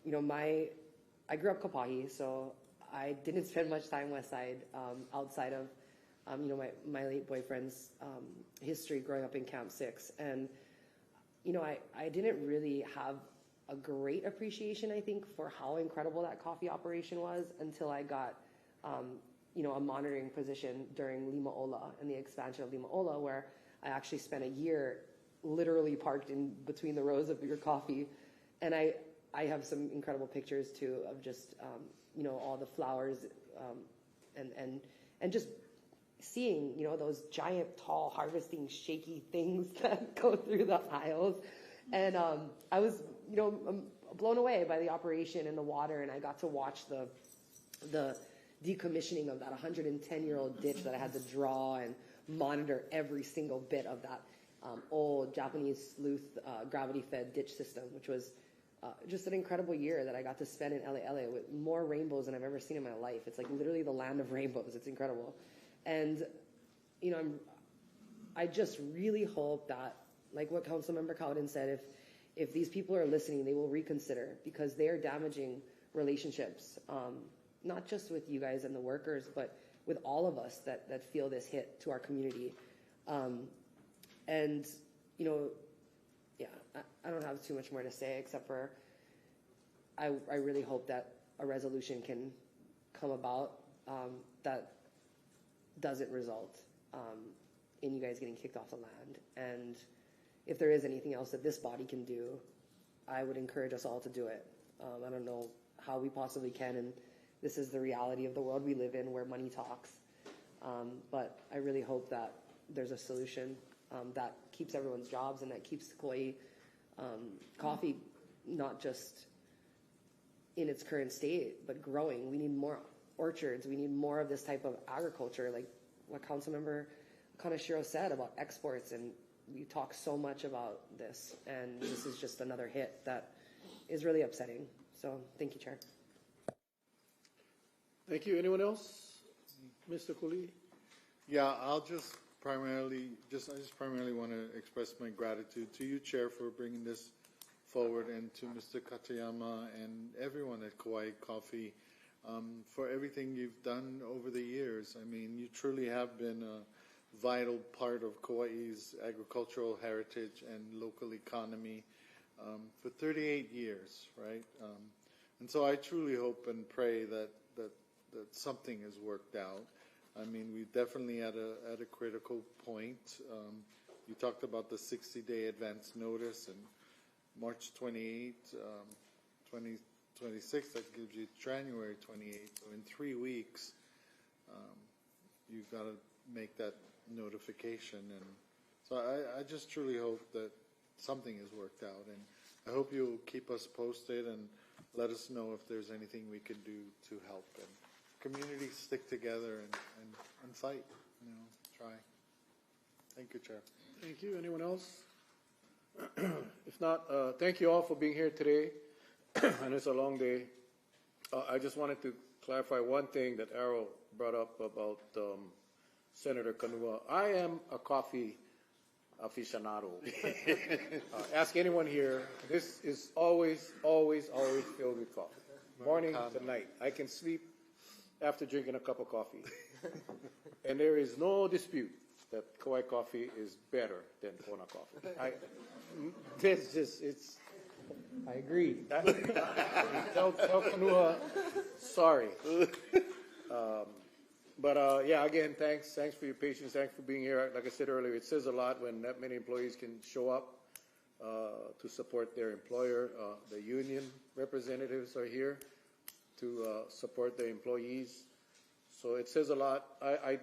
You know, I grew up Kapahi, so I didn't spend much time West Side outside of you know, my late boyfriend's history growing up in Camp 6. And you know, I didn't really have a great appreciation, I think, for how incredible that coffee operation was until I got, you know, a monitoring position during Lima Ola and the expansion of Lima Ola, where I actually spent a year literally parked in between the rows of your coffee. And I have some incredible pictures too of just, you know, all the flowers and just seeing, you know, those giant, tall, harvesting, shaky things that go through the aisles. And I was, you know, blown away by the operation and the water, and I got to watch the decommissioning of that 110-year-old ditch that I had to draw and monitor every single bit of that old Japanese sleuth gravity-fed ditch system, which was just an incredible year that I got to spend in LA with more rainbows than I've ever seen in my life. It's like literally the land of rainbows. It's incredible. And, you know, I just really hope that, like what Councilmember Cowden said, if these people are listening, they will reconsider, because they are damaging relationships, not just with you guys and the workers, but with all of us that feel this hit to our community. And, you know, yeah, I don't have too much more to say except for I really hope that a resolution can come about that doesn't result in you guys getting kicked off the land. And if there is anything else that this body can do, I would encourage us all to do it. I don't know how we possibly can, and this is the reality of the world we live in where money talks. But I really hope that there's a solution that keeps everyone's jobs and that keeps Kauai coffee not just in its current state, but growing. We need more orchards. We need more of this type of agriculture, like what Councilmember Kaneshiro said about exports. And we talk so much about this, and this is just another hit that is really upsetting. So thank you, Chair. Thank you. Anyone else? Mr. Cooley? Yeah, I just primarily want to express my gratitude to you, Chair, for bringing this forward, and to Mr. Katayama and everyone at Kauai Coffee for everything you've done over the years. I mean, you truly have been a vital part of Kauai's agricultural heritage and local economy for 38 years, right? And so I truly hope and pray that something is worked out. I mean, we definitely at a critical point. You talked about the 60-day advance notice, and March 28, 2026, that gives you January 28. So in 3 weeks, you've got to make that notification. And so I just truly hope that something is worked out. And I hope you'll keep us posted and let us know if there's anything we can do to help. And communities stick together and fight, you know, try. Thank you, Chair. Thank you. Anyone else? If not, thank you all for being here today. And it's a long day. I just wanted to clarify one thing that Arrow brought up about Senator Kanua. I am a coffee aficionado. Ask anyone here. This is always, always, always filled with coffee. Morning to night. I can sleep after drinking a cup of coffee. And there is no dispute that Kauai coffee is better than Kona coffee. It's I agree. Tell Kanua, sorry. Yeah, again, thanks for your patience. Thanks for being here. Like I said earlier, it says a lot when that many employees can show up to support their employer. The union representatives are here to support the employees. So it says a lot. I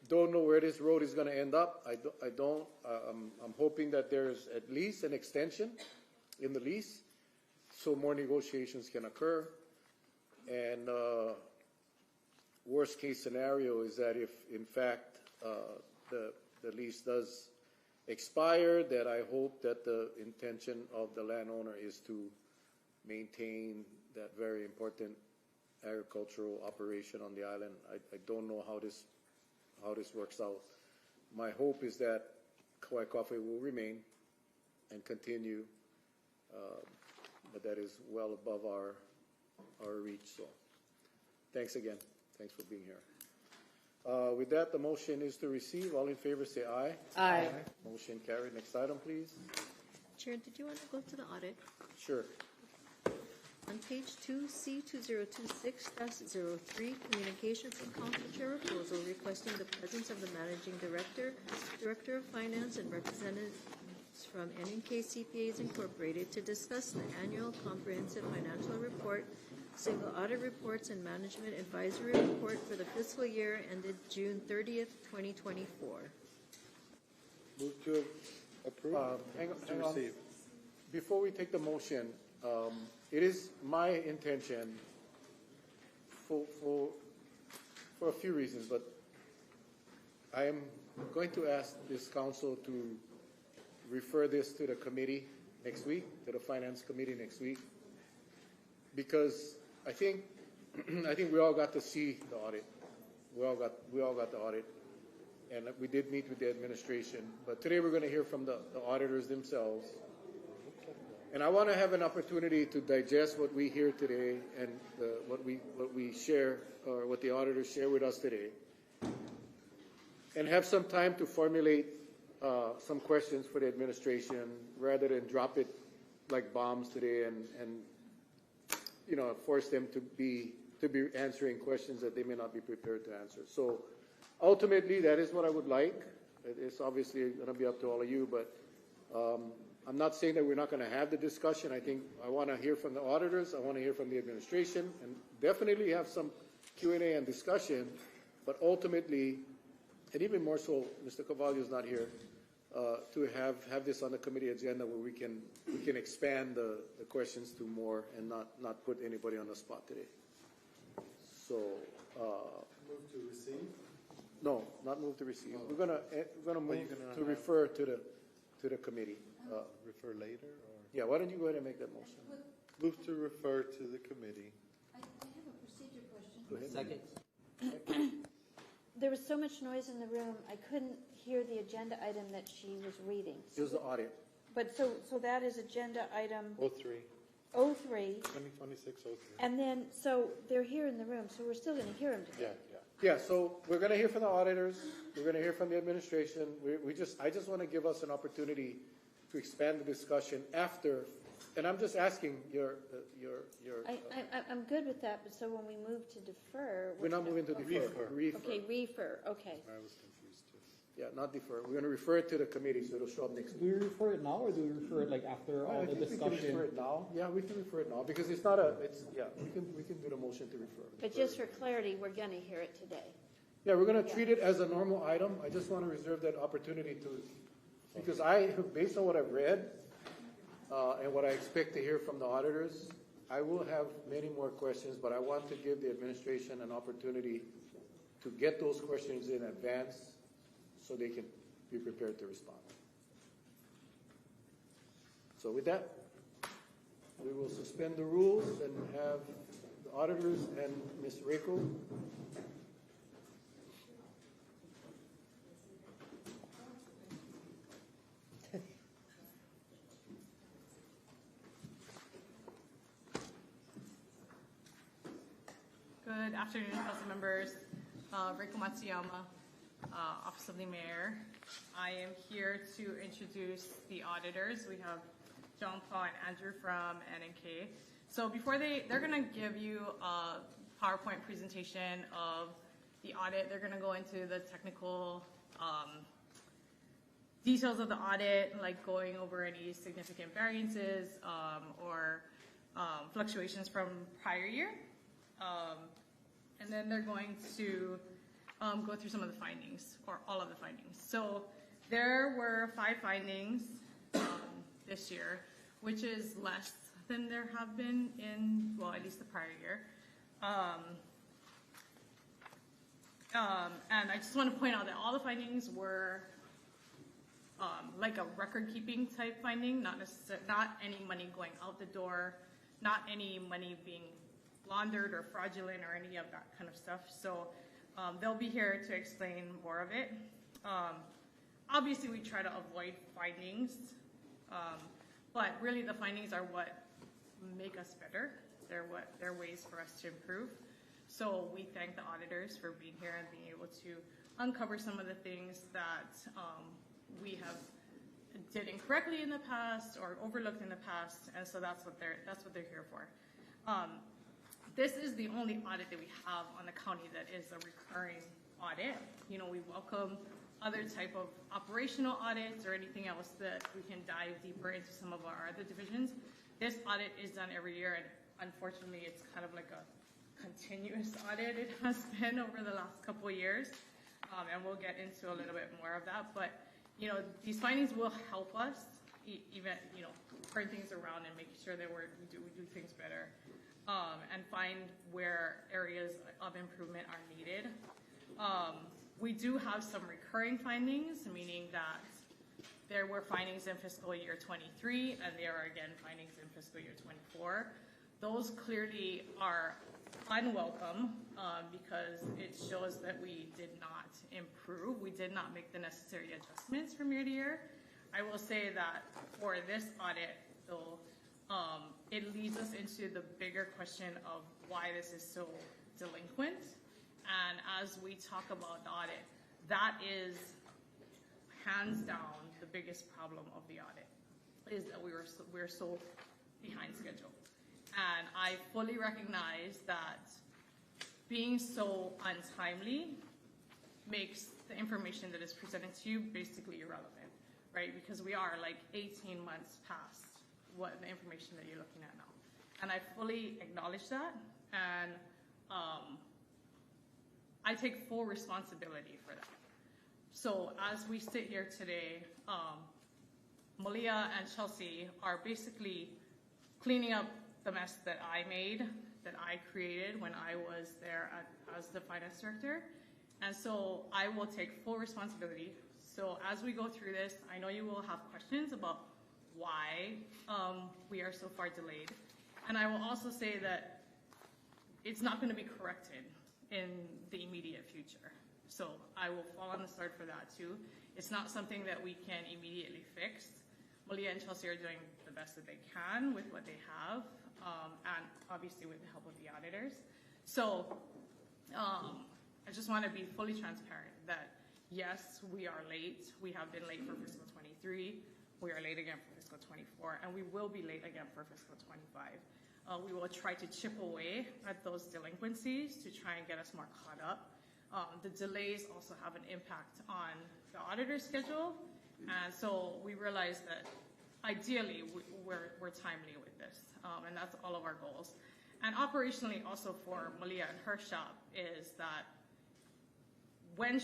don't know where this road is going to end up. I'm hoping that there's at least an extension in the lease so more negotiations can occur. And worst case scenario is that if in fact the lease does expire, that I hope that the intention of the landowner is to maintain that very important agricultural operation on the island. I don't know how this works out. My hope is that Kauai Coffee will remain and continue, but that is well above our reach. So thanks again. Thanks for being here. With that, the motion is to receive. All in favor say aye. Aye. Motion carried. Next item, please. Chair, did you want to go to the audit? Sure. On page 2C 2026-03, communication from Council Chair Raposo requesting the presence of the Managing Director, Director of Finance, and representatives from NNK CPAs Incorporated to discuss the annual comprehensive financial report, single audit reports, and management advisory report for the fiscal year ended June 30th, 2024. Move to approve. Hang on. Before we take the motion, it is my intention for a few reasons, but I am going to ask this council to refer this to the committee next week, to the finance committee next week, because I think we all got to see the audit. We all got the audit, and we did meet with the administration. But today we're going to hear from the auditors themselves. And I want to have an opportunity to digest what we hear today and what we share, or what the auditors share with us today, and have some time to formulate some questions for the administration rather than drop it like bombs today and force them to be answering questions that they may not be prepared to answer. So ultimately, that is what I would like. It's obviously going to be up to all of you, but I'm not saying that we're not going to have the discussion. I want to hear from the auditors. I want to hear from the administration, and definitely have some Q&A and discussion. But ultimately, and even more so, Mr. Carvalho is not here, to have this on the committee agenda where we can expand the questions to more and not put anybody on the spot today. So Move to receive. no, not move to receive. We're gonna move to refer to the committee. Refer later, or? Yeah, why don't you go ahead and make that motion? Move to refer to the committee. I have a procedure question. Go ahead. Second. There was so much noise in the room, I couldn't hear the agenda item that she was reading. It was the audit. But so that is agenda item 03. 03, 2026 03. and then, so they're here in the room, so we're still gonna hear them today. Yeah, so we're gonna hear from the auditors, we're gonna hear from the administration. I just wanna give us an opportunity to expand the discussion after, and I'm just asking your. I'm good with that, but so when we move to defer. We're not moving to defer. Refer. Okay, refer, okay. I was confused too. Yeah, not defer. We're gonna refer it to the committee, so it'll show up next week. Do we refer it now, or do we refer it like after all the I think we can refer discussion? it now. Yeah, we can refer it now, because we can do the motion to refer. But just for clarity, we're gonna hear it today. Yeah, we're gonna treat it as a normal item. I just wanna reserve that opportunity because based on what I've read, and what I expect to hear from the auditors, I will have many more questions, but I want to give the administration an opportunity to get those questions in advance so they can be prepared to respond. So with that, we will suspend the rules and have the auditors and Ms. Reiko. Good afternoon, council members. Reiko Matsuyama, Office of the Mayor. I am here to introduce the auditors. We have John, Paul, and Andrew from NNK. So before they're going to give you a PowerPoint presentation of the audit. They're going to go into the technical details of the audit, like going over any significant variances or fluctuations from prior year. And then they're going to go through some of the findings, or all of the findings. So there were 5 findings this year, which is less than there have been in, well, at least the prior year. And I just want to point out that all the findings were like a record-keeping type finding, not any money going out the door, not any money being laundered or fraudulent or any of that kind of stuff. So they'll be here to explain more of it. Obviously, we try to avoid findings, but really the findings are what make us better. They're ways for us to improve. So we thank the auditors for being here and being able to uncover some of the things that we have did incorrectly in the past or overlooked in the past, and so that's what they're here for. This is the only audit that we have on the county that is a recurring audit. You know, we welcome other type of operational audits or anything else that we can dive deeper into some of our other divisions. This audit is done every year, and unfortunately, it's kind of like a continuous audit. It has been over the last couple of years, and we'll get into a little bit more of that. But you know, these findings will help us even turn things around and making sure that we do things better, and find where areas of improvement are needed. We do have some recurring findings, meaning that there were findings in fiscal year 23, and there are again findings in fiscal year 24. Those clearly are unwelcome because it shows that we did not improve. We did not make the necessary adjustments from year to year. I will say that for this audit, though, it leads us into the bigger question of why this is so delinquent. And as we talk about the audit, that is hands down the biggest problem of the audit, is that we're so behind schedule. And I fully recognize that being so untimely makes the information that is presented to you basically irrelevant, right? Because we are like 18 months past what the information that you're looking at now. And I fully acknowledge that, and I take full responsibility for that. So as we sit here today, Malia and Chelsea are basically cleaning up the mess that I made, that I created when I was there as the finance director. And so I will take full responsibility. So as we go through this, I know you will have questions about why we are so far delayed. And I will also say that it's not going to be corrected in the immediate future. So I will fall on the sword for that too. It's not something that we can immediately fix. Malia and Chelsea are doing the best that they can with what they have, and obviously with the help of the auditors. So I just want to be fully transparent that yes, we are late. We have been late for fiscal 23. We are late again for fiscal 24, and we will be late again for fiscal 25. We will try to chip away at those delinquencies to try and get us more caught up. The delays also have an impact on the auditor's schedule, and so we realize that ideally we're timely with this, and that's all of our goals. And operationally, also for Malia and her shop, is that when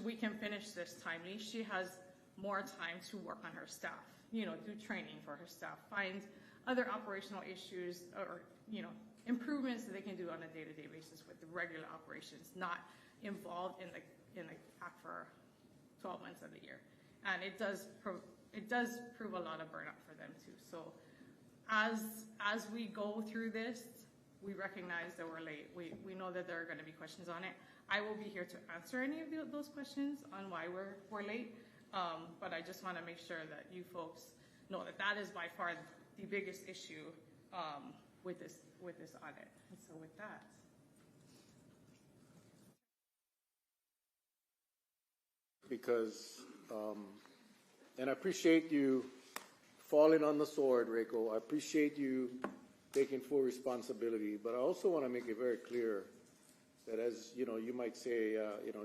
we can finish this timely, she has more time to work on her staff, do training for her staff, find other operational issues or, improvements that they can do on a day-to-day basis with the regular operations, not involved in the act for 12 months of the year. And it does prove a lot of burnout for them too. So as we go through this, we recognize that we're late. We know that there are going to be questions on it. I will be here to answer any of those questions on why we're late. But I just want to make sure that you folks know that is by far the biggest issue with this audit. And so with that. Because, and I appreciate you falling on the sword, Reiko. I appreciate you taking full responsibility, but I also want to make it very clear that, as you know, you might say,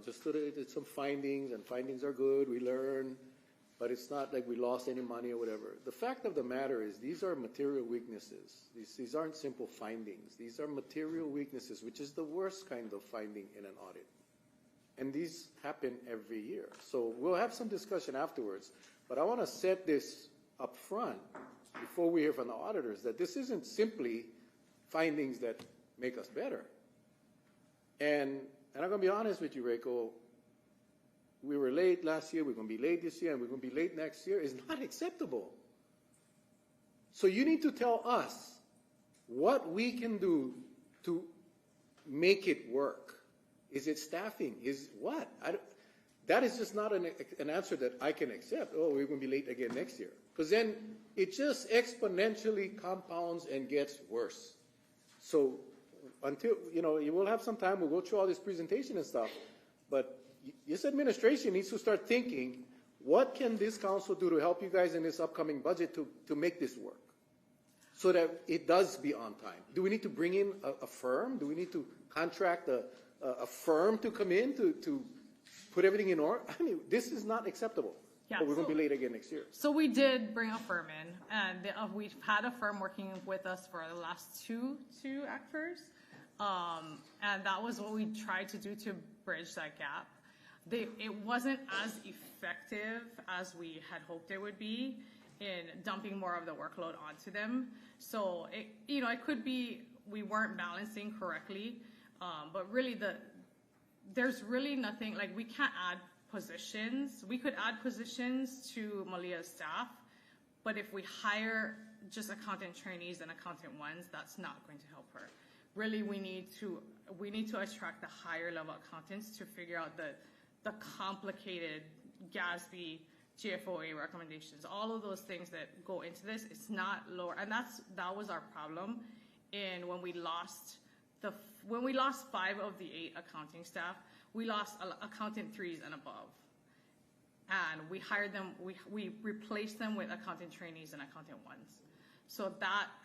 just did some findings, and findings are good, we learn, but it's not like we lost any money or whatever. The fact of the matter is these are material weaknesses. These aren't simple findings. These are material weaknesses, which is the worst kind of finding in an audit. And these happen every year. So we'll have some discussion afterwards, but I want to set this up front before we hear from the auditors that this isn't simply findings that make us better. And I'm going to be honest with you, Reiko, we were late last year, we're going to be late this year, and we're going to be late next year. It's not acceptable. So you need to tell us what we can do to make it work. Is it staffing? Is what? That is just not an answer that I can accept. Oh, we're going to be late again next year. Because then it just exponentially compounds and gets worse. So until, you will have some time, we'll go through all this presentation and stuff, but this administration needs to start thinking, what can this council do to help you guys in this upcoming budget to make this work? So that it does be on time. Do we need to bring in a firm? Do we need to contract a firm to come in to put everything in order? I mean, this is not acceptable. Yeah, but we're going to be late again next year. So we did bring a firm in, and we've had a firm working with us for the last two actors, and that was what we tried to do to bridge that gap. It wasn't as effective as we had hoped it would be in dumping more of the workload onto them. So it could be we weren't balancing correctly, but really there's really nothing, like we can't add positions. We could add positions to Malia's staff, but if we hire just accountant trainees and accountant ones, that's not going to help her. Really, we need to attract the higher level accountants to figure out the complicated GASB, GFOA recommendations, all of those things that go into this. It's not lower, and that was our problem. And when we lost 5 of the 8 accounting staff, we lost accountant 3s and above. And we hired them, we replaced them with accountant trainees and accountant 1s. So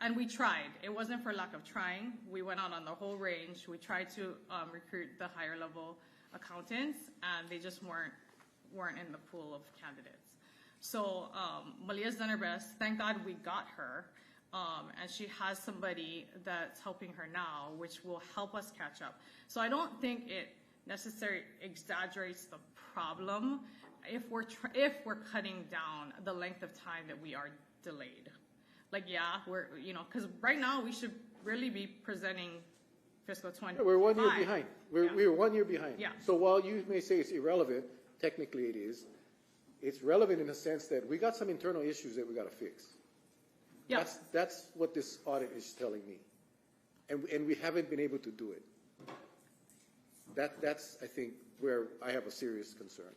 and we tried. It wasn't for lack of trying. We went out on the whole range. We tried to recruit the higher level accountants, and they just weren't in the pool of candidates. So Malia's done her best. Thank God we got her. And she has somebody that's helping her now, which will help us catch up. So I don't think it necessarily exaggerates the problem if we're cutting down the length of time that we are delayed. Like, yeah, because right now we should really be presenting fiscal 20. We're 1 year behind. We're 1 year behind. Yeah. So while you may say it's irrelevant, technically it is. It's relevant in the sense that we got some internal issues that we got to fix. Yeah. That's what this audit is telling me, and we haven't been able to do it. That's I think where I have a serious concern.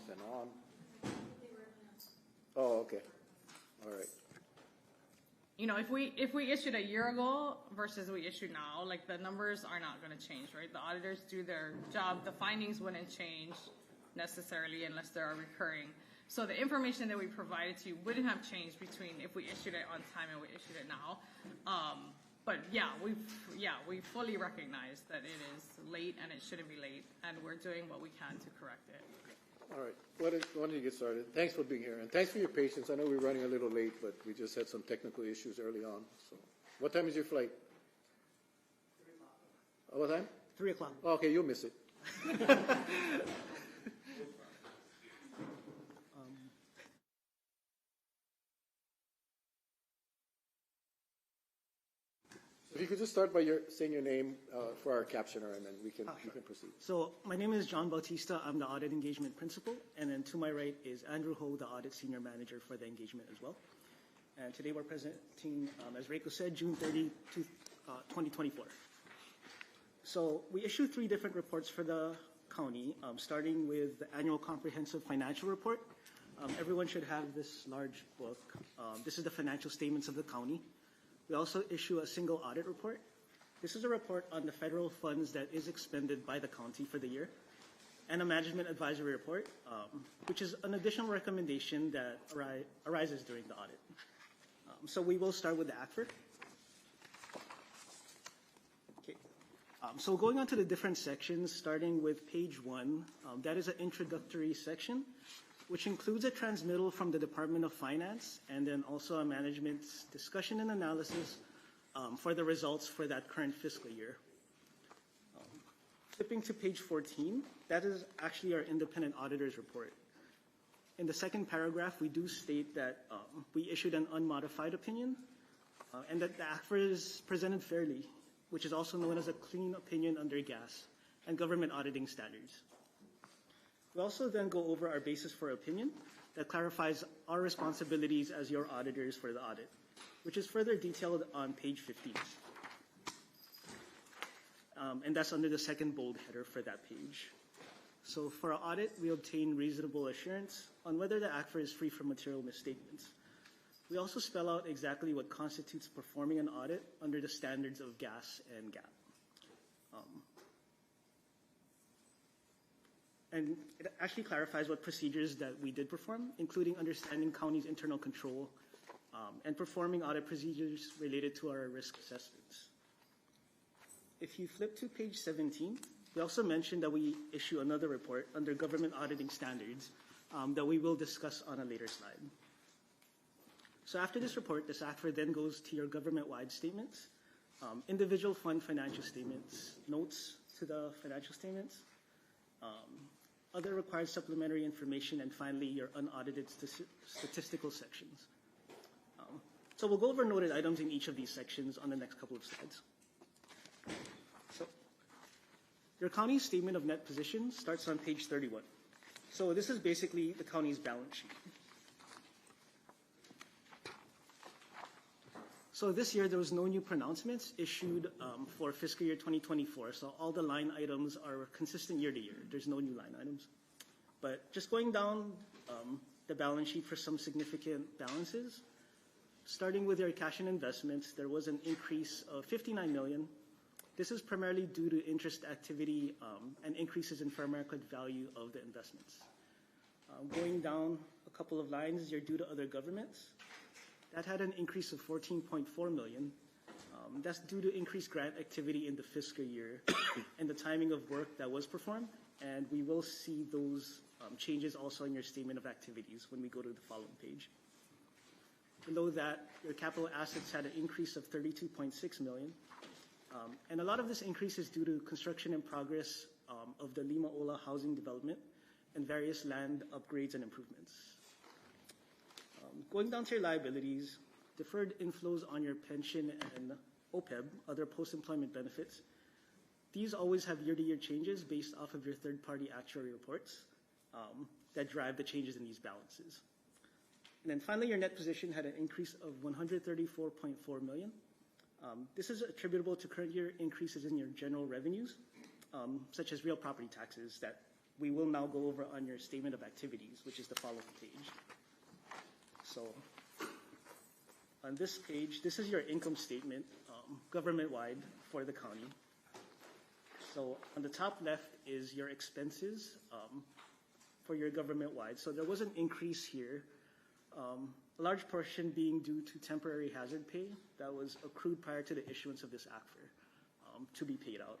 Then on. Oh, okay. All right. If we issued a year ago versus we issue now, like the numbers are not going to change, right? The auditors do their job. The findings wouldn't change necessarily unless they are recurring. So the information that we provided to you wouldn't have changed between if we issued it on time and we issued it now. But we fully recognize that it is late and it shouldn't be late, and we're doing what we can to correct it. All right. Why don't you get started? Thanks for being here, and thanks for your patience. I know we're running a little late, but we just had some technical issues early on. So, what time is your flight? 3 o'clock. What time? 3 o'clock. Oh, okay, you'll miss it. If you could just start by saying your name for our captioner, and then we can proceed. So my name is John Bautista. I'm the Audit Engagement Principal. And then to my right is Andrew Ho, the Audit Senior Manager for the engagement as well. And today we're presenting, as Reiko said, June 30, 2024. So we issued 3 different reports for the county, starting with the Annual Comprehensive Financial Report. Everyone should have this large book. This is the financial statements of the county. We also issue a single audit report. This is a report on the federal funds that is expended by the county for the year, and a management advisory report, which is an additional recommendation that arises during the audit. So we will start with the ACFR. Okay. So going on to the different sections, starting with page 1, that is an introductory section, which includes a transmittal from the Department of Finance and then also a management's discussion and analysis for the results for that current fiscal year. Flipping to page 14, that is actually our independent auditor's report. In the second paragraph, we do state that we issued an unmodified opinion and that the ACFR is presented fairly, which is also known as a clean opinion under GAS and government auditing standards. We also then go over our basis for opinion that clarifies our responsibilities as your auditors for the audit, which is further detailed on page 15. And that's under the second bold header for that page. So for our audit, we obtain reasonable assurance on whether the ACFR is free from material misstatements. We also spell out exactly what constitutes performing an audit under the standards of GAS and GAAP. And it actually clarifies what procedures that we did perform, including understanding county's internal control and performing audit procedures related to our risk assessments. If you flip to page 17, we also mentioned that we issue another report under government auditing standards that we will discuss on a later slide. So after this report, this ACFR then goes to your government-wide statements, individual fund financial statements, notes to the financial statements, other required supplementary information, and finally your unaudited statistical sections. So we'll go over noted items in each of these sections on the next couple of slides. So your county's statement of net position starts on page 31. So this is basically the county's balance sheet. So this year there was no new pronouncements issued for fiscal year 2024. So all the line items are consistent year to year. There's no new line items. But just going down the balance sheet for some significant balances, starting with your cash and investments, there was an increase of $59 million. This is primarily due to interest activity and increases in fair market value of the investments. Going down a couple of lines, you're due to other governments. That had an increase of $14.4 million. That's due to increased grant activity in the fiscal year and the timing of work that was performed. And we will see those changes also in your statement of activities when we go to the following page. Below that, your capital assets had an increase of $32.6 million. And a lot of this increase is due to construction in progress of the Lima Ola housing development and various land upgrades and improvements. Going down to your liabilities, deferred inflows on your pension and OPEB, other post-employment benefits, these always have year-to-year changes based off of your third-party actuary reports that drive the changes in these balances. And then finally, your net position had an increase of $134.4 million. This is attributable to current year increases in your general revenues, such as real property taxes that we will now go over on your statement of activities, which is the following page. So on this page, this is your income statement, government-wide for the county. So on the top left is your expenses for your government-wide. So there was an increase here, a large portion being due to temporary hazard pay that was accrued prior to the issuance of this ACFR to be paid out.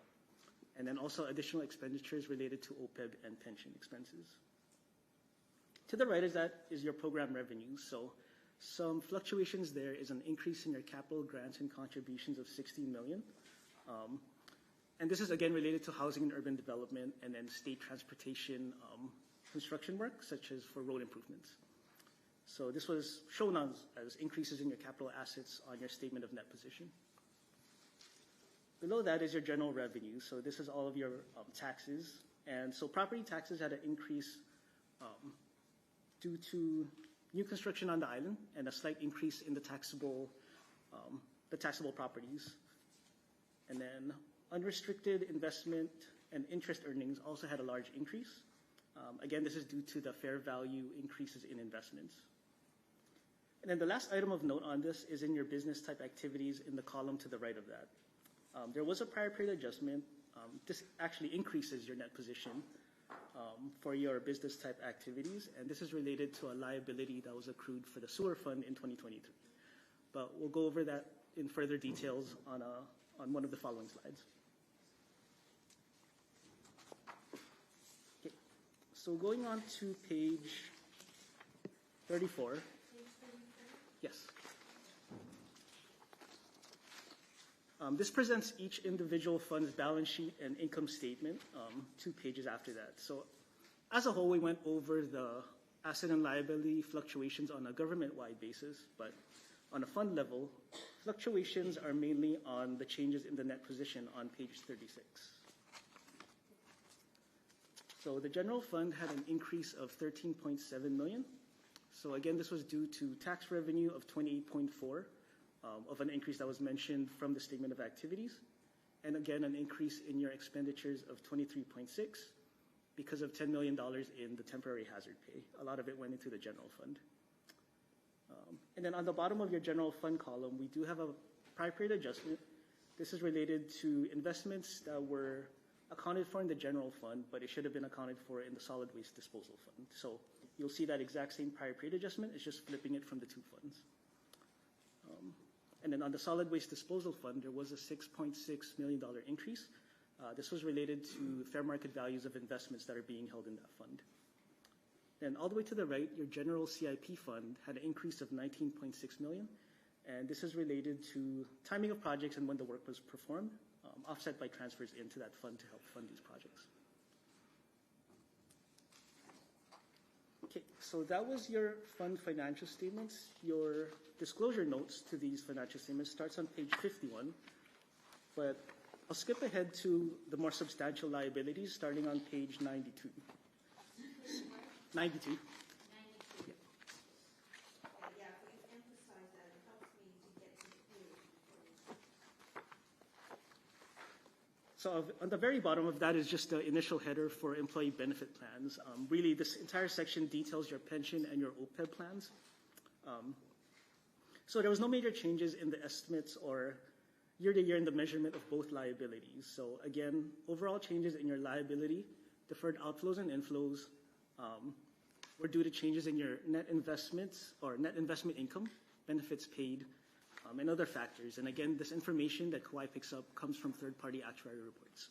And then also additional expenditures related to OPEB and pension expenses. To the right of that is your program revenues. So some fluctuations there is an increase in your capital grants and contributions of $16 million. And this is again related to housing and urban development and then state transportation construction work, such as for road improvements. So this was shown as increases in your capital assets on your statement of net position. Below that is your general revenue. So this is all of your taxes. And so property taxes had an increase due to new construction on the island and a slight increase in the taxable properties. And then unrestricted investment and interest earnings also had a large increase. Again, this is due to the fair value increases in investments. And then the last item of note on this is in your business type activities in the column to the right of that. There was a prior period adjustment. This actually increases your net position for your business type activities, and this is related to a liability that was accrued for the sewer fund in 2023. But we'll go over that in further details on one of the following slides. Okay. So going on to page 34. Yes. This presents each individual fund's balance sheet and income statement 2 pages after that. So as a whole, we went over the asset and liability fluctuations on a government-wide basis, but on a fund level, fluctuations are mainly on the changes in the net position on page 36. So the general fund had an increase of 13.7 million. So again, this was due to tax revenue of 28.4 of an increase that was mentioned from the statement of activities. And again, an increase in your expenditures of 23.6 because of $10 million in the temporary hazard pay. A lot of it went into the general fund. And then on the bottom of your general fund column, we do have a prior period adjustment. This is related to investments that were accounted for in the general fund, but it should have been accounted for in the solid waste disposal fund. So you'll see that exact same prior period adjustment. It's just flipping it from the two funds. And then on the solid waste disposal fund, there was a $6.6 million increase. This was related to fair market values of investments that are being held in that fund. Then all the way to the right, your general CIP fund had an increase of 19.6 million. And this is related to timing of projects and when the work was performed, offset by transfers into that fund to help fund these projects. Okay, so that was your fund financial statements. Your disclosure notes to these financial statements starts on page 51, but I'll skip ahead to the more substantial liabilities starting on page 92. 92. Yeah. So on the very bottom of that is just the initial header for employee benefit plans. Really, this entire section details your pension and your OPEB plans. So there was no major changes in the estimates or year-to-year in the measurement of both liabilities. So again, overall changes in your liability, deferred outflows and inflows were due to changes in your net investments or net investment income, benefits paid, and other factors. And again, this information that Kauai picks up comes from third-party actuarial reports.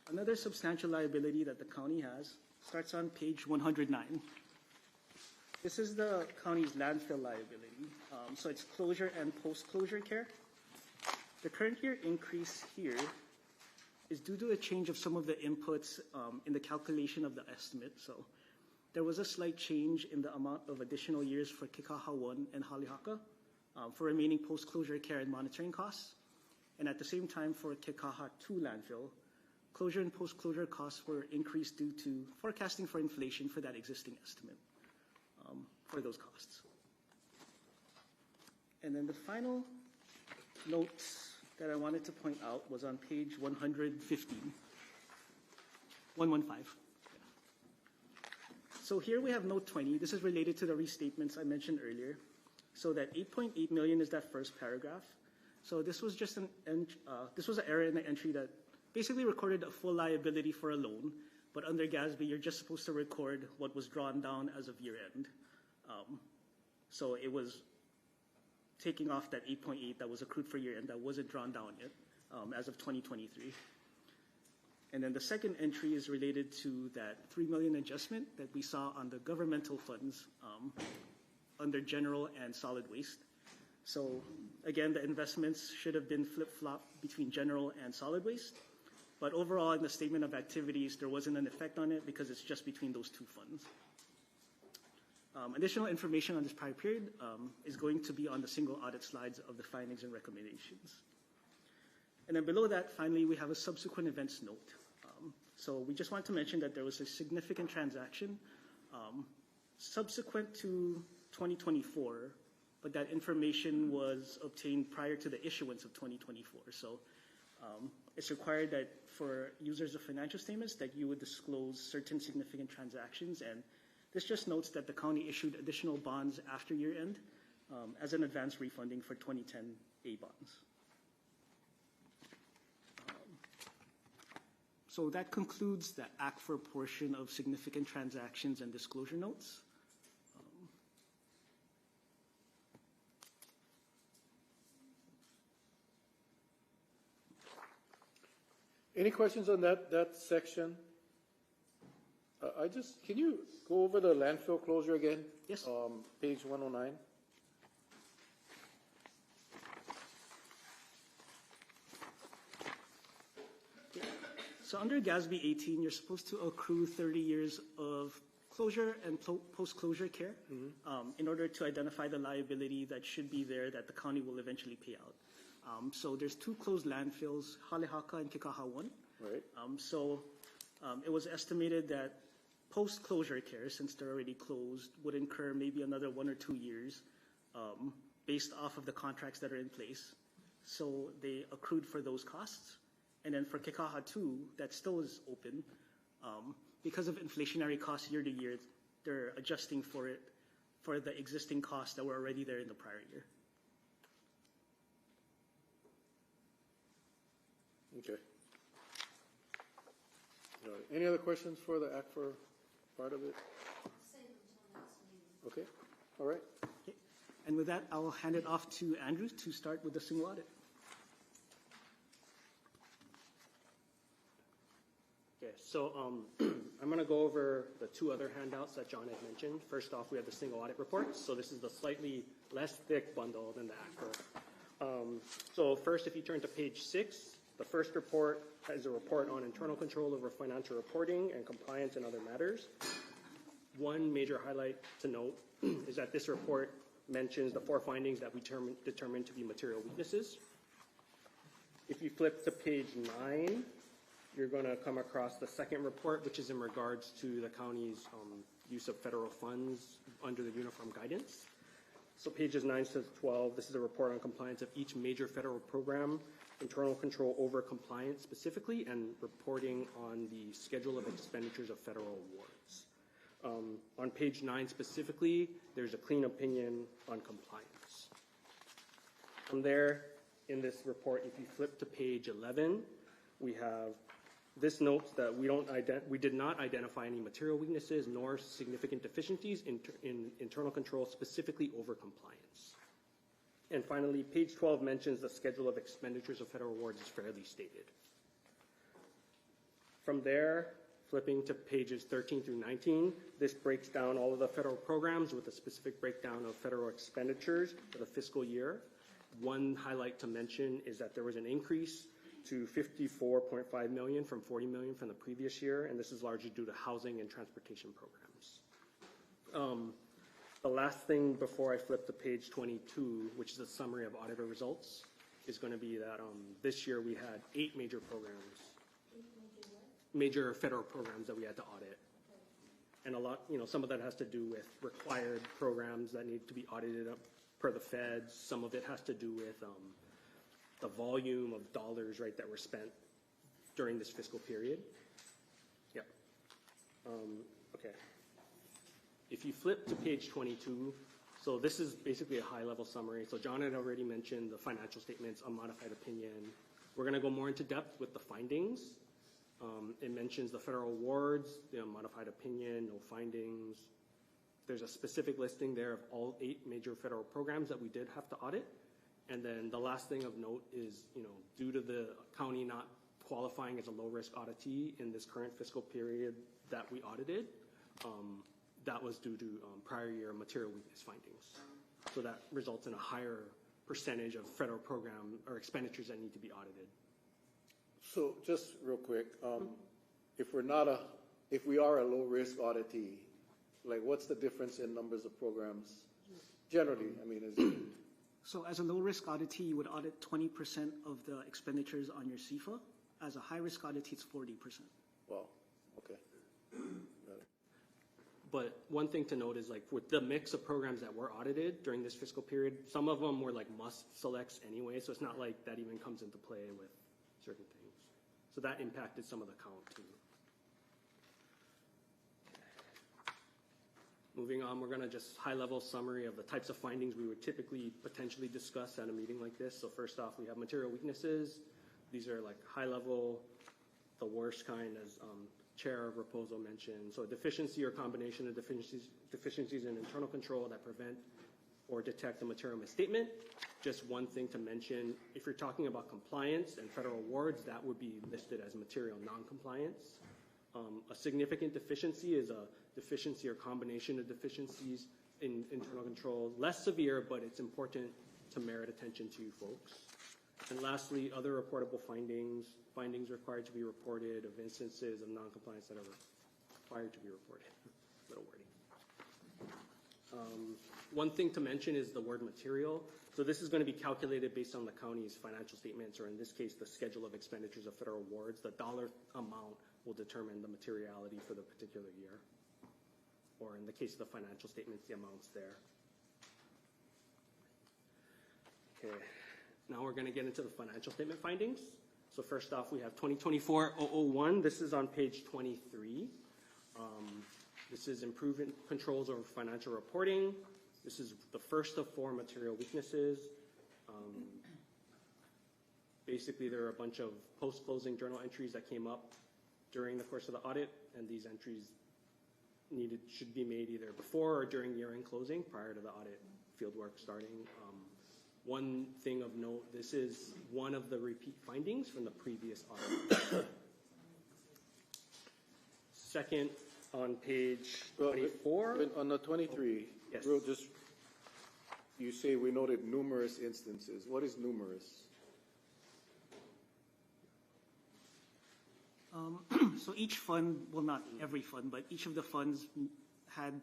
Another substantial liability that the county has starts on page 109. This is the county's landfill liability. So it's closure and post-closure care. The current year increase here is due to a change of some of the inputs in the calculation of the estimate. So there was a slight change in the amount of additional years for Kekaha 1 and Halihaka for remaining post-closure care and monitoring costs. And at the same time for Kekaha 2 landfill, closure and post-closure costs were increased due to forecasting for inflation for that existing estimate for those costs. And then the final note that I wanted to point out was on page 115. 115. So here we have note 20. This is related to the restatements I mentioned earlier. So that 8.8 million is that first paragraph. So this was just this was an error in the entry that basically recorded a full liability for a loan, but under GASB you're just supposed to record what was drawn down as of year end. So it was taking off that 8.8 that was accrued for year end that wasn't drawn down yet as of 2023. And then the second entry is related to that 3 million adjustment that we saw on the governmental funds under general and solid waste. So again, the investments should have been flip-flopped between general and solid waste. But overall, in the statement of activities, there wasn't an effect on it because it's just between those two funds. Additional information on this prior period is going to be on the single audit slides of the findings and recommendations. And then below that, finally, we have a subsequent events note. So we just want to mention that there was a significant transaction subsequent to 2024, but that information was obtained prior to the issuance of 2024. So it's required that for users of financial statements that you would disclose certain significant transactions, and this just notes that the county issued additional bonds after year end as an advance refunding for 2010 A bonds. So that concludes the ACFR portion of significant transactions and disclosure notes. Any questions on that section? Can you go over the landfill closure again? Yes. Page 109. So under GASB 18, you're supposed to accrue 30 years of closure and post-closure care in order to identify the liability that should be there that the county will eventually pay out. So there's two closed landfills, Halehaka and Kekaha 1. Right. It was estimated that post-closure care, since they're already closed, would incur maybe another 1 or 2 years based off of the contracts that are in place. So they accrued for those costs. And then for Kekaha 2, that still is open. Because of inflationary costs year to year, they're adjusting for it for the existing costs that were already there in the prior year. Okay. All right. Any other questions for the ACFR part of it? Okay. All right. Okay. And with that, I'll hand it off to Andrew to start with the single audit. Okay, so I'm going to go over the two other handouts that John had mentioned. First off, we have the single audit report. So this is the slightly less thick bundle than the ACFR. So first, if you turn to page 6, the first report is a report on internal control over financial reporting and compliance and other matters. One major highlight to note is that this report mentions the 4 findings that we determined to be material weaknesses. If you flip to page 9, you're going to come across the second report, which is in regards to the county's use of federal funds under the uniform guidance. So pages 9 to 12, this is a report on compliance of each major federal program, internal control over compliance specifically, and reporting on the schedule of expenditures of federal awards. On page 9 specifically, there's a clean opinion on compliance. From there, in this report, if you flip to page 11, we have this notes that we did not identify any material weaknesses nor significant deficiencies in internal control specifically over compliance. And finally, page 12 mentions the schedule of expenditures of federal awards is fairly stated. From there, flipping to pages 13 through 19, this breaks down all of the federal programs with a specific breakdown of federal expenditures for the fiscal year. One highlight to mention is that there was an increase to $54.5 million from $40 million from the previous year, and this is largely due to housing and transportation programs. The last thing before I flip to page 22, which is a summary of auditor results, is going to be that this year we had 8 major programs, major federal programs that we had to audit. And a lot, some of that has to do with required programs that need to be audited up per the feds. Some of it has to do with the volume of dollars, right, that were spent during this fiscal period. Yep. Okay. If you flip to page 22, so this is basically a high-level summary. So John had already mentioned the financial statements, unmodified opinion. We're going to go more into depth with the findings. It mentions the federal awards, the unmodified opinion, no findings. There's a specific listing there of all 8 major federal programs that we did have to audit. And then the last thing of note is, due to the county not qualifying as a low-risk auditee in this current fiscal period that we audited, that was due to prior year material weakness findings. So that results in a higher percentage of federal program or expenditures that need to be audited. So just real quick, if we are a low-risk auditee, like what's the difference in numbers of programs? Generally, is it? So as a low-risk auditee, you would audit 20% of the expenditures on your CFA. As a high-risk auditee, it's 40%. Wow, okay. But one thing to note is, like, with the mix of programs that were audited during this fiscal period, some of them were like must selects anyway, so it's not like that even comes into play with certain things. So that impacted some of the count too. Moving on, we're going to just high-level summary of the types of findings we would typically potentially discuss at a meeting like this. So first off, we have material weaknesses. These are like high-level the worst kind, as Chair Raposo mentioned. So a deficiency or combination of deficiencies in internal control that prevent or detect a material misstatement. Just one thing to mention, if you're talking about compliance and federal awards, that would be listed as material non-compliance. A significant deficiency is a deficiency or combination of deficiencies in internal control. Less severe, but it's important to merit attention to you folks. And lastly, other reportable findings required to be reported of instances of non-compliance that are required to be reported. Little wordy. One thing to mention is the word material. So this is going to be calculated based on the county's financial statements, or in this case, the schedule of expenditures of federal awards. The dollar amount will determine the materiality for the particular year. Or in the case of the financial statements, the amounts there. Okay, now we're going to get into the financial statement findings. So first off, we have 2024-001. This is on page 23. This is improvement controls over financial reporting. This is the first of 4 material weaknesses. Basically, there are a bunch of post-closing journal entries that came up during the course of the audit, and these entries should be made either before or during year-end closing prior to the audit fieldwork starting. One thing of note, this is one of the repeat findings from the previous audit. Second, on page 24. On the 23, yes. You say we noted numerous instances. What is numerous? So each fund, well, not every fund, but each of the funds had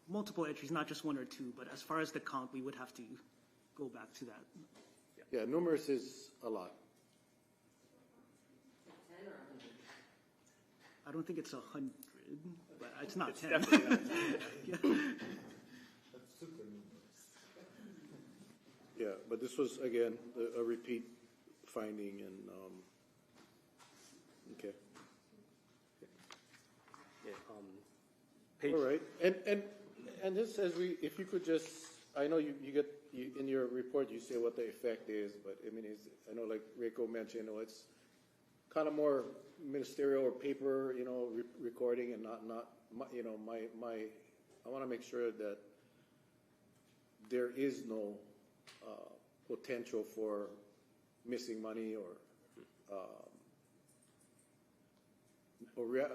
multiple entries, not just 1 or 2, but as far as the count, we would have to go back to that. Yeah, numerous is a lot. I don't think it's 100, but it's not It's 10. definitely not 10. Yeah. That's super numerous. Yeah, but this was, again, a repeat finding, and, okay. Yeah, page. All right, and this says if you could just, I know you get, in your report you say what the effect is, but I mean, I know like Reiko mentioned, it's kind of more ministerial or paper, recording, and not, I want to make sure that there is no potential for missing money or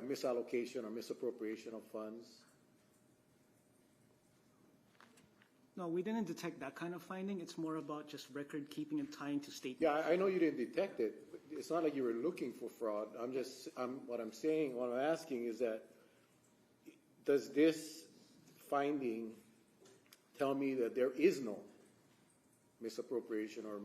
misallocation or misappropriation of funds. No, we didn't detect that kind of finding. It's more about just record keeping and tying to statements. Yeah, I know you didn't detect it. It's not like you were looking for fraud. What I'm asking is that, does this finding tell me that there is no misappropriation or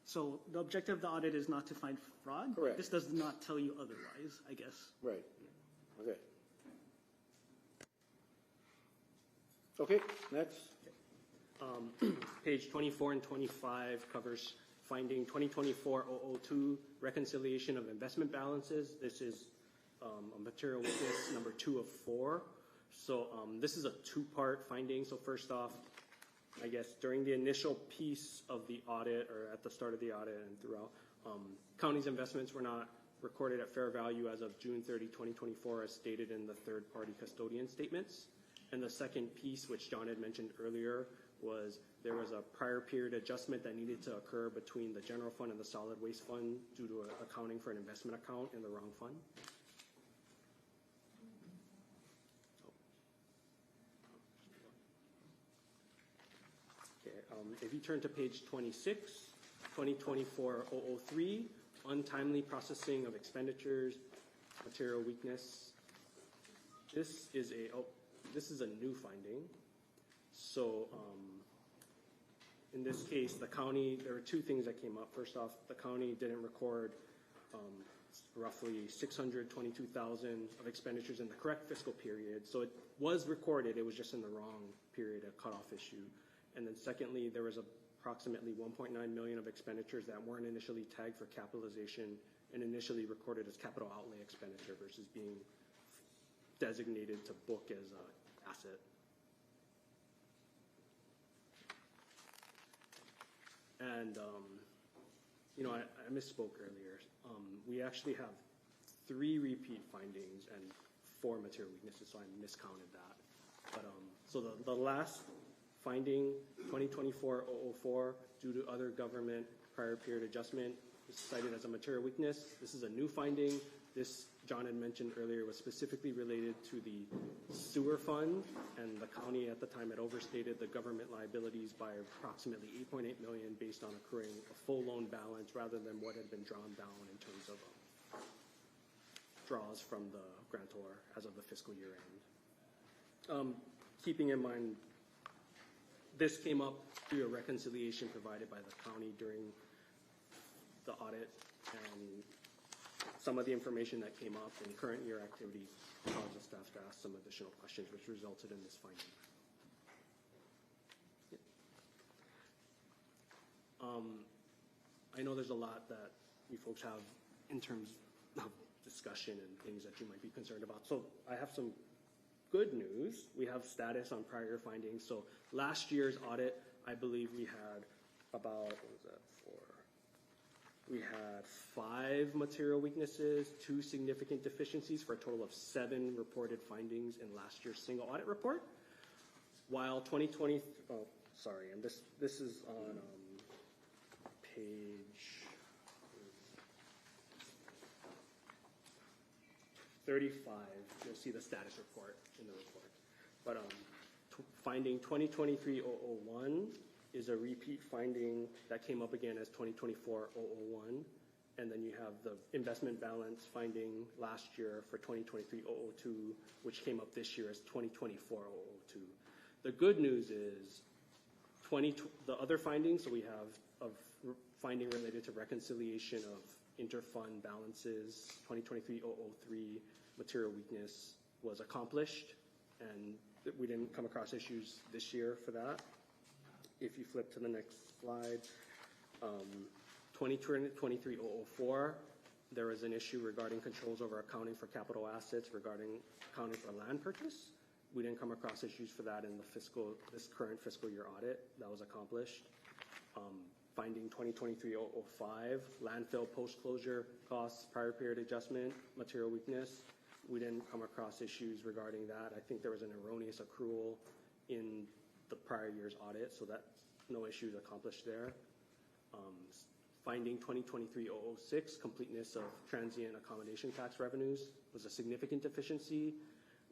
So the objective of the audit is not to find fraud? Correct. This does not tell you otherwise, I guess. Right. Okay. Okay, next. Page 24 and 25 covers finding 2024-002, reconciliation of investment balances. This is a material weakness number 2 of 4. So this is a 2-part finding. So first off, I guess during the initial piece of the audit, or at the start of the audit and throughout, county's investments were not recorded at fair value as of June 30, 2024, as stated in the third-party custodian statements. And the second piece, which John had mentioned earlier, was there was a prior period adjustment that needed to occur between the general fund and the solid waste fund due to accounting for an investment account in the wrong fund. Okay, if you turn to page 26, 2024-003, untimely processing of expenditures, material weakness. This is a new finding. So in this case, the county, there were 2 things that came up. First off, the county didn't record roughly $622,000 of expenditures in the correct fiscal period. So it was recorded, it was just in the wrong period, a cutoff issue. And then secondly, there was approximately $1.9 million of expenditures that weren't initially tagged for capitalization and initially recorded as capital outlay expenditure versus being designated to book as an asset. And I misspoke earlier. We actually have 3 repeat findings and 4 material weaknesses, so I miscounted that. But so the last finding, 2024-004, due to other government prior period adjustment, is cited as a material weakness. This is a new finding. This, John had mentioned earlier, was specifically related to the sewer fund, and the county at the time had overstated the government liabilities by approximately $8.8 million based on accruing a full loan balance rather than what had been drawn down in terms of draws from the grantor as of the fiscal year end. Keeping in mind, this came up through a reconciliation provided by the county during the audit, and some of the information that came up in current year activity caused the staff to ask some additional questions, which resulted in this finding. I know there's a lot that you folks have in terms of discussion and things that you might be concerned about. So I have some good news. We have status on prior findings. So last year's audit, I believe we had about, what was that for? We had 5 material weaknesses, 2 significant deficiencies for a total of 7 reported findings in last year's single audit report. While 2020, and this is on page 35, you'll see the status report in the report. But finding 2023-001 is a repeat finding that came up again as 2024-001. And then you have the investment balance finding last year for 2023-002, which came up this year as 2024-002. The good news is the other findings, so we have a finding related to reconciliation of interfund balances, 2023-003 material weakness was accomplished, and we didn't come across issues this year for that. If you flip to the next slide, 2023-004, there was an issue regarding controls over accounting for capital assets regarding accounting for land purchase. We didn't come across issues for that in this current fiscal year audit. That was accomplished. Finding 2023-005, landfill post-closure costs, prior period adjustment, material weakness. We didn't come across issues regarding that. I think there was an erroneous accrual in the prior year's audit, so that's no issues accomplished there. Finding 2023-006, completeness of transient accommodation tax revenues, was a significant deficiency.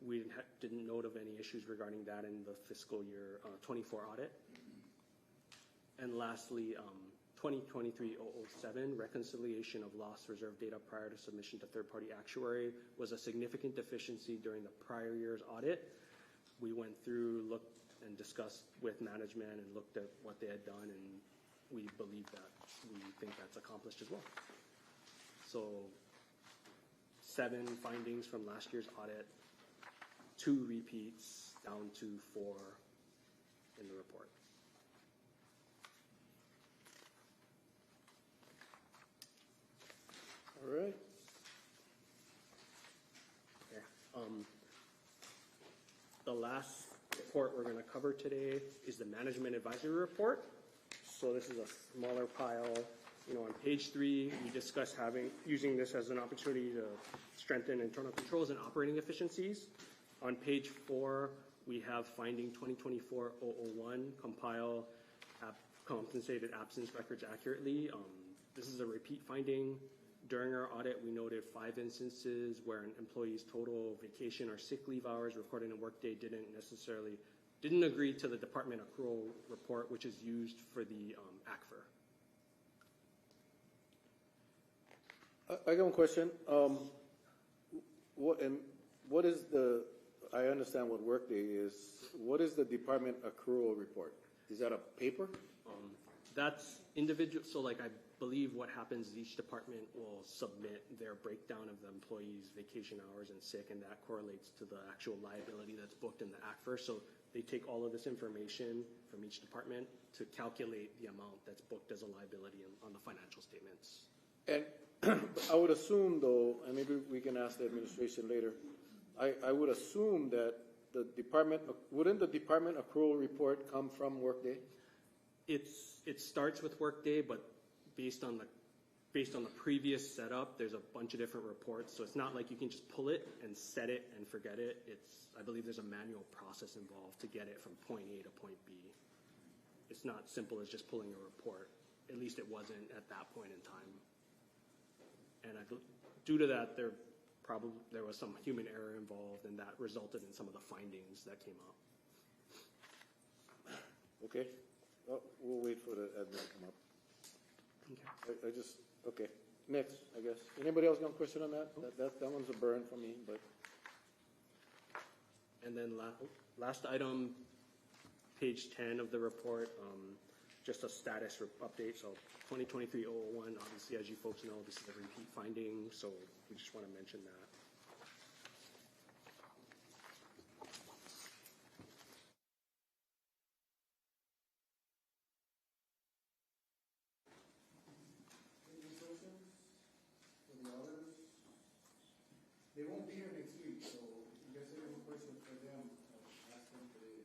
We didn't note of any issues regarding that in the fiscal year 24 audit. And lastly, 2023-007, reconciliation of loss reserve data prior to submission to third-party actuary, was a significant deficiency during the prior year's audit. We went through, looked, and discussed with management and looked at what they had done, and we think that's accomplished as well. So 7 findings from last year's audit, 2 repeats, down to 4 in the report. All right. Okay. The last report we're going to cover today is the Management Advisory Report. So this is a smaller pile. On page 3, we discuss using this as an opportunity to strengthen internal controls and operating efficiencies. On page 4, we have finding 2024-001, compile compensated absence records accurately. This is a repeat finding. During our audit, we noted 5 instances where an employee's total vacation or sick leave hours recorded in a workday didn't agree to the department accrual report, which is used for the ACFR. I got one question. What is I understand what workday is. What is the department accrual report? Is that a paper? That's individual. So I believe what happens is each department will submit their breakdown of the employee's vacation hours and sick, and that correlates to the actual liability that's booked in the ACFR. So they take all of this information from each department to calculate the amount that's booked as a liability on the financial statements. And I would assume, though, and maybe we can ask the administration later, I would assume that wouldn't the department accrual report come from Workday? It starts with Workday, but based on the based on the previous setup, there's a bunch of different reports, so it's not like you can just pull it and set it and forget it. I believe there's a manual process involved to get it from point A to point B. It's not simple as just pulling a report. At least it wasn't at that point in time. And due to that, there was some human error involved, and that resulted in some of the findings that came up. Okay, well, we'll wait for the admin to come up. Okay. Okay, next, I guess. Anybody else got a question on that? That one's a burn for me, but. And then last item, page 10 of the report, just a status update. So 2023-001, obviously, as you folks know, this is a repeat finding, so we just want to mention that. They won't be here next week, so if you guys have any questions for them, ask them today.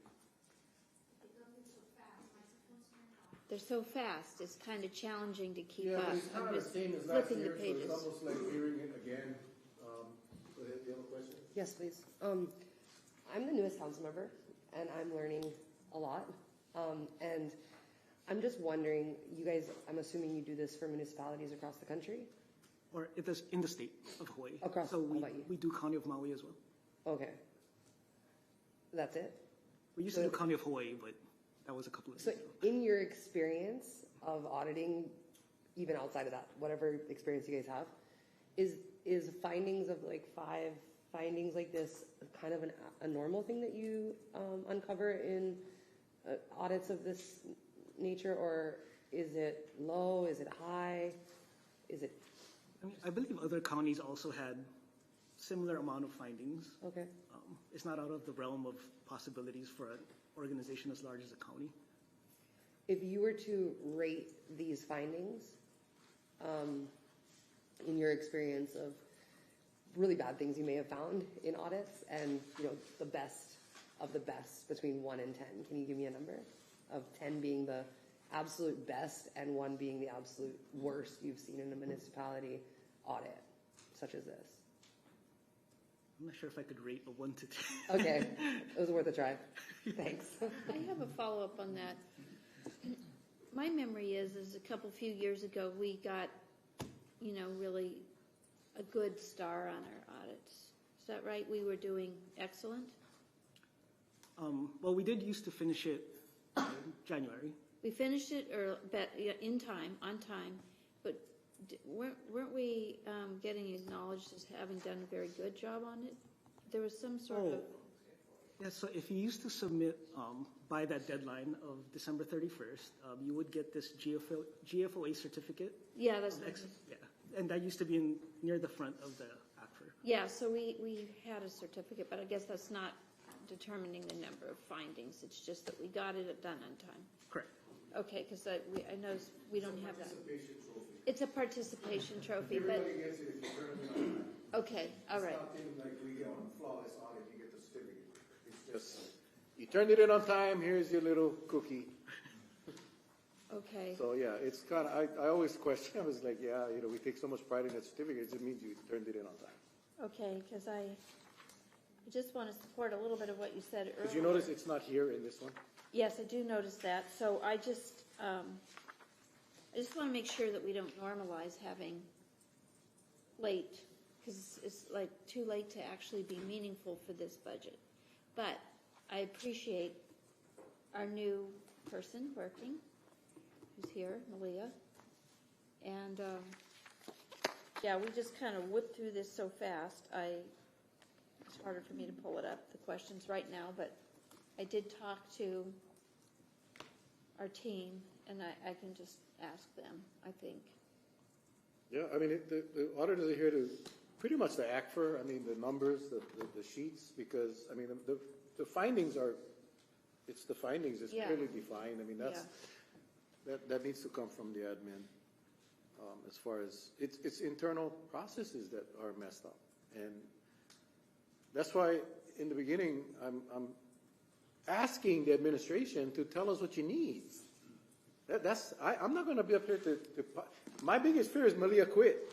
They're so fast, it's kind of challenging to keep Yeah, up. but it's not I'm the just same as last flipping year, the so pages. it's almost like hearing it again. Go ahead, do you have a question? Yes, please. I'm the newest council member, and I'm learning a lot. And I'm just wondering, you guys, I'm assuming you do this for municipalities across the country? Or it is in the state of Hawaii. Across, so how about you? we do County of Maui as well. Okay. That's it? We used to do County of Hawaii, but that was a couple of So years ago. in your experience of auditing, even outside of that, whatever experience you guys have, is findings of like 5 findings like this kind of a normal thing that you uncover in audits of this nature, or is it low? Is it high? Is it? I mean, I believe other counties also had similar amount of findings. Okay. It's not out of the realm of possibilities for an organization as large as a county. If you were to rate these findings, in your experience of really bad things you may have found in audits, and the best of the best between 1 and 10, can you give me a number of 10 being the absolute best and 1 being the absolute worst you've seen in a municipality audit, such as this? I'm not sure if I could rate a 1 to 10. Okay, it was worth a try. Thanks. I have a follow-up on that. My memory is a few years ago, we got, really a good star on our audits. Is that right? We were doing excellent? Well, we did used to finish it in January. We finished it on time, but weren't we getting acknowledged as having done a very good job on it? There was some sort of... Yeah, so if you used to submit by that deadline of December 31st, you would get this GFOA certificate. Yeah, that's... Yeah, and that used to be near the front of the ACFR. Yeah, so we had a certificate, but I guess that's not determining the number of findings. It's just that we got it done on time. Correct. Okay, because I know we don't have that. It's a participation trophy. It's a participation trophy, but... Everybody gets it if you turn it in on time. Okay, all right. It's not things like we get on a flawless audit, you get the certificate. It's just, you turned it in on time, here's your little cookie. Okay. So, yeah, it's kind of, I always question, I was like, yeah, we take so much pride in that certificate, it means you turned it in on time. Okay, because I just want to support a little bit of what you said earlier. Did you notice it's not here in this one? Yes, I do notice that. So I just want to make sure that we don't normalize having late, because it's like too late to actually be meaningful for this budget. But I appreciate our new person working, who's here, Malia. And yeah, we just kind of whipped through this so fast. It's harder for me to pull it up, the questions right now, but I did talk to our team, and I can just ask them, I think. Yeah, I mean, the auditors are here to, pretty much the ACFR, I mean, the numbers, the sheets, because, I mean, the findings are, it's the findings, it's clearly defined. I mean, that needs to come from the admin. As far as, it's internal processes that are messed up. And that's why, in the beginning, I'm asking the administration to tell us what you need. I'm not going to be up here to. My biggest fear is Malia quit.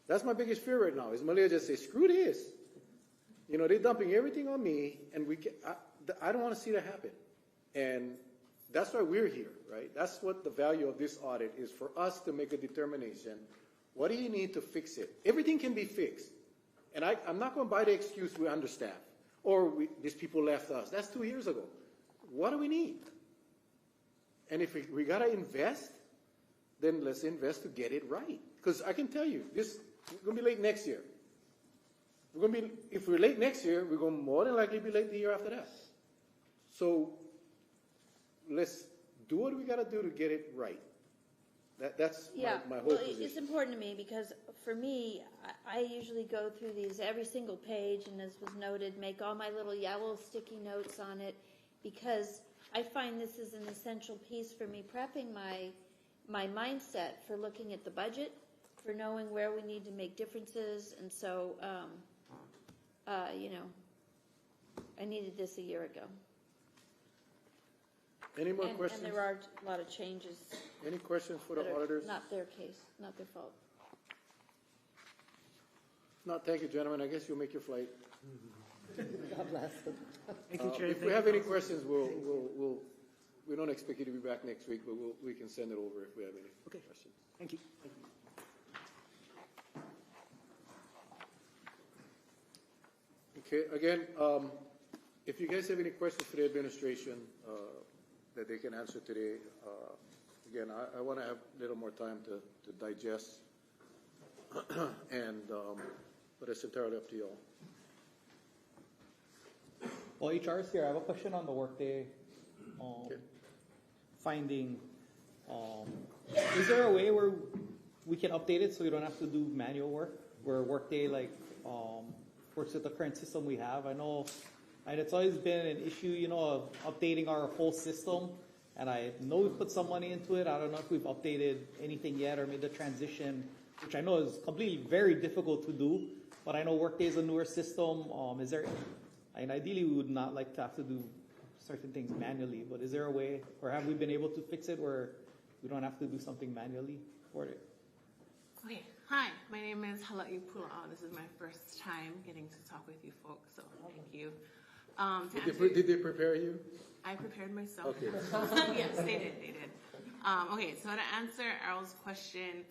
That's my biggest fear right now. Is Malia just say, screw this? You know, they're dumping everything on me, and I don't want to see that happen. And that's why we're here, right? That's what the value of this audit is, for us to make a determination. What do you need to fix it? Everything can be fixed. And I'm not going to buy the excuse we're understaffed or these people left us. That's 2 years ago. What do we need? And if we got to invest, then let's invest to get it right. Because I can tell you, we're going to be late next year. If we're late next year, we're going to more than likely be late the year after that. So let's do what we got to do to get it right. That's my whole position. It's important to me because for me, I usually go through these every single page, and as was noted, make all my little yellow sticky notes on it, because I find this is an essential piece for me prepping my mindset for looking at the budget, for knowing where we need to make differences, and so you know, I needed this a year ago. Any more questions? And there are a lot of changes. Any questions for the auditors? Not their case, not their fault. No, thank you, gentlemen. I guess you'll make your flight. God bless them. Thank you, Chair. If we have any questions, we don't expect you to be back next week, but we can send it over if we have any questions. Thank you. Okay, again, if you guys have any questions for the administration that they can answer today, again, I want to have a little more time to digest, but it's entirely up to you all. Well, HR is here. I have a question on the workday finding. Is there a way where we can update it so we don't have to do manual work, where workday works with the current system we have? I know, and it's always been an issue, you know, of updating our whole system. And I know we put some money into it. I don't know if we've updated anything yet or made the transition, which I know is completely very difficult to do. But I know Workday is a newer system. Is there? And ideally, we would not like to have to do certain things manually. But is there a way, or have we been able to fix it where we don't have to do something manually for it? Okay. Hi, my name is Hala'i Pula'au. This is my first time getting to talk with you folks, so thank you. Did they prepare you? I prepared myself. Okay. Yes, they did. Okay, so to answer Errol's question,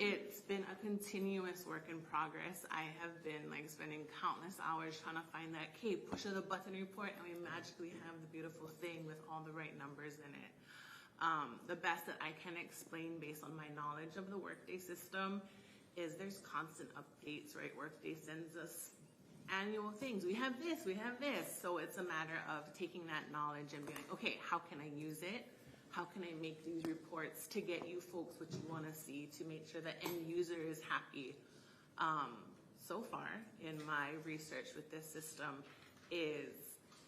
it's been a continuous work in progress. I have been spending countless hours trying to find that push of the button report, and we magically have the beautiful thing with all the right numbers in it. The best that I can explain based on my knowledge of the Workday system is there's constant updates, right? Workday sends us annual things. We have this. So it's a matter of taking that knowledge and being like, okay, how can I use it? How can I make these reports to get you folks what you want to see, to make sure the end user is happy? So far in my research with this system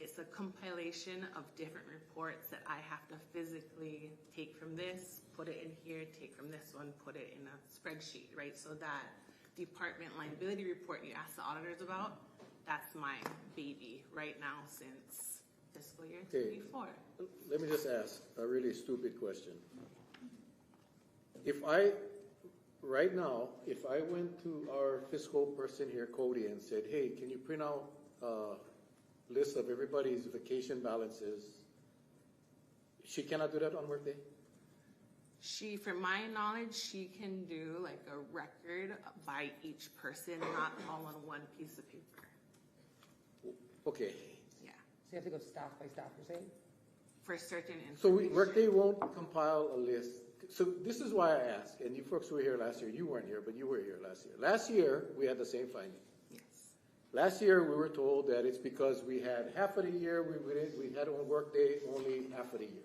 it's a compilation of different reports that I have to physically take from this, put it in here, take from this one, put it in a spreadsheet, right? So that department liability report you asked the auditors about, that's my baby right now since fiscal year 24. Let me just ask a really stupid question. Right now, if I went to our fiscal person here, Cody, and said, hey, can you print out a list of everybody's vacation balances, she cannot do that on Workday? From my knowledge, she can do a record by each person, not all on one piece of paper. Okay. Yeah. So you have to go staff by staff, you're saying? For certain So information. Workday won't compile a list. So this is why I ask, and you folks were here last year. You weren't here, but you were here last year. Last year, we had the same finding. Yes. Last year, we were told that it's because we had half of the year, we had on Workday only half of the year.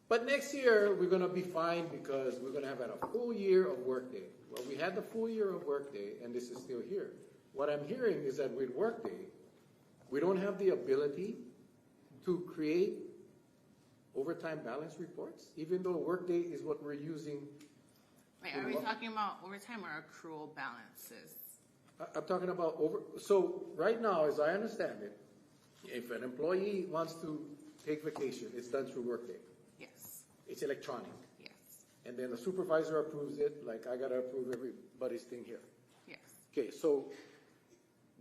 But next year, we're going to be fine because we're going to have a full year of Workday. Well, we had the full year of Workday, and this is still here. What I'm hearing is that with Workday, we don't have the ability to create overtime balance reports, even though Workday is what we're using. Wait, are we talking about overtime or accrual balances? I'm talking about so right now, as I understand it, if an employee wants to take vacation, it's done through Workday. Yes. It's electronic. Yes. And then the supervisor approves it, like I gotta approve everybody's thing here. Yes. Okay, so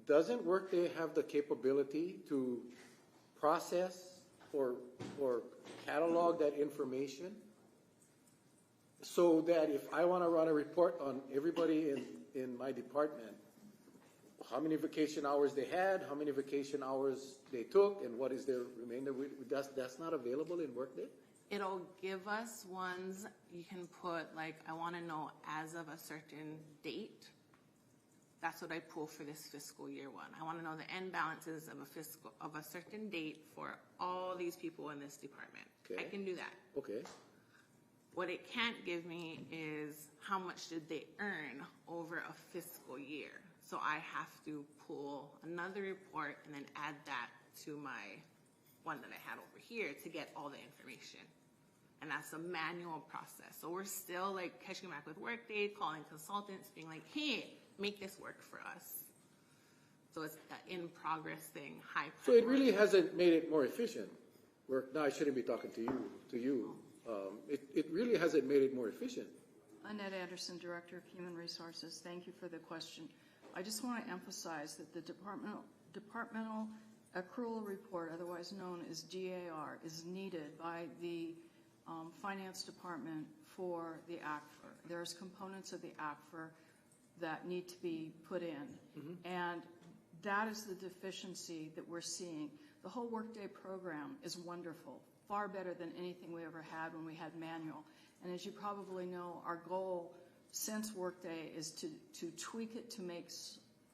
doesn't Workday have the capability to process or catalog that information so that if I want to run a report on everybody in my department, how many vacation hours they had, how many vacation hours they took, and what is their remainder? That's not available in Workday? It'll give us ones you can put, like, I want to know as of a certain date. That's what I pull for this fiscal year one. I want to know the end balances of a certain date for all these people in this department. Okay. I can do that. Okay. What it can't give me is how much did they earn over a fiscal year. So I have to pull another report and then add that to my one that I had over here to get all the information. And that's a manual process. So we're still like catching back with Workday, calling consultants, being like, hey, make this work for us. So it's an in-progress thing, high priority. So it really hasn't made it more efficient. No, I shouldn't be talking to you. It really hasn't made it more efficient. Annette Anderson, Director of Human Resources. Thank you for the question. I just want to emphasize that the departmental accrual report, otherwise known as DAR, is needed by the Finance Department for the ACFR. There's components of the ACFR that need to be put in, and that is the deficiency that we're seeing. The whole Workday program is wonderful, far better than anything we ever had when we had manual. And as you probably know, our goal since Workday is to tweak it to make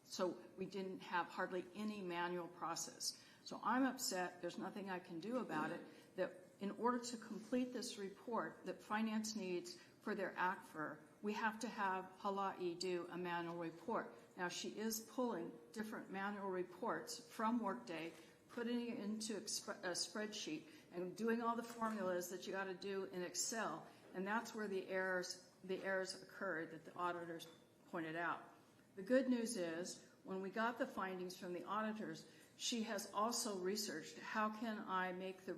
so we didn't have hardly any manual process. So I'm upset, there's nothing I can do about it, that in order to complete this report that finance needs for their ACFR, we have to have Hala'i do a manual report. Now she is pulling different manual reports from Workday, putting it into a spreadsheet, and doing all the formulas that you got to do in Excel, and that's where the errors occurred that the auditors pointed out. The good news is, when we got the findings from the auditors, she has also researched how can I make the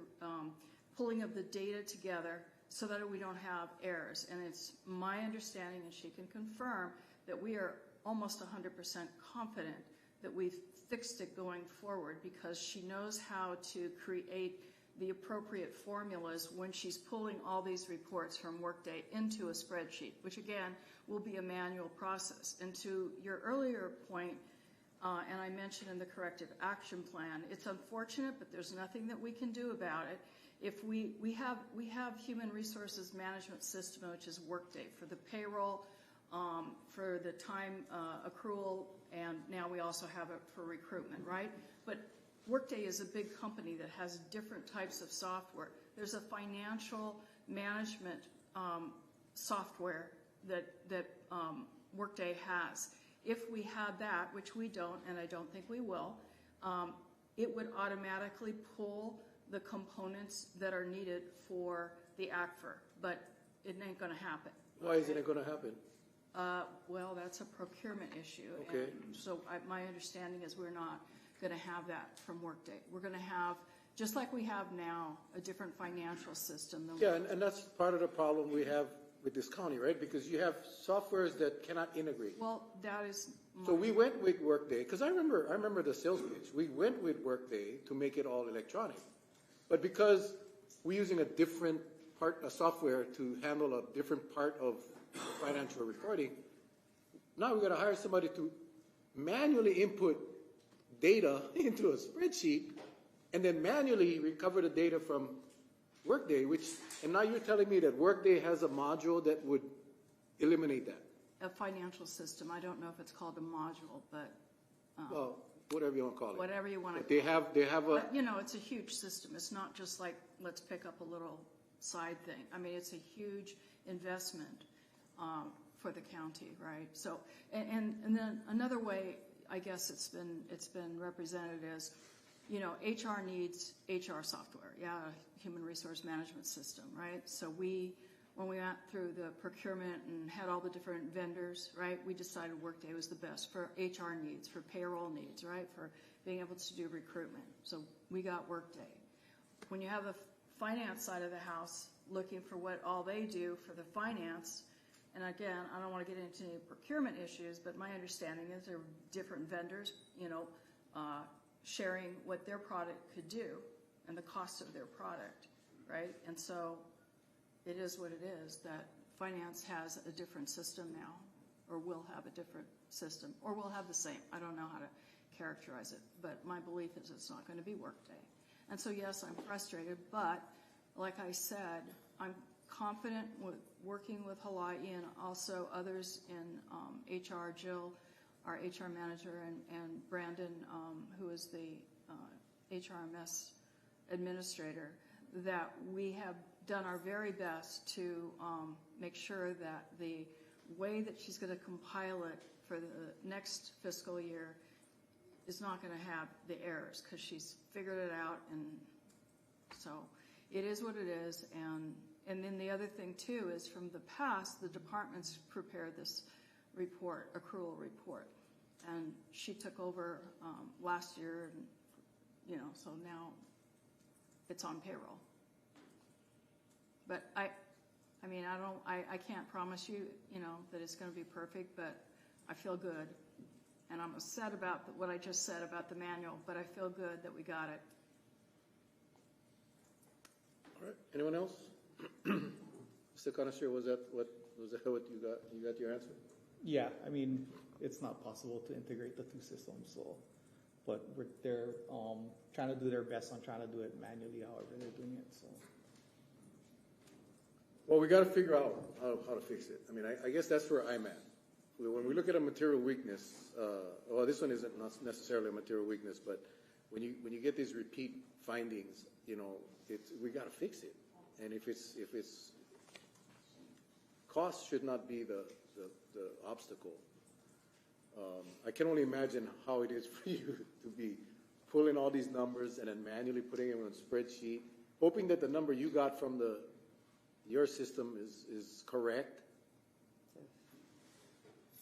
pulling of the data together so that we don't have errors. And it's my understanding, and she can confirm, that we are almost 100% confident that we've fixed it going forward, because she knows how to create the appropriate formulas when she's pulling all these reports from Workday into a spreadsheet, which again will be a manual process. And to your earlier point, and I mentioned in the corrective action plan, it's unfortunate, but there's nothing that we can do about it. If we have human resources management system, which is Workday, for the payroll, for the time accrual, and now we also have it for recruitment, right? But Workday is a big company that has different types of software. There's a financial management software that Workday has. If we had that, which we don't, and I don't think we will, it would automatically pull the components that are needed for the ACFR, but it ain't going to happen. Why isn't it going to happen? Well, that's a procurement issue. Okay. And so my understanding is we're not going to have that from Workday. We're going to have, just like we have now, a different financial system. Yeah, and that's part of the problem we have with this county, right? Because you have softwares that cannot integrate. Well, that is. So we went with Workday, because I remember the sales pitch. We went with Workday to make it all electronic. But because we're using a different a software to handle a different part of financial reporting, now we've got to hire somebody to manually input data into a spreadsheet and then manually recover the data from Workday, and now you're telling me that Workday has a module that would eliminate that. A financial system. I don't know if it's called a module, but well, whatever you want to call it. Whatever you want to. They have a. But, you know, it's a huge system. It's not just like let's pick up a little side thing. I mean, it's a huge investment for the county, right? So, and then another way, I guess it's been represented as, you know, HR needs HR software, human resource management system, right? So when we went through the procurement and had all the different vendors, right, we decided Workday was the best for HR needs, for payroll needs, right, for being able to do recruitment. So we got Workday. When you have a finance side of the house, looking for what all they do for the finance. And again, I don't want to get into any procurement issues, but my understanding is there are different vendors, sharing what their product could do and the cost of their product, right? And so it is what it is, that finance has a different system now, or will have a different system, or will have the same. I don't know how to characterize it, but my belief is it's not going to be Workday. And so yes, I'm frustrated, but like I said, I'm confident with working with Hawaii and also others in HR, Jill, our HR manager, and Brandon, who is the HRMS administrator, that we have done our very best to make sure that the way that she's going to compile it for the next fiscal year is not going to have the errors, because she's figured it out. And so it is what it is. And then the other thing too is, from the past, the departments prepared this report, accrual report, and she took over last year, and so now it's on payroll. But I can't promise you, that it's going to be perfect, but I feel good. And I'm upset about what I just said about the manual, but I feel good that we got it. All right. Anyone else? Mr. Connoisseur, was that what you got? You got your answer? Yeah, I mean, it's not possible to integrate the two systems, but they're trying to do their best on trying to do it manually, however they're doing it. So. Well, we got to figure out how to fix it. I mean, I guess that's where I'm at. When we look at a material weakness, well, this one isn't necessarily a material weakness, but when you get these repeat findings, we got to fix it. And if it's cost should not be the obstacle. I can only imagine how it is for you to be pulling all these numbers and then manually putting them in a spreadsheet, hoping that the number you got from your system is correct.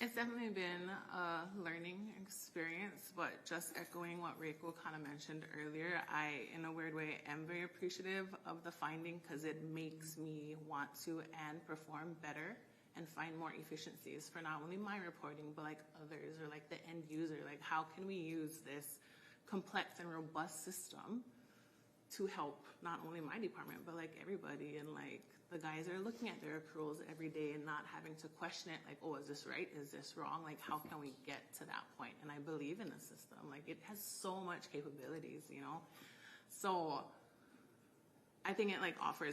It's definitely been a learning experience, but just echoing what Reiko kind of mentioned earlier, I, in a weird way, am very appreciative of the finding, because it makes me want to and perform better and find more efficiencies for not only my reporting, but like others, or like the end user. Like, how can we use this complex and robust system to help not only my department, but like everybody, and like the guys are looking at their accruals every day and not having to question it, like, oh, is this right? Is this wrong? Like, how can we get to that point? And I believe in the system. Like, it has so much capabilities, So I think it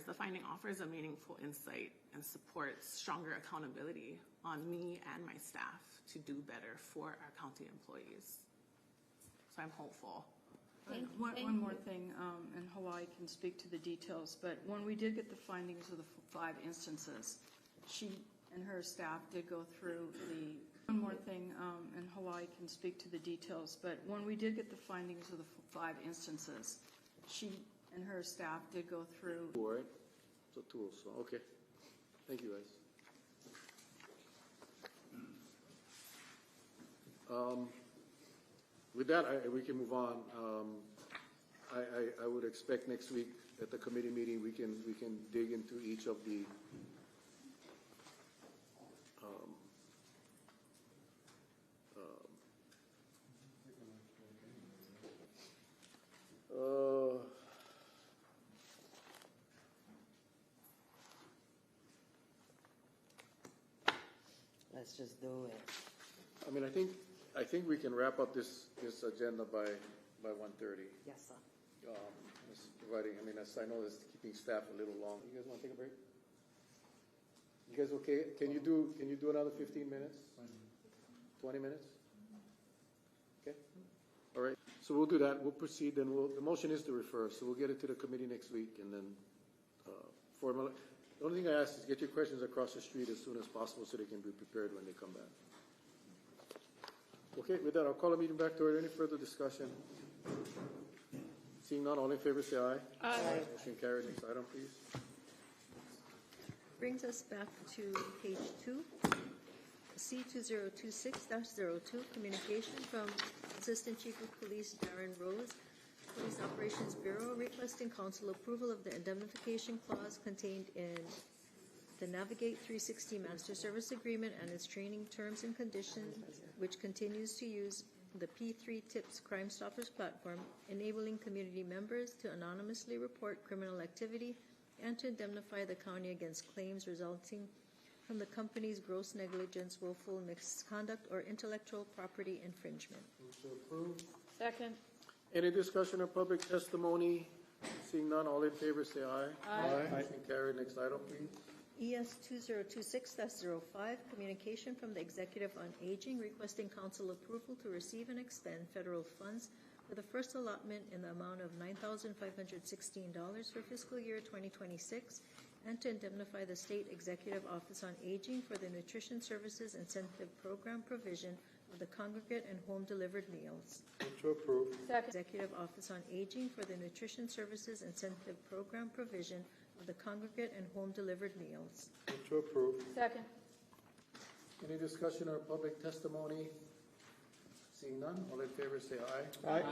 the finding offers a meaningful insight and supports stronger accountability on me and my staff to do better for our county employees. So I'm hopeful. One more thing, and Hawaii can speak to the details, but when we did get the findings of the 5 instances, she and her staff did go through the, one more thing, and Hawaii can speak to the details, but when we did get the findings of the 5 instances, she and her staff did go through. All right. So tools. So, okay. Thank you, guys. With that, we can move on. I would expect next week at the committee meeting we can dig into each of the Let's just do it. I mean, I think we can wrap up this agenda by 1:30. Yes, sir. As I know this keeping staff a little long. You guys want to take a break? You guys okay? Can you do another 15 minutes? 20 minutes? Okay. All right. So we'll do that. We'll proceed. Then the motion is to refer. So we'll get it to the committee next week, and then formally. The only thing I ask is get your questions across the street as soon as possible so they can be prepared when they come back. Okay, with that, I'll call the meeting back to order. Any further discussion? Seeing none, all in favor say aye. Aye. Motion carried. Next item, please. Brings us back to page 2, C2026-02, communication from Assistant Chief of Police Darren Rose Police Operations Bureau requesting council approval of the indemnification clause contained in the Navigate 360 Master Service Agreement and its training terms and conditions, which continues to use the P3 Tips Crime Stoppers platform, enabling community members to anonymously report criminal activity and to indemnify the county against claims resulting from the company's gross negligence, willful misconduct, or intellectual property infringement. Move to approve. Second. Any discussion or public testimony? Seeing none, all in favor say aye. Aye. Motion carried. Next item, please. ES 2026-05, communication from the Executive on Aging requesting council approval to receive and expend federal funds for the first allotment in the amount of $9,516 for fiscal year 2026 and to indemnify the State Executive Office on Aging for the Nutrition Services Incentive Program provision of the congregate and home delivered meals. Move to approve. Second. Executive Office on Aging for the Nutrition Services Incentive Program provision of the congregate and home delivered meals. Move to approve. Second. Any discussion or public testimony? Seeing none, all in favor say aye. Aye.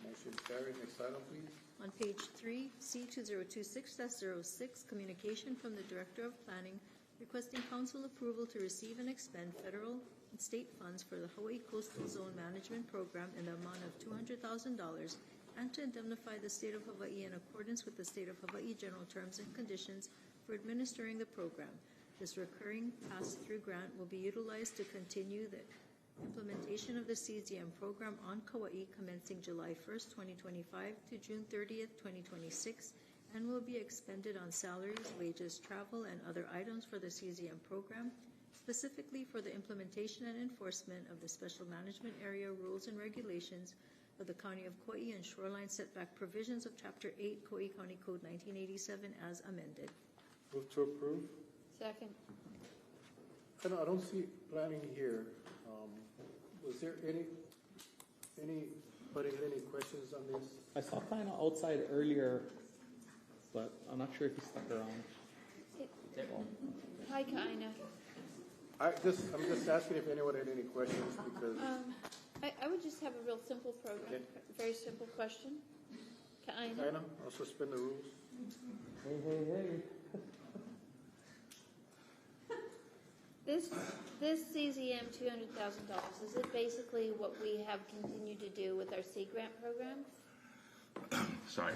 Motion carried. Next item, please. On page 3, C2026-06, communication from the Director of Planning requesting council approval to receive and expend federal and state funds for the Hawaii Coastal Zone Management Program in the amount of $200,000 and to indemnify the State of Hawaii in accordance with the State of Hawaii General Terms and Conditions for administering the program. This recurring pass-through grant will be utilized to continue the implementation of the CZM program on Kauai commencing July 1st, 2025 to June 30th, 2026, and will be expended on salaries, wages, travel, and other items for the CZM program, specifically for the implementation and enforcement of the Special Management Area rules and regulations of the County of Kauai and shoreline setback provisions of Chapter 8, Kauai County Code 1987 as amended. Move to approve. Second. I don't see planning here. Was there anybody had any questions on this? I saw kind of outside earlier, but I'm not sure if he stuck around. Hi, Kaina. I'm just asking if anyone had any questions because. I would just have a real simple program, Okay. very simple question. Kaina. Kaina, I'll suspend the rules. Hey. This CZM $200,000, is it basically what we have continued to do with our Sea Grant program? Sorry.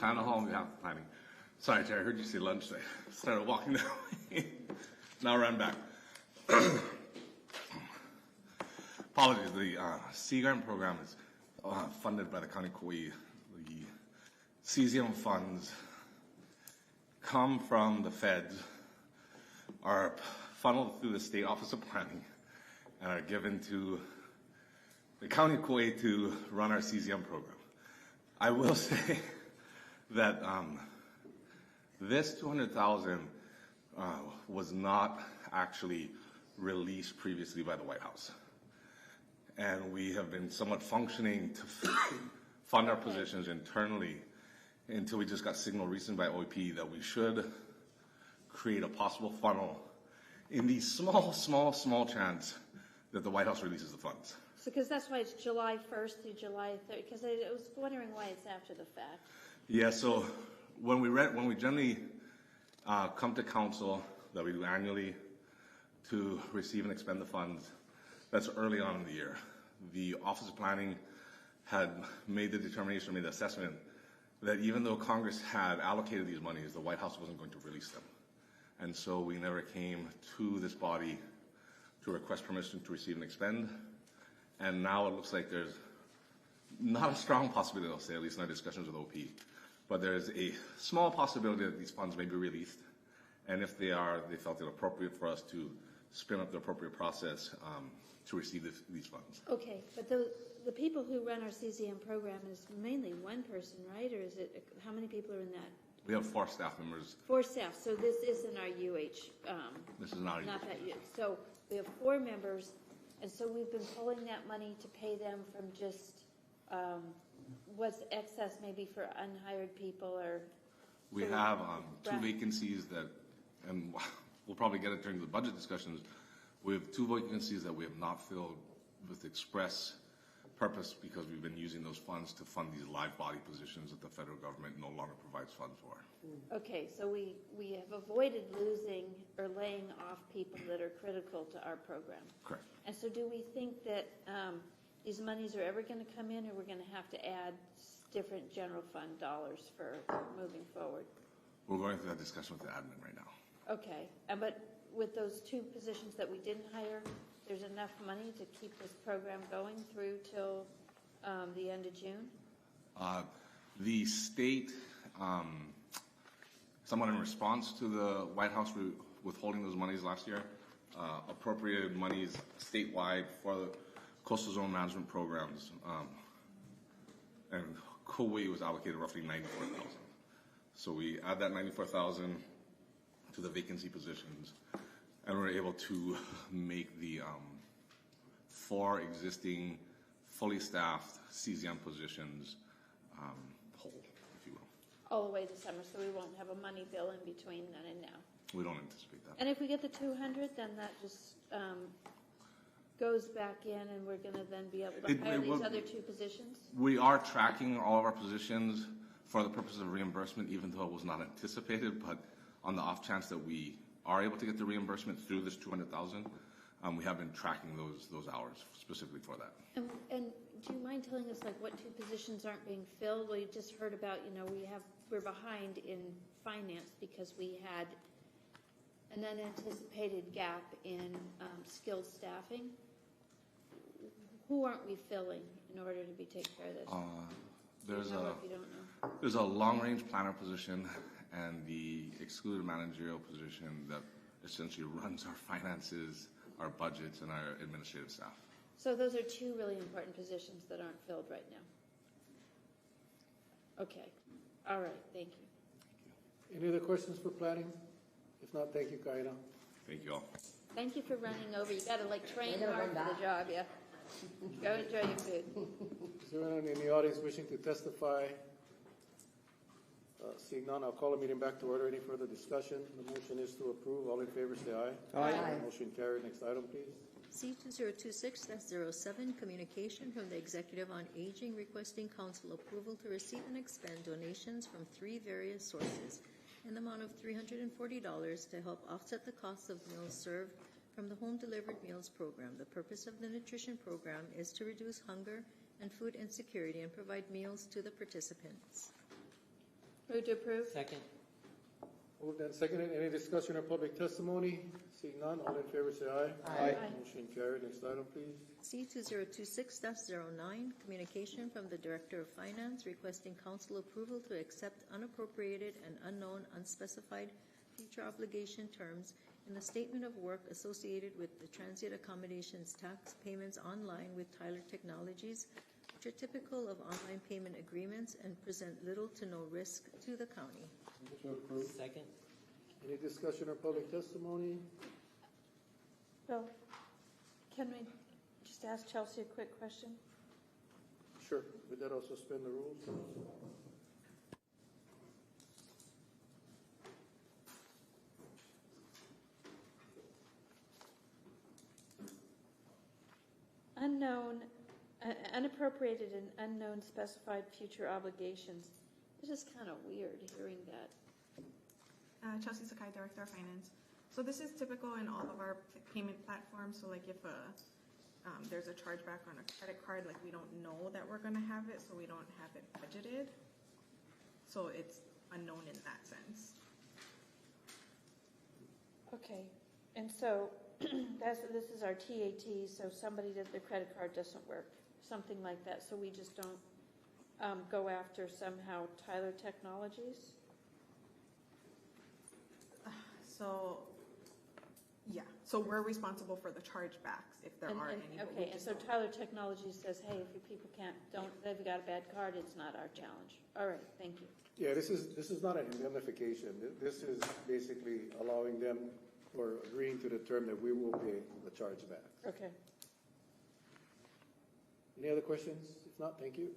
Town hall on behalf of planning. Sorry, Terry, I heard you say lunch. I started walking that way. Now ran back. Apologies. The Sea Grant program is funded by the County of Kauai. The CZM funds come from the feds, are funneled through the State Office of Planning, and are given to the County of Kauai to run our CZM program. I will say that this $200,000 was not actually released previously by the White House. And we have been somewhat functioning to fund our positions internally until we just got signaled recently by OEP that we should create a possible funnel in the small chance that the White House releases the funds. So, because that's why it's July 1st through July 3rd, because I was wondering why it's after the fact. Yeah, so when we generally come to council that we do annually to receive and expend the funds, that's early on in the year. The Office of Planning had made the determination, made the assessment that even though Congress had allocated these monies, the White House wasn't going to release them. And so we never came to this body to request permission to receive and expend. And now it looks like there's not a strong possibility, I'll say, at least in our discussions with OP, but there's a small possibility that these funds may be released. And if they are, they felt it appropriate for us to spin up the appropriate process to receive these funds. Okay, but the people who run our CZM program is mainly one person, right? Or is it, how many people are in that? We have 4 staff members. 4 staff, so this isn't our UH. This is not that. So we have 4 members, and so we've been pulling that money to pay them from just what's excess maybe for unhired people or. We have 2 vacancies that, and we'll probably get it during the budget discussions. We have 2 vacancies that we have not filled with express purpose because we've been using those funds to fund these live body positions that the federal government no longer provides funds for. Okay, so we have avoided losing or laying off people that are critical to our program. Correct. And so do we think that these monies are ever going to come in, or we're going to have to add different general fund dollars for moving forward? We're going through that discussion with the admin right now. Okay, but with those 2 positions that we didn't hire, there's enough money to keep this program going through till the end of June? The state, somewhat in response to the White House withholding those monies last year, appropriated monies statewide for the coastal zone management programs, and Kauai was allocated roughly $94,000. So we add that $94,000 to the vacancy positions, and we're able to make the 4 existing fully staffed CZM positions whole, if you will. All the way to summer, so we won't have a money bill in between then and now. We don't anticipate that. And if we get the 200, then that just goes back in, and we're going to then be able to hire these other 2 positions? We are tracking all of our positions for the purpose of reimbursement, even though it was not anticipated, but on the off chance that we are able to get the reimbursement through this $200,000, we have been tracking those hours specifically for that. And do you mind telling us like what 2 positions aren't being filled? We just heard about, we're behind in finance because we had an unanticipated gap in skilled staffing. Who aren't we filling in order to be taking care of this? There's a long-range planner position and the excluded managerial position that essentially runs our finances, our budgets, and our administrative staff. So those are 2 really important positions that aren't filled right now. Okay. All right. Thank you. Any other questions for planning? If not, thank you, Kaina. Thank you all. Thank you for running over. You got to train hard for the job, yeah. Go enjoy your food. Is there anyone in the audience wishing to testify? Seeing none, I'll call the meeting back to order. Any further discussion? The motion is to approve. All in favor say aye. Aye. Motion carried. Next item, please. C2026-07, communication from the Executive on Aging requesting council approval to receive and expend donations from 3 various sources in the amount of $340 to help offset the costs of meals served from the Home Delivered Meals Program. The purpose of the nutrition program is to reduce hunger and food insecurity and provide meals to the participants. Move to approve. Second. Moved and seconded. Any discussion or public testimony? Seeing none, all in favor say aye. Aye. Motion carried. Next item, please. C2026-09, communication from the Director of Finance requesting council approval to accept unappropriated and unknown unspecified future obligation terms in the statement of work associated with the transient accommodations tax payments online with Tyler Technologies, which are typical of online payment agreements and present little to no risk to the county. Move to approve. Second. Any discussion or public testimony? Bill, can we just ask Chelsea a quick question? Sure. With that, I'll suspend the rules. Unappropriated and unknown specified future obligations. It's just kind of weird hearing that. Chelsea Sakai, Director of Finance. So this is typical in all of our payment platforms. So like if there's a chargeback on a credit card, like we don't know that we're going to have it, so we don't have it budgeted. So it's unknown in that sense. Okay, and so this is our TAT, so somebody that their credit card doesn't work, something like that. So we just don't go after somehow Tyler Technologies? So, yeah. So we're responsible for the chargebacks if there are any. Okay, and so Tyler Technologies says, hey, if your people they've got a bad card, it's not our challenge. All right, thank you. Yeah, this is not an indemnification. This is basically allowing them or agreeing to the term that we will pay the chargeback. Okay. Any other questions? If not, thank you.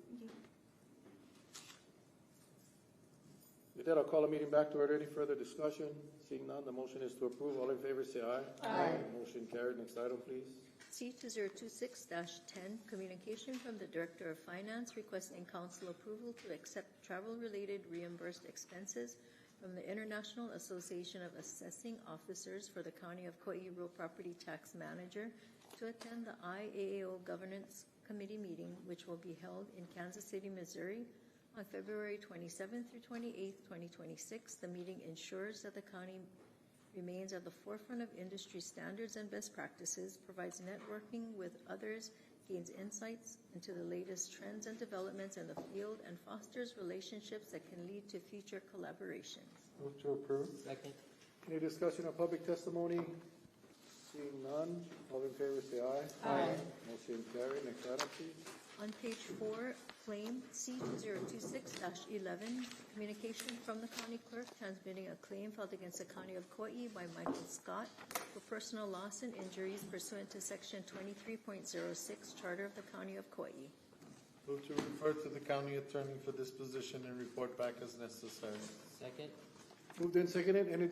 With that, I'll call the meeting back to order. Any further discussion? Seeing none, the motion is to approve. All in favor say aye. Aye. Motion carried. Next item, please. C2026-10, communication from the Director of Finance requesting council approval to accept travel-related reimbursed expenses from the International Association of Assessing Officers for the County of Kauai Real Property Tax Manager to attend the IAAO Governance Committee meeting, which will be held in Kansas City, Missouri on February 27th through 28th, 2026. The meeting ensures that the county remains at the forefront of industry standards and best practices, provides networking with others, gains insights into the latest trends and developments in the field, and fosters relationships that can lead to future collaborations. Move to approve. Second. Any discussion on public testimony? Seeing none, all in favor say aye. Aye. Motion carried. Next item, please. On page 4, claim C2026-11, communication from the county clerk transmitting a claim filed against the County of Kauai by Michael Scott for personal loss and injuries pursuant to Section 23.06 Charter of the County of Kauai. Move to refer to the county attorney for disposition and report back as necessary. Second. Moved and seconded. Any